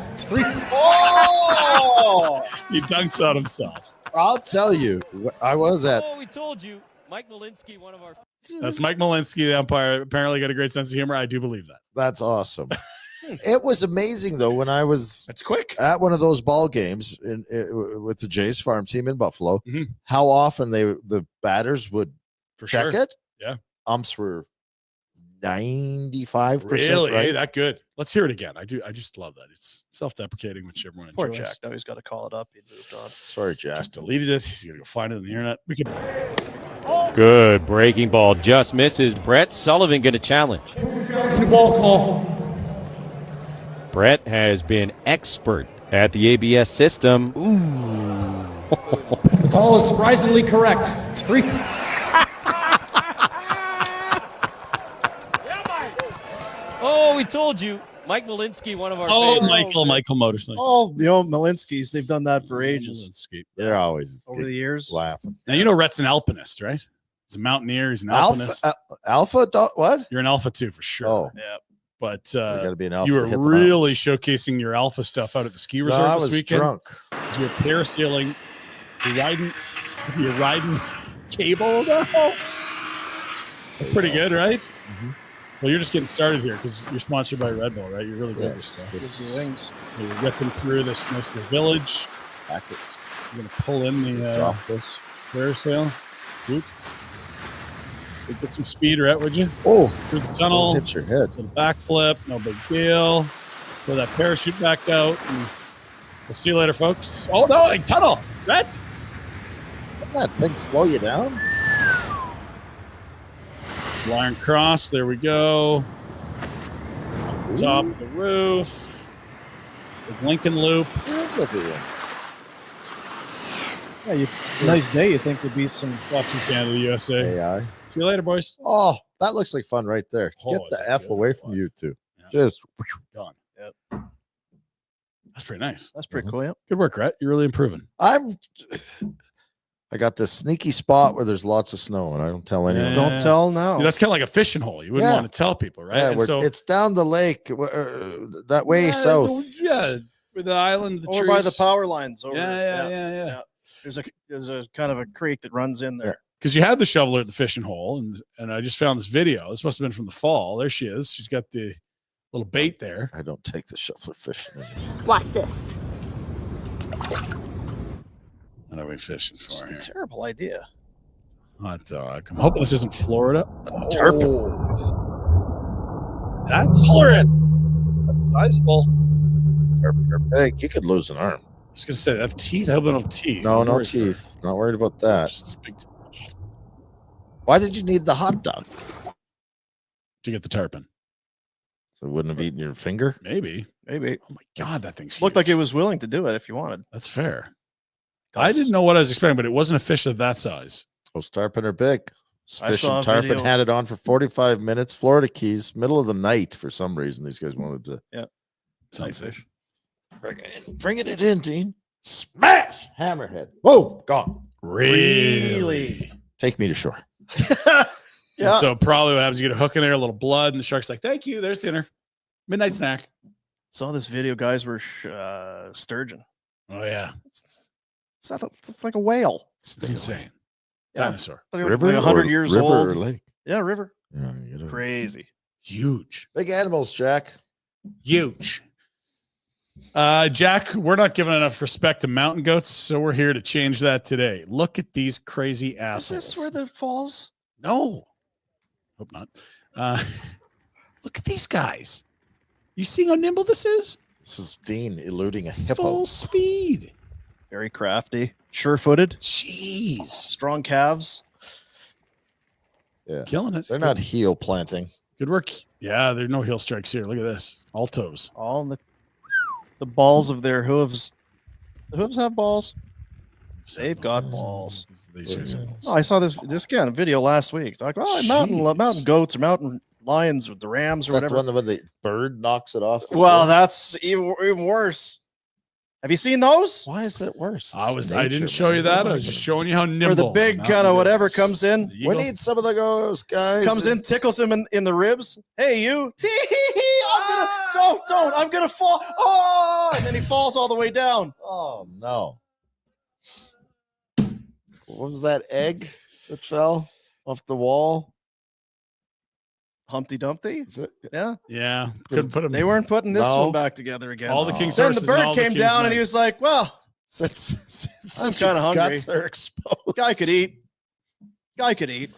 Oh! He dunks on himself. I'll tell you. I was at. Oh, we told you. Mike Malinsky, one of our. That's Mike Malinsky, the umpire. Apparently got a great sense of humor. I do believe that. That's awesome. It was amazing, though, when I was That's quick. at one of those ball games with the Jays farm team in Buffalo, Mhm. how often the batters would For check sure. it. Yeah. Umps were 95%. Really? right? Hey, that good. Let's hear it again. I just love that. It's self-deprecating, which everyone Poor enjoys. Jack. Now he's got to call it up. He moved on. Sorry, Jack. Just deleted it. He's gonna go find it on the internet. We could. Good breaking ball, just misses. Brett Sullivan going to challenge. Ball call. Brett has been expert at the ABS system. The call is surprisingly correct. 3. Oh, we told you. Mike Malinsky, one of our Oh, favorites. Michael Motorcycle. Oh, Malinsky's, they've done that for ages. Malinsky. They're always Over the years. laughing. Now, you know Rhett's an alpinist, right? He's a mountaineer. He's an alpinist. What? You're an alpha too, for sure. Oh, Yeah. But you got to be an alpha. you to were hit the really mountains. showcasing your alpha stuff out at the ski No, resort I this was weekend. drunk. You were parasailing. You're riding cable now. That's pretty good, right? Mhm. Well, you're just getting started here because you're sponsored by Red Bull, right? You're really good at this Yes, stuff. this Gives you wings. You're ripping through this nice little village. backwards. You're gonna pull in the Drop this. parasail. Whoop. Get some speed, right? Would you? Oh, Through the tunnel. hit your head. Little backflip, no big deal. Throw that parachute back out. And we'll see you later, folks. Oh no, like tunnel. Red. Doesn't that thing slow you down? Iron cross. There we go. Off the top of the roof. The Lincoln loop. Where's everyone? Yeah, it's a nice day. You think there'd be some. Watching Canada, USA. AI. See you later, boys. Oh, that looks like fun right there. Oh, Get is the that F good? away It from was. you two. Yeah. Just Gone. Yep. That's pretty nice. That's pretty cool. Yeah. Good work, Rhett. You're really improving. I got this sneaky spot where there's lots of sno, and I don't tell anyone. Yeah. Don't tell now. Dude, that's kind of like a fishing hole. You wouldn't Yeah. want to tell people, right? Yeah, And we're- it's down the lake that way Yeah, south. Yeah, with the island, the over by the trees. power lines. Over. Yeah. There's a kind of a creek that runs in there. Because you had the shoveler at the fishing hole, and I just found this video. This must have been from the fall. There she is. She's got the little bait there. I don't take the shuffler fishing anymore. Watch this. What are we fishing It's for just a here? terrible idea. Hot dog. I'm hoping this isn't Florida. Tarpon. That's sizable. Tarpon are big. You could lose an arm. I was gonna say they have teeth. I hope they don't have teeth. No, I'm no worried for- teeth. Not worried about that. Just big Why did you need the hot dog? to get the tarpon. So it wouldn't have eaten your finger? Maybe. Maybe. Oh my god, that thing's Looked like it huge. was willing to do it if you wanted. That's fair. I didn't know what I was expecting, but it wasn't a fish of that size. Those tarpon are big. I Fishing saw a tarpon video. had it on for 45 minutes. Florida Keys, middle of the night for some reason. These guys wanted to Sounds fish. bringing it in, Dean. Smash! Hammerhead. Whoa, gone. Really? Take me to shore. And so probably what happens, you get a hook in there, a little blood, and the shark's like, thank you, there's dinner. Midnight snack. Saw this video. Guys were sturgeon. Oh yeah. It's like a whale. It's insane. Yeah. Dinosaur. Like, River like 100 or- years river old. or lake? Yeah, river. Yeah, you gotta- Crazy. Huge. Big animals, Jack. Huge. Jack, we're not giving enough respect to mountain goats, so we're here to change that today. Look at these crazy Is assholes. this where the falls? No. Hope not. Look at these guys. You seeing how nimble this is? This is Dean eluding a hippo. Full speed. Very crafty. Sure-footed. Jeez. Strong calves. Yeah. Killing it. They're not heel planting. Good work. Yeah, there's no heel strikes here. Look at this. All toes. All in the balls of their hooves. The hooves have balls. They've got balls. These guys have balls. Oh, I saw this kind of video last week. Talk about mountain goats or mountain lions with the rams Is or that the whatever. one where the bird knocks it off? the Well, cliff? that's even worse. Have you seen those? Why is it worse? I It's didn't nature, show man. you that. I was just showing you how nimble. Where the big mountain kind of whatever goats. comes in, The We eagle- need some of those guys. comes in, tickles him in the ribs. Hey, you! Don't! I'm gonna fall! Oh! And then he falls all the way down. Oh no! What was that egg that fell off the wall? Humpty Dumpty. Is it? Yeah, Yeah, couldn't put him. they weren't putting this No. one back together again. All the king's Then the horses and bird all the came king's down and men. he was like, "Well, Since I'm your kinda hungry. Guts are exposed. guy could eat. Guy could eat.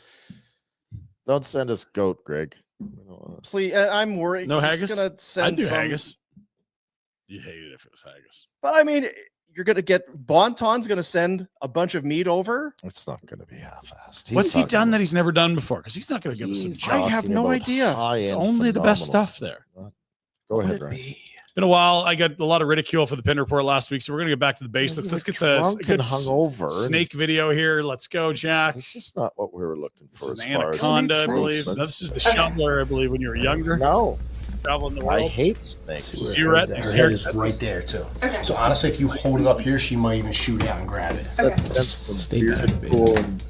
Don't send us goat, Greg. We don't want- Please, I'm worried. No He's haggis? gonna I'd send do some. haggis. You'd hate it if it was haggis. But I mean, you're gonna get Bonton's gonna send a bunch of meat over. It's not going to be half-assed. What's he done that he's never done before? Because he's not going to give us some He's junk. I have talking no about idea. high-end It's only the best phenomenal stuff there. Go What ahead, would it Ryan. be? been a while. I got a lot of ridicule for the Pinder Report last week, so we're going to get back to the basics. Let's get a good hungover snake video here. Let's go, Jack. This is not what we were looking for. This is as far as anaconda, I believe. snakes. No, this is the shoveler, I believe, when you were younger. No, Traveling the I world. hate snakes. You're right. Her head is right there too. Okay. So honestly, if you hold it up here, she might even shoot out and grab it. That's the bearded school. And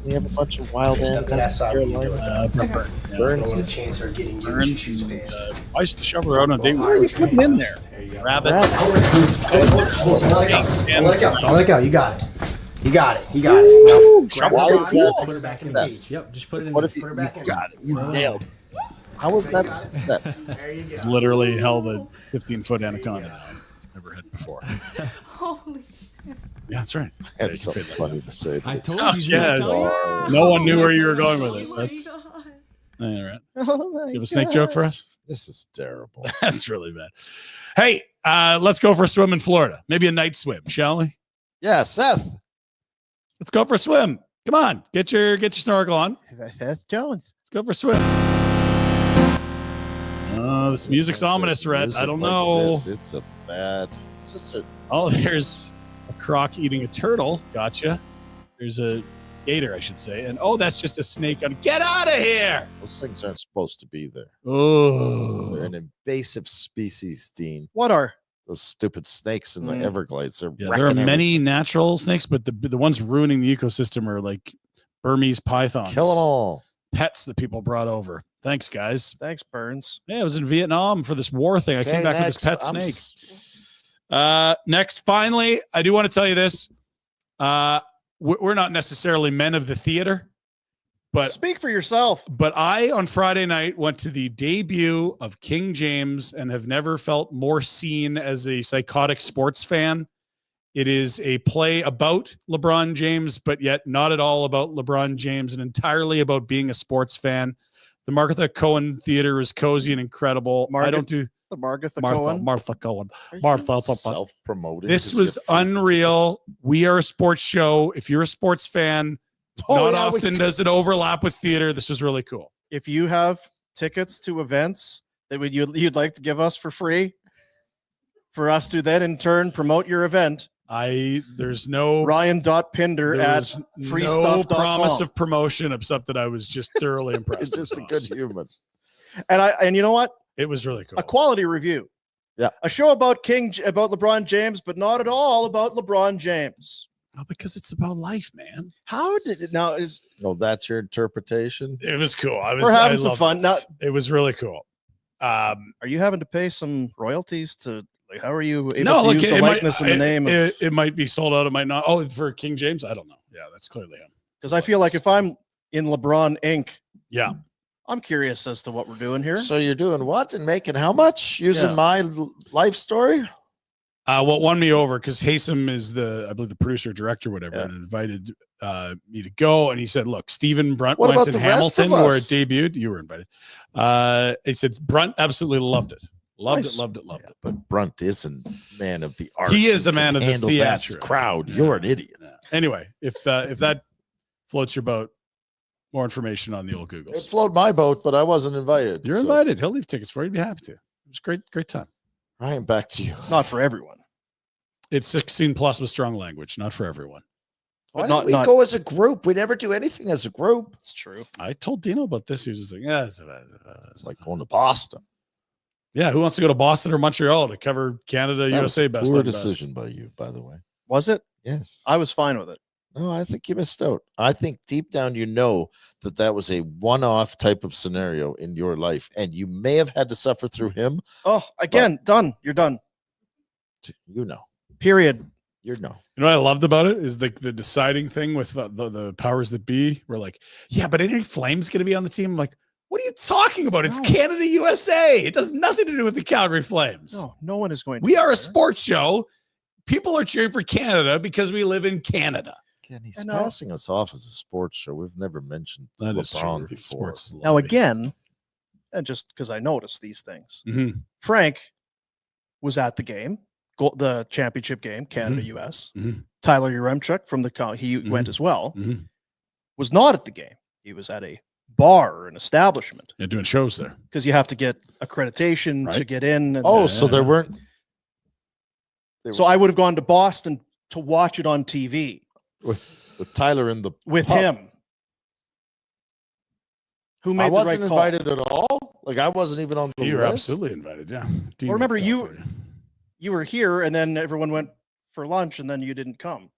we have a bunch of wild Step to animals. that side when you do it. Burns. I don't want to chance her getting you. Burns. She's bad. I used to shoveler out on a date. What are you putting in there? There you go. Rabbits. Don't let it go. Don't let it go. Don't let it go. You got it. You got it. You got it. Now, grab Why her is body, that put her back in the success? cage. Yep, just put it in. What if Put you her back in. got it? You nailed it. How was that success? There you go. It's literally held a 15-foot anaconda now. Never had before. Holy shit. Yeah, that's right. That's something funny to say. I told Oh, you. yes. Oh, No one knew where you were going with it. Oh my That's God. all right. Oh my You have a snake joke for us? this is terrible. That's really bad. Hey, let's go for a swim in Florida. Maybe a night swim, shall we? Yeah, Seth. Let's go for a swim. Come on, get your snorkel on. Seth Jones. Let's go for a swim. Oh, this music's ominous, Rhett. I don't know. It's a bad. It's just a, Oh, there's a croc eating a turtle. Gotcha. There's a gator, I should say. And oh, that's just a snake. Get out of here. those things aren't supposed to be there. They're Oh. an invasive species, Dean. What are? Those stupid snakes in the Mm. Everglades. They're Yeah, there wrecking are everything. many natural snakes, but the ones ruining the ecosystem are like Burmese pythons. Kill them all. Pets that people brought over. Thanks, guys. Thanks, Burns. Yeah, I was in Vietnam for this war thing. I came back with this pet snake. Next, finally, I do want to tell you this. We're not necessarily men of the theater, but Speak for yourself. I on Friday night went to the debut of King James and have never felt more seen as a psychotic sports fan. It is a play about LeBron James, but yet not at all about LeBron James and entirely about being a sports fan. The Martha Cohen Theater is cozy and incredible. I don't do The Martha Cohen. Martha Cohen. Are you Martha. self-promoting. This 'cause you was get free unreal. We are a sports show. If you're a sports fan, tickets. Oh, not yeah, we often could- does it overlap with theater. This was really cool. If you have tickets to events that you'd like to give us for free, for us to then in turn promote your event, There's no Ryan.Pinder at there's freestuff.com. no promise of promotion except that I was just thoroughly impressed. He's It was just a good awesome. human. and you know what? It was really cool. A quality review. Yeah. A show about about LeBron James, but not at all about LeBron James. Oh, because it's about life, man. How did it now is Oh, that's your interpretation. It was cool. We're having some loved fun. this. It was really cool. are you having to pay some royalties to like how are you able No, to look, use the it likeness might, in the name of it might be sold out. It might not. Oh, for King James, I don't know. Yeah, that's clearly him. because I feel like if I'm in LeBron Inc., Yeah. I'm curious as to what we're doing here. So you're doing what and making how much using Yeah. my life story? What won me over because Haysom is I believe the producer, director, whatever, Yeah. and invited me to go. And he said, "Look, Stephen Brunt What went about in the rest Hamilton of where it us? debuted. You were invited." He said Brunt absolutely loved it. Loved Nice. it. Loved it. Loved Yeah, it. but Brunt isn't man of the arts. He is and a man can of the handle that theatre. crowd. Yeah. You're an idiot. Yeah. Anyway, if that floats your boat, more information on the old It Googles. floated my boat, but I wasn't invited. You're so- invited. He'll leave tickets for you. He'd be happy to. It was a great time. Ryan, back to you. Not for everyone. It's 16 plus with strong language, not for everyone. Why But don't not- we not- go as a group? We never do anything as a group. It's true. I told Dino about this. He was just like, yeah, It's like going to Boston. yeah. Who wants to go to Boston or Montreal to cover Canada, That was USA a best? poor on best? decision by you, by the way. Was it? Yes. I was fine with it. No, I think you missed out. I think deep down you know that was a one-off type of scenario in your life, and you may have had to suffer through him. Oh, again, done. You're done. You know, Period. you know. You know what I loved about it is the deciding thing with the powers that be. We're like, yeah, but any Flames going to be on the team? I'm like, what are you talking about? It's No. Canada, USA. It does nothing to do with the Calgary Flames. No one is going to. We be are a there. sports show. People are cheering for Canada because we live in Canada. Again, he's I know. passing us off as a sports show. We've never mentioned That is LeBron true. before. Sports Now lobby. again, and just because I noticed these things, Mhm. Frank was at the game, the championship game, Canada US. Mhm. Tyler Yaremchuk from he Mhm. went as well. Mhm. Was not at the game. He was at a bar or an establishment. You're doing shows there. Because you have to get accreditation to Right. get in. Oh, so there weren't. So I would have gone to Boston to watch it on TV with Tyler in the with pub. him. Who made I wasn't the right call? invited at all. Like I wasn't even on the You were list. absolutely invited. Yeah. Well, remember you were here, and then everyone went for lunch, and then you didn't come.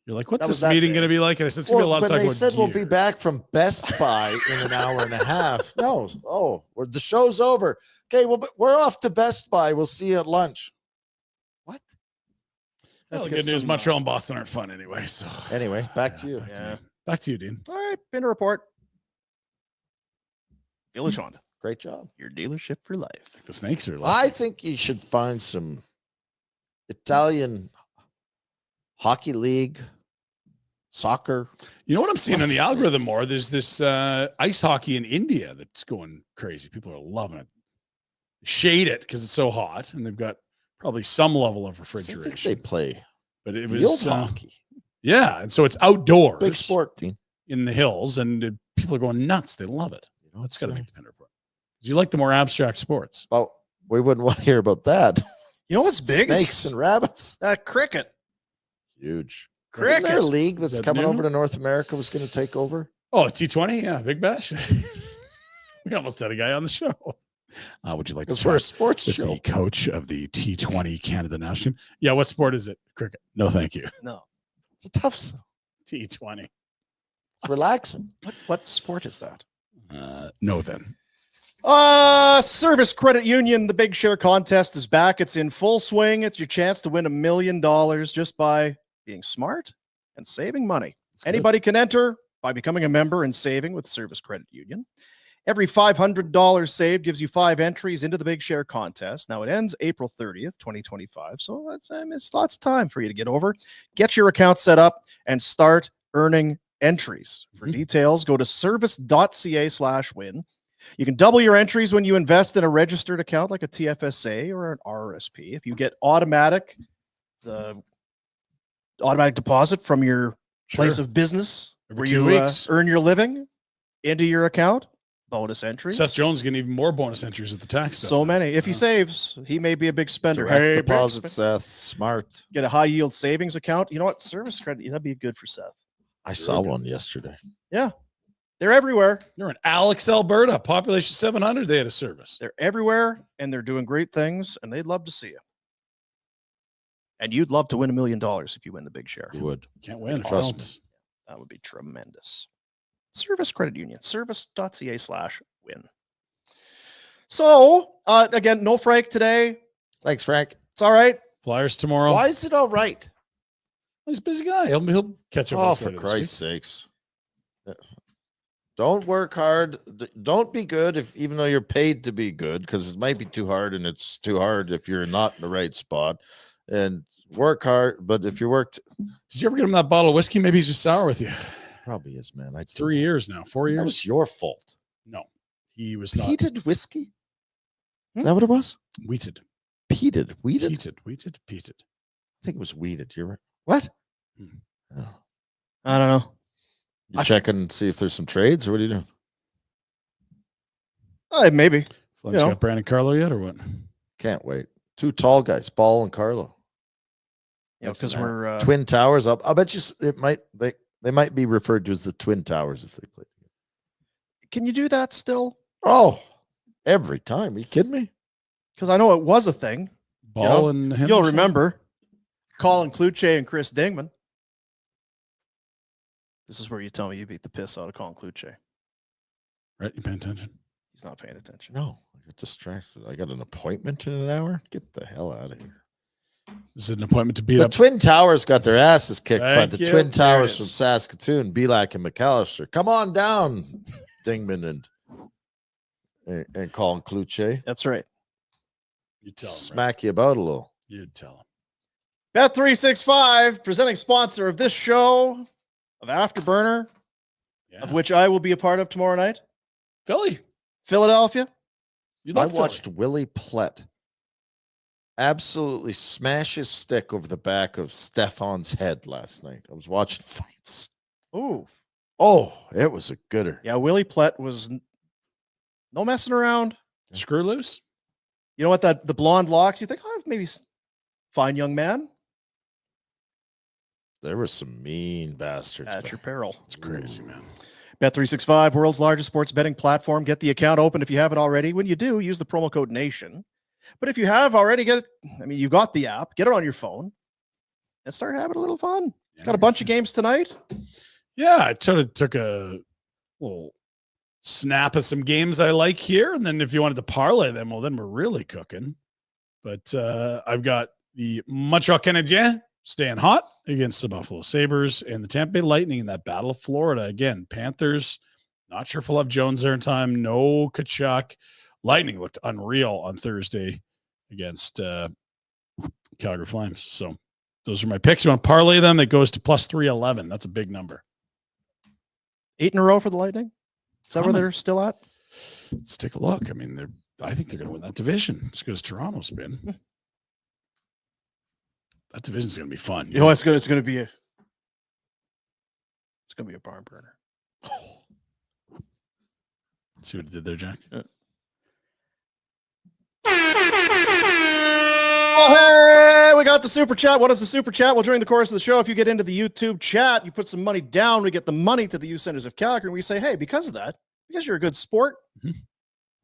You're like, what's That was this that meeting day. going to be like? And I said, it's going to be a lot of when talk they about said we'll be gear. back from Best Buy in an hour and a half. No. Oh, the show's over. Okay, well, but we're off to Best Buy. We'll see you at lunch. What? Well, the get good news, some, Montreal and Boston aren't fun anyway. So Anyway, back to you. Back to you, Dean. All right, Pinder Report. Village Honda, Great job. your dealership for life. The Snakes are I listening. think you should find some Italian hockey league, soccer. You know what I'm seeing on the algorithm more? There's this ice hockey in India that's going crazy. People are loving it. Shade it because it's so hot, and they've got probably some level of I refrigeration. think they play But it field was hockey. yeah, and so it's outdoors, Big sport, Dean. in the hills, and people are going nuts. They love it. You know, That's got to make the Pinder Report. You like the more abstract sports. Oh, we wouldn't want to hear about that. You know what's big? Snakes and rabbits. That cricket. Huge. Cricket. Isn't there a league that's Is that coming new? over to North America was going to take over? Oh, T20, yeah, Big Bash. We almost had a guy on the show. Would you like to Because we're a chat sports with show. the coach of the T20 Canada national team? Yeah, what sport is it? Cricket. No, thank you. No. It's a tough sell. T20. It's relaxing. What sport is that? No, then. Service Credit Union, the Big Share contest is back. It's in full swing. It's your chance to win $1 million just by being smart and saving money. Anybody can enter by becoming a member and saving with Service Credit Union. Every $500 saved gives you 5 entries into the Big Share contest. Now it ends April 30th, 2025. So it's lots of time for you to get over. Get your account set up and start earning entries. For details, go to service.ca/win. You can double your entries when you invest in a registered account like a TFSA or an RRSP. If you get the automatic deposit from your place of business Every where 2 you weeks. earn your living into your account, bonus entries. Seth Jones is getting even more bonus entries with the tax stuff. So many. If he saves, he may be a big spender. Direct Hey, big deposit, spender. Seth. Smart. Get a high yield savings account. You know what? Service credit, that'd be good for Seth. I saw one yesterday. Yeah. They're everywhere. You're in Alex, Alberta, population 700. They had a service. They're everywhere, and they're doing great things, and they'd love to see you. And you'd love to win $1 million if you win the Big Share. You would. Can't win. Trust me. Trust That would be tremendous. Service Credit Union, service.ca/win. So, again, no Frank today. Thanks, Frank. It's all right. Flyers tomorrow. Why is it all right? He's a busy guy. He'll catch up. Oh, with us for later this Christ's sakes. Don't work hard. Don't be good even though you're paid to be good, because it might be too hard, and it's too hard if you're not in the right spot. And work hard, but if you worked, week. Did you ever get him that bottle of whiskey? Maybe he's just sour with you. probably is, man. I'd 3 years now. 4 That years. was your fault. No, he was not. Peated whiskey? Is that what it was? Wheated. Peated. Weeded? Peated. I think it was weeded. You're right. What? Oh. I don't know. You checking and see if there's some trades, or what are you doing? Maybe. Flames got Brandon Carlo yet, or what? Can't wait. 2 tall guys, Ball and Carlo. Yeah, because we're Twin Towers up. I'll bet you they might be referred to as the Twin Towers if they play. Can you do that still? Oh, every time. Are you kidding me? Because I know it was a thing. Ball and him. You'll remember Colin Kluche and Chris Dingman. This is where you tell me you beat the piss out of Colin Kluche. Right? You paying attention? He's not paying attention. No, I got distracted. I got an appointment in an hour. Get the hell out of here. This is an appointment to beat The up. Twin Towers got their asses kicked by Thank the you. Twin There Towers it from is. Saskatoon, Belak and McAllister. Come on down, Dingman and Colin Kluche. That's right. You tell him. Right? Smack you about a little. You tell him. Bet365, presenting sponsor of this show of Afterburner, of which I will be a part of tomorrow night. Philadelphia. I watched Willie Plett absolutely smash his stick over the back of Stefan's head last night. I was watching fights. Ooh. Oh, it was a gooder. Yeah, Willie Plett was no messing around. Screw loose. You know what? The blonde locks. You think, oh, maybe fine young man. There were some mean bastards. At your peril. It's crazy, man. Bet365, world's largest sports betting platform. Get the account open if you haven't already. When you do, use the promo code NATION. But if you have already, you got the app. Get it on your phone and start having a little fun. Yeah, Got a bunch of games tonight. Yeah, I sort of took a little snap of some games I like here. And then if you wanted to parlay them, well, then we're really cooking. But I've got the Montreal Canadiens staying hot against the Buffalo Sabres and the Tampa Bay Lightning in that Battle of Florida. Again, Panthers, not sure if we'll have Jones there in time. No Kachuk. Lightning looked unreal on Thursday against Calgary Flames. So those are my picks. You want to parlay them? It goes to plus 311. That's a big number. 8 in a row for the Lightning. Is that where they're still at? Let's take a look. I mean, I think they're going to win that division. It's good as Toronto's been. That division's going to be fun. You know, it's going to be a barn burner. See what it did there, Jack? Yeah. Oh, hey, we got the super chat. What is the super chat? Well, during the course of the show, if you get into the YouTube chat, you put some money down, we get the money to the Youth Centers of Calgary, and we say, hey, because of that, because you're a good sport, we're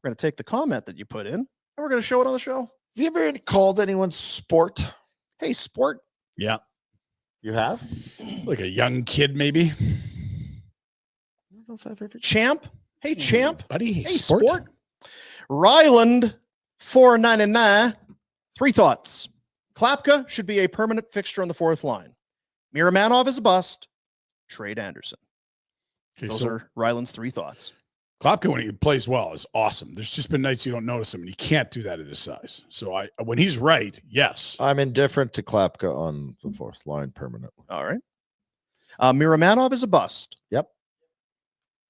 going to take the comment that you put in, and we're going to show it on the show. Have you ever called anyone sport? Hey, sport. Yeah. You have? Like a young kid, maybe. I don't know if I've ever. Champ. Hey, champ. Buddy. Hey, sport. Ryland 499. 3 thoughts. Klapka should be a permanent fixture on the 4th line. Miramanov is a bust. Trade Andersson. Okay, Those so are Ryland's 3 thoughts. Klapka, when he plays well, is awesome. There's just been nights you don't notice him, and he can't do that at his size. So when he's right, yes. I'm indifferent to Klapka on the 4th line permanently. All right. Miramanov is a bust. Yep.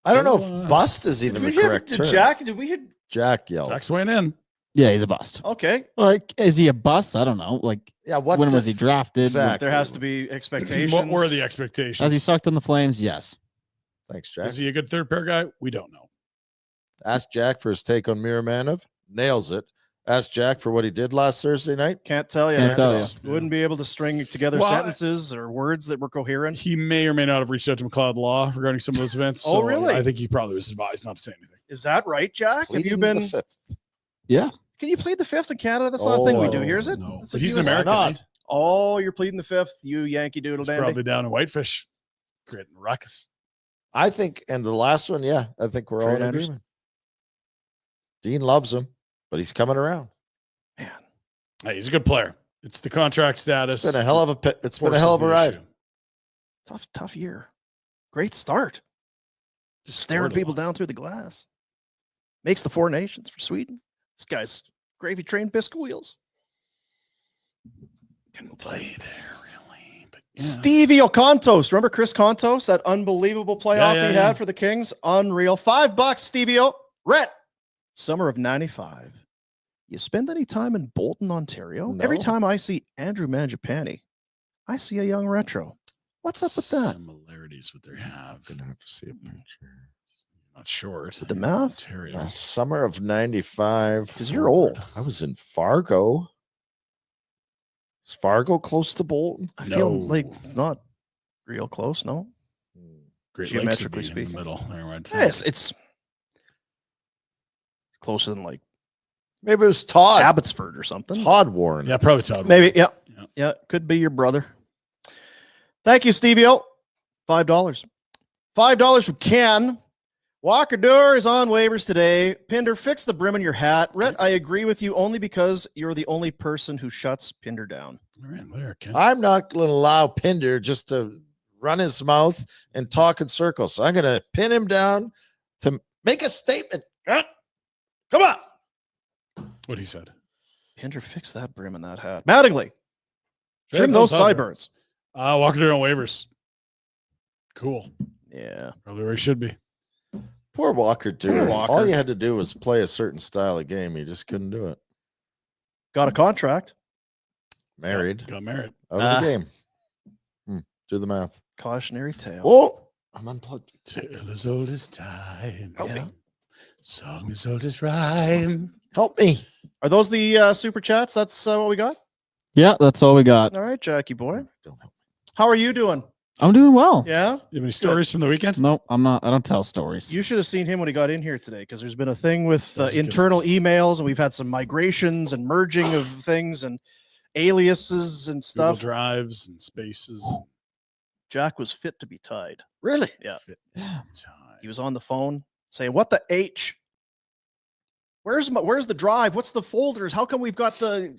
I don't know if bust is even the correct term. Did we hit? Jack yelled. Jack's weighing in. Yeah, he's a bust. Okay. Like, is he a bust? I don't know. Like, Yeah, what when the- was he drafted? Exactly. There has to be expectations. What were the expectations? Has he sucked on the Flames? Yes. Thanks, Jack. Is he a good third pair guy? We don't know. Ask Jack for his take on Miramanov. Nails it. Ask Jack for what he did last Thursday night. Can't tell you. Can't tell you. Wouldn't be able to string together Well, sentences or words that were coherent. He may or may not have reached out to McLeod Law regarding some of those events. Oh, so really? I think he probably was advised not to say anything. Is that right, Jack? Have you Pleading been? the fifth. Yeah. Can you plead the 5th in Canada? That's not a thing we do Oh, here, is it? No. It's But a he's an US American. Why not? Right? Oh, you're pleading the 5th, you Yankee Doodle He's dandy. probably down in Whitefish, creating ruckus. I think, and the last one, yeah, I think we're all Trade in Andersson. agreement. Dean loves him, but he's coming around. Man, Hey, he's a good player. It's the contract status. It's been a hell of a it's been a forces hell of a the ride. issue. tough year. Great start. Just staring scored a people lot. down through the glass. Makes the 4 nations for Sweden. This guy's gravy train biscuit wheels. Didn't play there really, but yeah. Stevie Ocontos. Remember Chris Contos, that unbelievable playoff Yeah, he yeah. had for the Kings? Unreal. $5, Stevie O. Rhett. Summer of 95. You spend any time in Bolton, Ontario? Every No. time I see Andrew Mangiapane, I see a young retro. What's up with that? Similarities what they have. Gonna have to see a picture. Not short. With the mouth? Ontario. Summer of 95. 'Cause you're old. I was in Fargo. Is Fargo close to Bolton? I feel No. like it's not real close, no? Great geometrically Lakes would be in speaking. the middle. There, right? Yes, it's closer than like Maybe it was Todd. Abbotsford or something. Todd Warren. Yeah, probably Todd. Maybe, yeah. Yeah. Yeah, could be your brother. Thank you, Stevie O. $5. $5 from Ken. Walker Door is on waivers today. Pinder, fix the brim in your hat. Rhett, I agree with you only because you're the only person who shuts Pinder down. All right, there, Ken. I'm not going to allow Pinder just to run his mouth and talk in circles. So I'm going to pin him down to make a statement. Come on. What he said. Pinder, fix that brim in that hat. Mattingly, trim those sideburns. Walker Door on waivers. Cool. Yeah. Probably where he should be. Poor Walker, dude. Poor Walker. All you had to do was play a certain style of game. You just couldn't do it. Got a contract. Married. Got married. Out of the game. Do the math. Cautionary tale. Oh, I'm unplugged. Tale as old as time. Help me. Song as old as rhyme. Help me. Are those the super chats? That's what we got? Yeah, that's all we got. All right, Jackie boy. Don't help. How are you doing? I'm doing well. Yeah? You have any stories from the weekend? Nope, I'm not. I don't tell stories. You should have seen him when he got in here today, because there's been a thing with Doesn't internal emails, and we've had some migrations and merging of things and aliases and Google stuff. Drives and spaces. Jack was fit to be tied. Really? Yeah. Yeah. He was on the phone saying, "What the H? Where's the drive? What's the folders? How come we've got the?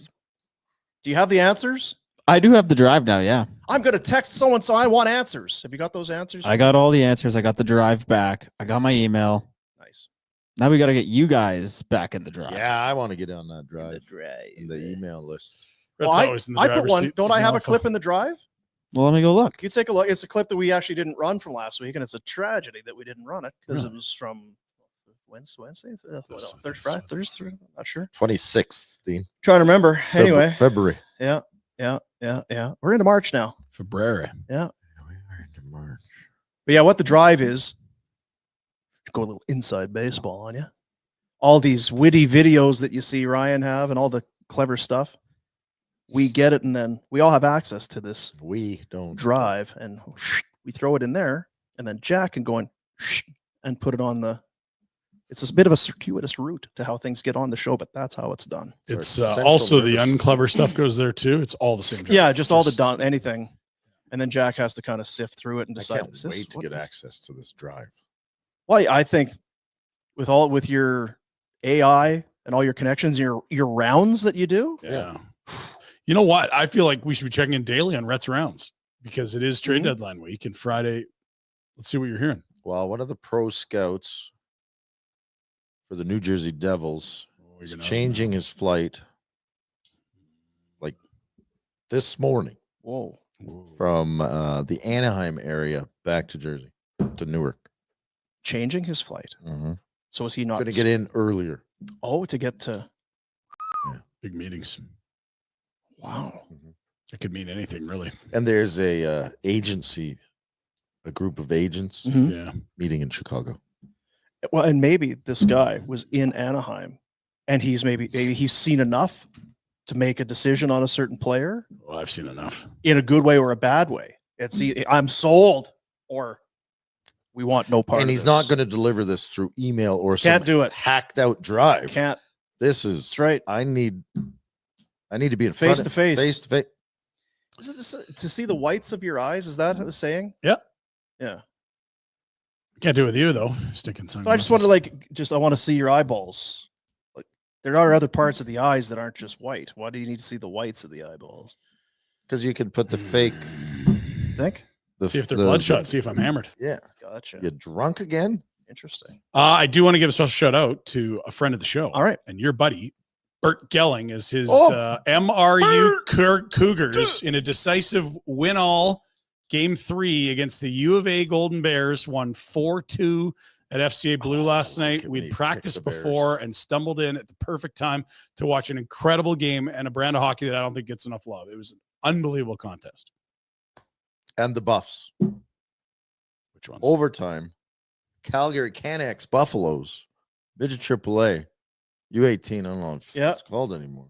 Do you have the answers? I do have the drive now. Yeah, I'm gonna text so and so. I want answers. Have you got those answers? I got all the answers. I got the drive back. I got my email. Nice. Now we got to get you guys back in the drive. Yeah, I want to get on that drive. drive. In the email list. That's Well, always in the I put driver's one. seat. Don't It's I have a awful. clip in the drive? Well, let me go look. You take a look. It's a clip that we actually didn't run from last week, and it's a tragedy that we didn't run it because it was from Wednesday, Thursday. Not sure. 26th, Dean. Trying to remember. Anyway, February. yeah. We're into March now. February. Yeah. We're into March. But yeah, what the drive is, go a little inside baseball on you. All these witty videos that you see Ryan have and all the clever stuff. We get it, and then we all have access to this We don't drive, and we throw it in there, and then Jack can go and put it on the. It's a bit of a circuitous route to how things get on the show, but that's how it's done. It's our central also the nervous system. unclever stuff goes there too. It's all the same. drive. Yeah, just all the done anything, and then Jack has to kind of sift through it and I decide. can't is this- wait to what get is- access to this drive. Well, I think with your AI and all your connections, your rounds that you do. Yeah. You know what? I feel like we should be checking in daily on Rhett's rounds because it is trade Mhm. deadline week and Friday. Let's see what you're hearing. Well, one of the pro scouts for the New Jersey Devils is changing his flight like this morning Whoa. from the Anaheim area back to Jersey, to Newark. Changing his flight. So is he not Going to get in earlier. Oh, to get to. Big meetings. Wow. It could mean anything, really. And there's a agency, a group of agents Mhm. Yeah. meeting in Chicago. Well, and maybe this guy was in Anaheim, and he's maybe he's seen enough to make a decision on a certain player Well, I've seen enough. in a good way or a bad way. It's I'm sold, or we want no part. And of he's this. not going to deliver this through email or Can't some do it. hacked out drive. Can't. This is That's right. I need to be in Face front to of- face. Face to face. Is it to see the whites of your eyes? Is that the saying? Yeah. Yeah. Can't do it with you though. Sticking sunglasses. But I just want to I want to see your eyeballs. Like there are other parts of the eyes that aren't just white. Why do you need to see the whites of the eyeballs? Because you could put the fake. Think? See if they're bloodshot. See if I'm hammered. Yeah. Gotcha. You drunk again? Interesting. I do want to give a special shout out to a friend of the show. All right. And your buddy, Bert Gelling, is his Oh, MRU Cougars in a decisive win-all Game 3 against the U of A Golden Bears. Won 4-2 at FCA Blue last night. at when he We'd picked practiced the Bears. before and stumbled in at the perfect time to watch an incredible game and a brand of hockey that I don't think gets enough love. It was an unbelievable contest. And the Buffs. Which ones? Overtime. Calgary Canucks Buffaloes. Midget AAA. U18. I don't know if Yeah. it's called anymore.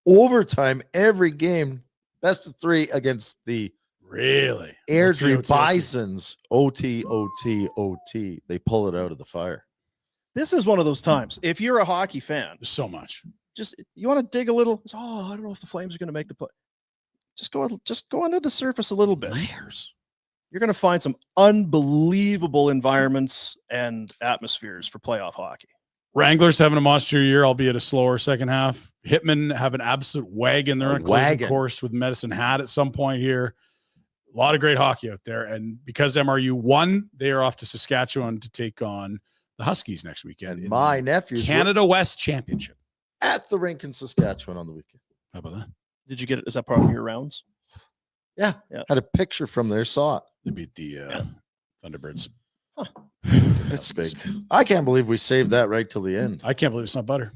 Overtime every game. Best of 3 against the Really? Airdrie OT. Bisons. OT. They pull it out of the fire. This is one of those times. If you're a hockey fan, There's so much. just you want to dig a little. Oh, I don't know if the Flames are going to make the play. Just go under the surface a little bit. Layers. You're going to find some unbelievable environments and atmospheres for playoff hockey. Wranglers having a monster year, albeit a slower second half. Hitmen have an absolute wagon. They're A on a collision wagon. course with Medicine Hat at some point here. A lot of great hockey out there. And because MRU won, they are off to Saskatchewan to take on the Huskies next weekend. And in my the nephews Canada West Championship. were at the rink in Saskatchewan on the weekend. How about that? Did you get it? Is that part of your rounds? Yeah. Yeah. Had a picture from there, saw it. They beat the Thunderbirds. It's big. I can't believe we saved that right till the end. I can't believe it's not butter.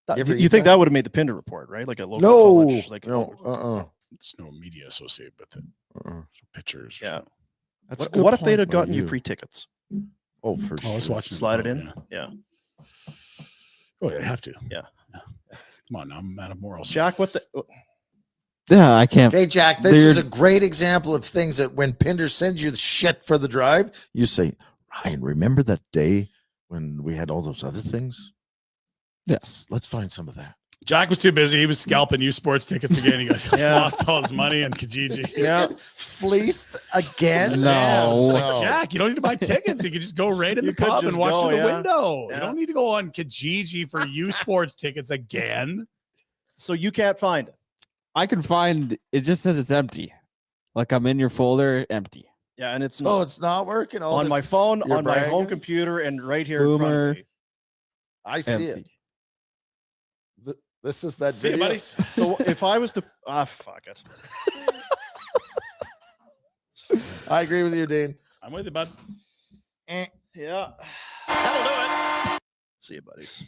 That- ever you eat think that? that would have made the Pinder Report, right? Like a local No, college, like no, There's no media associated with it. uh-uh. So pictures. or Yeah. something. That's a good What if they'd point have by gotten you free tickets? Oh, for Oh, let's sure. watch Slide it in. Yeah. Oh, yeah, I have to. Yeah. Come on, now, I'm out of morals. Jack, what the? Yeah, I can't. Okay, Jack, this They're- is a great example of things that when Pinder sends you the shit for the drive, you say, Ryan, remember that day when we had all those other things? Yes. Let's find some of that. Jack was too busy. He was scalping U Sports tickets again. He got lost all his money on Kijiji. Yeah. Fleeced again? No. It's like, Jack, you don't need to buy tickets. You can just go right in the You could pub just and watch go, through the yeah. window. Yeah. You don't need to go on Kijiji for U Sports tickets again. So you can't find it. I can find it. Just says it's empty. Like I'm in your folder, empty. Yeah, and it's Oh, not it's not working. on my phone, you're on my home bragging? computer, and right here in front Boomer. of me. I see Empty. it. This is that See you, video. buddies. So if I was to fuck it. I agree with you, Dean. I'm with you, bud. Yeah. That'll do it. See you, buddies.